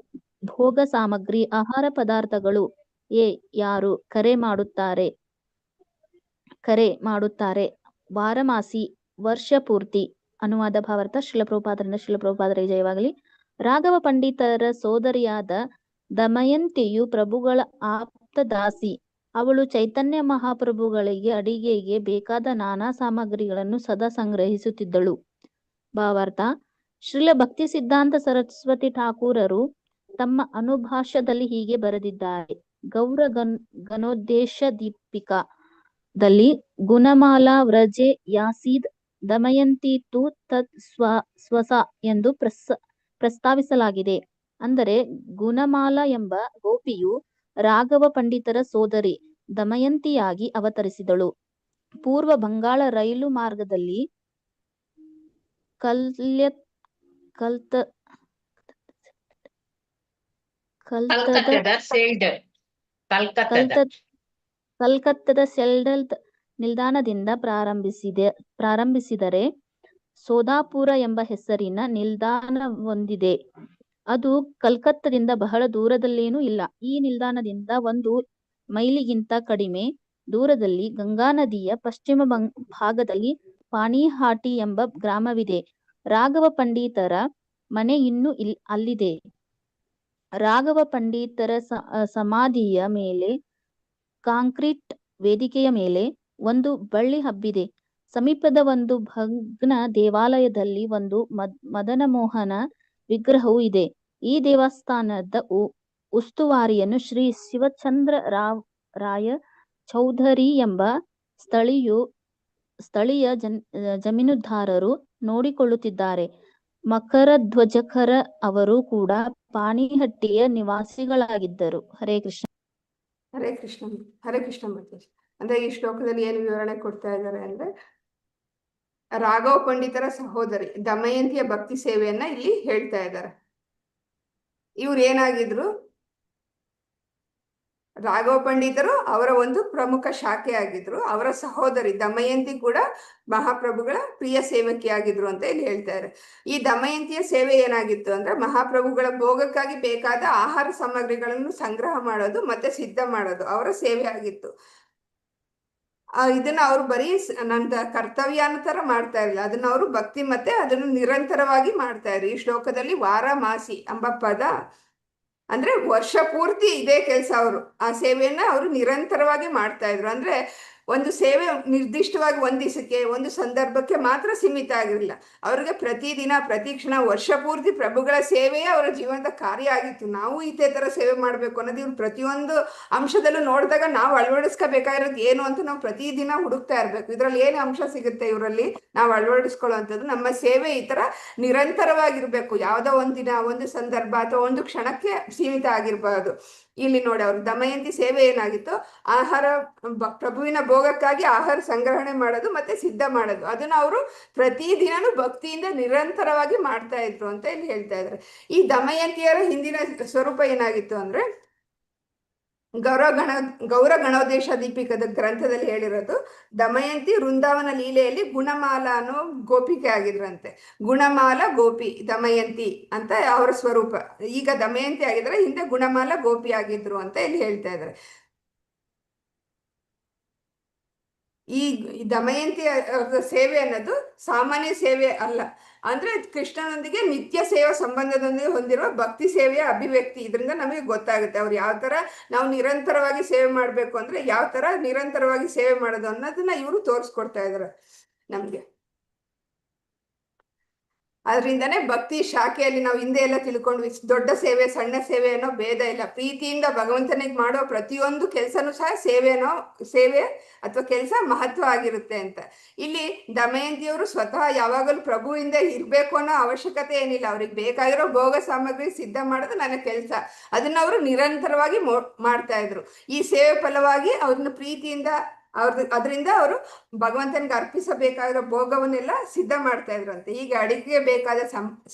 [SPEAKER 15] ಭೋಗ ಸಾಮಗ್ರಿ ಆಹಾರ ಪದಾರ್ಥಗಳು ಯಾರು ಕರೆ ಮಾಡುತ್ತಾರೆ ವಾರಮಾಸಿ ವರ್ಷ ಪೂರ್ತಿ. ಅನುವಾದ ಭಾವಾರ್ಥ. ಶಿಲಪ್ರಭುಪಾದರಿಗೆ ಜಯವಾಗಲಿ. ರಾಘವ ಪಂಡಿತರ ಸೋದರಿಯಾದ ದಮಯಂತಿಯು ಪ್ರಭುಗಳ ಆಪ್ತ ದಾಸಿ. ಅವಳು ಚೈತನ್ಯ ಮಹಾಪ್ರಭುಗಳಿಗೆ ಅಡಿಗೆಗೆ ಬೇಕಾದ ನಾನಾ ಸಾಮಗ್ರಿಗಳನ್ನು ಸದಾ ಸಂಗ್ರಹಿಸುತ್ತಿದ್ದಳು. ಭಾವಾರ್ಥ. ಶ್ರೀಲ ಭಕ್ತಿ ಸಿದ್ಧಾಂತ ಸರಸ್ವತಿ ಠಾಕೂರರು ತಮ್ಮ ಅನುಭಾಷ್ಯದಲ್ಲಿ ಹೀಗೆ ಬರೆದಿದ್ದಾರೆ. ಗೌರ ಗಣೋದ್ದೇಶ ದೀಪಿಕಾದಲ್ಲಿ ಗುಣಮಾಲಾ ವ್ರಜೆ ಯಾಸೀದ್ ದಮಯಂತಿ ತು ತತ್ ಸ್ವಸ ಎಂದು ಪ್ರಸ್ತಾವಿಸಲಾಗಿದೆ. ಅಂದರೆ ಗುಣಮಾಲಾ ಎಂಬ ಗೋಪಿಯು ರಾಘವ ಪಂಡಿತರ ಸೋದರಿ, ದಮಯಂತಿಯಾಗಿ ಅವತರಿಸಿದಳು. ಪೂರ್ವ ಬಂಗಾಳ ರೈಲು ಮಾರ್ಗದಲ್ಲಿ ಕಲ್ಕತ್ತದ ಸೆಲ್ಡಲ್ ನಿಲ್ದಾಣದಿಂದ ಪ್ರಾರಂಭಿಸಿದರೆ ಸೋದಾಪುರ ಎಂಬ ಹೆಸರಿನ ನಿಲ್ದಾಣವೊಂದಿದೆ. ಅದು ಕಲ್ಕತ್ತದಿಂದ ಬಹಳ ದೂರದಲ್ಲೇನೂ ಇಲ್ಲ. ಈ ನಿಲ್ದಾಣದಿಂದ 1 ಮೈಲಿಗಿಂತ ಕಡಿಮೆ ದೂರದಲ್ಲಿ ಗಂಗಾ ನದಿಯ ಪಶ್ಚಿಮ ಭಾಗದಲ್ಲಿ ಪಾಣಿಹಾಟಿ ಎಂಬ ಗ್ರಾಮವಿದೆ. ರಾಘವ ಪಂಡಿತರ ಮನೆ ಇನ್ನೂ ಅಲ್ಲಿದೆ. ರಾಘವ ಪಂಡಿತರ ಸಮಾಧಿಯ ಮೇಲೆ ಕಾಂಕ್ರೀಟ್ ವೇದಿಕೆಯ ಮೇಲೆ ಒಂದು ಬಳ್ಳಿ ಹಬ್ಬಿದೆ. ಸಮೀಪದ ಒಂದು ಭಗ್ನ ದೇವಾಲಯದಲ್ಲಿ ಒಂದು ಮದನಮೋಹನ ವಿಗ್ರಹವೂ ಇದೆ. ಈ ದೇವಸ್ಥಾನದ ಉಸ್ತುವಾರಿಯನ್ನು ಶ್ರೀ ಶಿವಚಂದ್ರ ರಾಯ ಚೌಧರಿ ಎಂಬ ಸ್ಥಳೀಯ ಜಮೀನುದಾರರು ನೋಡಿಕೊಳ್ಳುತ್ತಿದ್ದಾರೆ. ಮಕರಧ್ವಜಕರ ಅವರು ಕೂಡ ಪಾಣಿಹಟ್ಟಿಯ ನಿವಾಸಿಗಳಾಗಿದ್ದರು. ಹರೇ ಕೃಷ್ಣ.
[SPEAKER 2] ಹರೇ ಕೃಷ್ಣ. ಹರೇ ಕೃಷ್ಣ ಮಾತಾಜಿ. ಅಂದ್ರೆ ಈ ಶ್ಲೋಕದಲ್ಲಿ ಏನು ವಿವರಣೆ ಕೊಡ್ತಾ ಇದ್ದಾರೆ ಅಂದ್ರೆ, ರಾಘವ ಪಂಡಿತರ ಸಹೋದರಿ ದಮಯಂತಿಯ ಭಕ್ತಿ ಸೇವೆಯನ್ನ ಇಲ್ಲಿ ಹೇಳ್ತಾ ಇದ್ದಾರೆ. ಇವ್ರು ಏನಾಗಿದ್ರು, ರಾಘವ ಪಂಡಿತರು ಅವರ ಒಂದು ಪ್ರಮುಖ ಶಾಖೆ ಆಗಿದ್ರು. ಅವರ ಸಹೋದರಿ ದಮಯಂತಿ ಕೂಡ ಮಹಾಪ್ರಭುಗಳ ಪ್ರಿಯ ಸೇವಕಿ ಆಗಿದ್ರು ಅಂತ ಇಲ್ಲಿ ಹೇಳ್ತಾರೆ. ಈ ದಮಯಂತಿಯ ಸೇವೆ ಏನಾಗಿತ್ತು ಅಂದ್ರೆ, ಮಹಾಪ್ರಭುಗಳ ಭೋಗಕ್ಕಾಗಿ ಬೇಕಾದ ಆಹಾರ ಸಾಮಗ್ರಿಗಳನ್ನು ಸಂಗ್ರಹ ಮಾಡೋದು ಮತ್ತೆ ಸಿದ್ಧ ಮಾಡೋದು ಅವರ ಸೇವೆ ಆಗಿತ್ತು. ಇದನ್ನ ಅವ್ರು ಬರೀ ನನ್ನ ಕರ್ತವ್ಯ ಅನ್ನೋ ತರ ಮಾಡ್ತಾ ಇರಲಿಲ್ಲ. ಅದನ್ನ ಅವರು ಭಕ್ತಿ ಮತ್ತೆ ಅದನ್ನು ನಿರಂತರವಾಗಿ ಮಾಡ್ತಾ ಇದ್ರು. ಈ ಶ್ಲೋಕದಲ್ಲಿ ವಾರಮಾಸಿ ಎಂಬ ಪದ ಅಂದ್ರೆ ವರ್ಷ ಪೂರ್ತಿ ಇದೇ ಕೆಲಸ. ಅವರು ಆ ಸೇವೆಯನ್ನ ಅವರು ನಿರಂತರವಾಗಿ ಮಾಡ್ತಾ ಇದ್ರು. ಅಂದ್ರೆ ಒಂದು ಸೇವೆ ನಿರ್ದಿಷ್ಟವಾಗಿ ಒಂದ್ ದಿವಸಕ್ಕೆ ಒಂದು ಸಂದರ್ಭಕ್ಕೆ ಮಾತ್ರ ಸೀಮಿತ ಆಗಿರಲಿಲ್ಲ. ಅವ್ರಿಗೆ ಪ್ರತಿದಿನ ಪ್ರತಿ ಕ್ಷಣ ವರ್ಷ ಪೂರ್ತಿ ಪ್ರಭುಗಳ ಸೇವೆಯೇ ಅವರ ಜೀವನದ ಕಾರ್ಯ ಆಗಿತ್ತು. ನಾವು ಇದೇ ತರ ಸೇವೆ ಮಾಡ್ಬೇಕು ಅನ್ನೋದು ಇವ್ರು ಪ್ರತಿಯೊಂದು ಅಂಶದಲ್ಲೂ ನೋಡಿದಾಗ ನಾವು ಅಳವಡಿಸ್ಕೋಬೇಕಾಗಿರೋದು ಏನು ಅಂತ ನಾವು ಪ್ರತಿದಿನ ಹುಡುಕ್ತಾ ಇರ್ಬೇಕು. ಇದ್ರಲ್ಲಿ ಏನು ಅಂಶ ಸಿಗುತ್ತೆ ಇವರಲ್ಲಿ ನಾವು ಅಳವಡಿಸ್ಕೊಳ್ಳುವಂಥದ್ದು. ನಮ್ಮ ಸೇವೆ ಈ ತರ ನಿರಂತರವಾಗಿರ್ಬೇಕು. ಯಾವುದೋ ಒಂದಿನ ಒಂದು ಸಂದರ್ಭ ಅಥವಾ ಒಂದು ಕ್ಷಣಕ್ಕೆ ಸೀಮಿತ ಆಗಿರ್ಬಾರ್ದು. ಇಲ್ಲಿ ನೋಡಿ, ಅವ್ರ ದಮಯಂತಿ ಸೇವೆ ಏನಾಗಿತ್ತು, ಆಹಾರ ಪ್ರಭುವಿನ ಭೋಗಕ್ಕಾಗಿ ಆಹಾರ ಸಂಗ್ರಹಣೆ ಮಾಡೋದು ಮತ್ತೆ ಸಿದ್ಧ ಮಾಡೋದು, ಅದನ್ನ ಅವರು ಪ್ರತಿದಿನನೂ ಭಕ್ತಿಯಿಂದ ನಿರಂತರವಾಗಿ ಮಾಡ್ತಾ ಇದ್ರು ಅಂತ ಇಲ್ಲಿ ಹೇಳ್ತಾ ಇದ್ದಾರೆ. ಈ ದಮಯಂತಿಯರ ಹಿಂದಿನ ಸ್ವರೂಪ ಏನಾಗಿತ್ತು ಅಂದ್ರೆ, ಗೌರ ಗಣೋದೇಶ ದೀಪಿಕದ ಗ್ರಂಥದಲ್ಲಿ ಹೇಳಿರೋದು, ದಮಯಂತಿ ವೃಂದಾವನ ಲೀಲೆಯಲ್ಲಿ ಗುಣಮಾಲ ಅನ್ನೋ ಗೋಪಿಕೆ ಆಗಿದ್ರಂತೆ. ಗುಣಮಾಲ ಗೋಪಿ ದಮಯಂತಿ ಅಂತ ಅವರ ಸ್ವರೂಪ. ಈಗ ದಮಯಂತಿ ಆಗಿದ್ರೆ ಹಿಂದೆ ಗುಣಮಾಲ ಗೋಪಿ ಆಗಿದ್ರು ಅಂತ ಇಲ್ಲಿ ಹೇಳ್ತಾ ಇದ್ದಾರೆ. ಈ ದಮಯಂತಿ ಸೇವೆ ಅನ್ನೋದು ಸಾಮಾನ್ಯ ಸೇವೆ ಅಲ್ಲ. ಅಂದ್ರೆ ಕೃಷ್ಣನೊಂದಿಗೆ ನಿತ್ಯ ಸೇವಾ ಸಂಬಂಧದೊಂದಿಗೆ ಹೊಂದಿರುವ ಭಕ್ತಿ ಸೇವೆಯ ಅಭಿವ್ಯಕ್ತಿ. ಇದರಿಂದ ನಮಗೆ ಗೊತ್ತಾಗುತ್ತೆ ಅವ್ರು ಯಾವ ತರ ನಾವು ನಿರಂತರವಾಗಿ ಸೇವೆ ಮಾಡ್ಬೇಕು ಅಂದ್ರೆ ಯಾವ ತರ ನಿರಂತರವಾಗಿ ಸೇವೆ ಮಾಡೋದು ಅನ್ನೋದನ್ನ ಇವರು ತೋರಿಸ್ಕೊಡ್ತಾ ಇದಾರೆ ನಮ್ಗೆ. ಅದರಿಂದನೇ ಭಕ್ತಿ ಶಾಖೆಯಲ್ಲಿ ನಾವು ಹಿಂದೆ ಎಲ್ಲ ತಿಳ್ಕೊಂಡ್ವಿ, ದೊಡ್ಡ ಸೇವೆ ಸಣ್ಣ ಸೇವೆ ಅನ್ನೋ ಭೇದ ಇಲ್ಲ. ಪ್ರೀತಿಯಿಂದ ಭಗವಂತನಿಗೆ ಮಾಡೋ ಪ್ರತಿಯೊಂದು ಕೆಲಸನೂ ಸಹ ಸೇವೆ ಅಥವಾ ಕೆಲಸ ಮಹತ್ವ ಆಗಿರುತ್ತೆ ಅಂತ. ಇಲ್ಲಿ ದಮಯಂತಿಯವರು ಸ್ವತಃ ಯಾವಾಗಲೂ ಪ್ರಭುವಿಂದ ಇರ್ಬೇಕು ಅನ್ನೋ ಅವಶ್ಯಕತೆ ಏನಿಲ್ಲ. ಅವ್ರಿಗೆ ಬೇಕಾಗಿರೋ ಭೋಗ ಸಾಮಗ್ರಿ ಸಿದ್ಧ ಮಾಡೋದು ನನ್ನ ಕೆಲಸ. ಅದನ್ನ ಅವರು ನಿರಂತರವಾಗಿ ಮಾಡ್ತಾ ಇದ್ರು. ಈ ಸೇವೆ ಫಲವಾಗಿ ಅವ್ರನ್ನ ಪ್ರೀತಿಯಿಂದ ಅದರಿಂದ ಅವರು ಭಗವಂತನಿಗೆ ಅರ್ಪಿಸಬೇಕಾಗಿರೋ ಭೋಗವನ್ನೆಲ್ಲ ಸಿದ್ಧ ಮಾಡ್ತಾ ಇದ್ರಂತೆ. ಈಗ ಅಡಿಗೆಗೆ ಬೇಕಾದ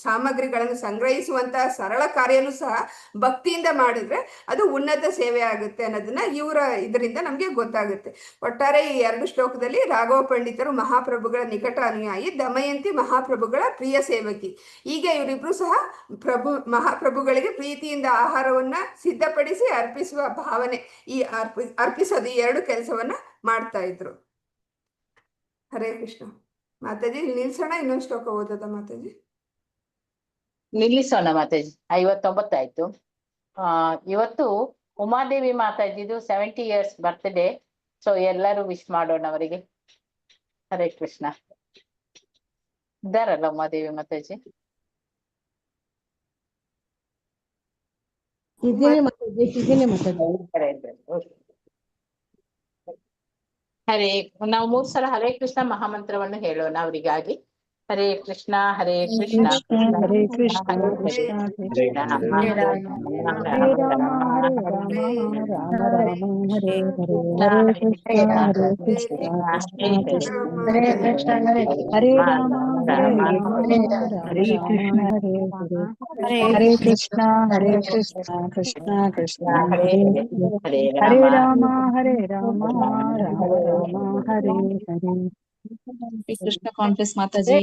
[SPEAKER 2] ಸಾಮಗ್ರಿಗಳನ್ನು ಸಂಗ್ರಹಿಸುವಂತಹ ಸರಳ ಕಾರ್ಯನೂ ಸಹ ಭಕ್ತಿಯಿಂದ ಮಾಡಿದ್ರೆ ಅದು ಉನ್ನತ ಸೇವೆ ಆಗುತ್ತೆ ಅನ್ನೋದನ್ನ ಇದರಿಂದ ನಮ್ಗೆ ಗೊತ್ತಾಗುತ್ತೆ. ಒಟ್ಟಾರೆ ಈ 2 ಶ್ಲೋಕದಲ್ಲಿ ರಾಘವ ಪಂಡಿತರು ಮಹಾಪ್ರಭುಗಳ ನಿಕಟ ಅನುಯಾಯಿ, ದಮಯಂತಿ ಮಹಾಪ್ರಭುಗಳ ಪ್ರಿಯ ಸೇವಕಿ. ಈಗ ಇವರಿಬ್ರು ಸಹ ಮಹಾಪ್ರಭುಗಳಿಗೆ ಪ್ರೀತಿಯಿಂದ ಆಹಾರವನ್ನ ಸಿದ್ಧಪಡಿಸಿ ಅರ್ಪಿಸುವ ಭಾವನೆ, ಈ ಅರ್ಪಿಸೋದು, ಈ 2 ಕೆಲಸವನ್ನ ಮಾಡ್ತಾ ಇದ್ರು. ಹರೇ ಕೃಷ್ಣ. ಮಾತಾಜಿ ನಿಲ್ಸೋಣ, ಇನ್ನೊಂದು ಶ್ಲೋಕ ಓದೋದ ಮಾತಾಜಿ?
[SPEAKER 1] ನಿಲ್ಲಿಸೋಣ ಮಾತಾಜಿ. 59 ಆಯ್ತು. ಇವತ್ತು ಉಮಾದೇವಿ ಮಾತಾಜಿದು 70 years ಬರ್ತ್ಡೇ. ಸೊ ಎಲ್ಲರೂ ವಿಶ್ ಮಾಡೋಣ ಅವರಿಗೆ. ಹರೇ ಕೃಷ್ಣ. ಇದ್ದಾರಲ್ಲ ಉಮಾದೇವಿ ಮಾತಾಜಿ? ಹರೇ, ನಾವು 3 ಸಲ ಹರೇ ಕೃಷ್ಣ ಮಹಾಮಂತ್ರವನ್ನು ಹೇಳೋಣ ಅವರಿಗಾಗಿ. ಹರೇ ಕೃಷ್ಣ ಹರೇ ಕೃಷ್ಣ
[SPEAKER 10] ಹರೇ ಕೃಷ್ಣ
[SPEAKER 1] ಹರೇ
[SPEAKER 10] ಕೃಷ್ಣ
[SPEAKER 1] ಕೃಷ್ಣ
[SPEAKER 10] ಹರೇ ರಾಮ
[SPEAKER 15] ಹರೇ ರಾಮ ರಾಮ ರಾಮ ಹರೇ ಹರೇ ಹರೇ ಕೃಷ್ಣ ಹರೇ ಕೃಷ್ಣ ಕೃಷ್ಣ ಕೃಷ್ಣ ಹರೇ ಕೃಷ್ಣ ಹರೇ ರಾಮ ರಾಮ ಹರೇ ಕೃಷ್ಣ ಹರೇ ಹರೇ ಹರೇ ಕೃಷ್ಣ ಕೃಷ್ಣ ಕೃಷ್ಣ ಹರೇ ಹರೇ ಹರೇ ರಾಮ ರಾಮ ರಾಮ ಹರೇ ಹರೇ.
[SPEAKER 14] ಕೃಷ್ಣ ಕಾನ್ಫರೆನ್ಸ್ ಮಾತಾಜಿ,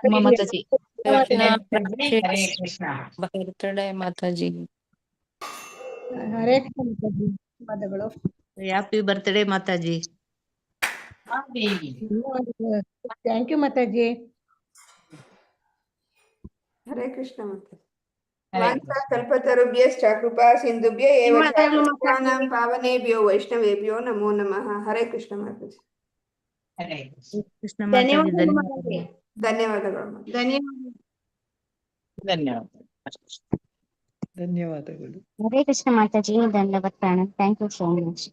[SPEAKER 14] ಉಮಾ ಮಾತಾಜಿ.
[SPEAKER 12] ಕೃಷ್ಣ
[SPEAKER 1] ಹರೇ ಕೃಷ್ಣ.
[SPEAKER 12] ಬರ್ತ್ಡೇ ಮಾತಾಜಿ.
[SPEAKER 4] ಹರೇ ಕೃಷ್ಣ ಮಾತಾಜಿ, ಧನ್ಯವಾದಗಳು.
[SPEAKER 5] Happy birthday Mataji.
[SPEAKER 4] Thank you Mataji.
[SPEAKER 2] Hare Krishna Mataji. ವಾಂಛಾ ಕಲ್ಪತರುಭ್ಯಶ್ಚ ಕೃಪಾ ಸಿಂಧುಭ್ಯ ಏವ ಚ ಪತಿತಾನಾಂ ಪಾವನೇಭ್ಯೋ ವೈಷ್ಣವೇಭ್ಯೋ ನಮೋ ನಮಃ. ಹರೇ ಕೃಷ್ಣ ಮಾತಾಜಿ.
[SPEAKER 1] ಹರೇ
[SPEAKER 5] ಕೃಷ್ಣ ಮಾತಾಜಿ ಧನ್ಯವಾದಗಳು.
[SPEAKER 2] ಧನ್ಯವಾದಗಳು.
[SPEAKER 1] ಧನ್ಯವಾದಗಳು.
[SPEAKER 11] ಧನ್ಯವಾದಗಳು.
[SPEAKER 15] ಹರೇ ಕೃಷ್ಣ ಮಾತಾಜಿ, ಧನ್ಯವಾದ ಪ್ರಾಣ. Thank you so much.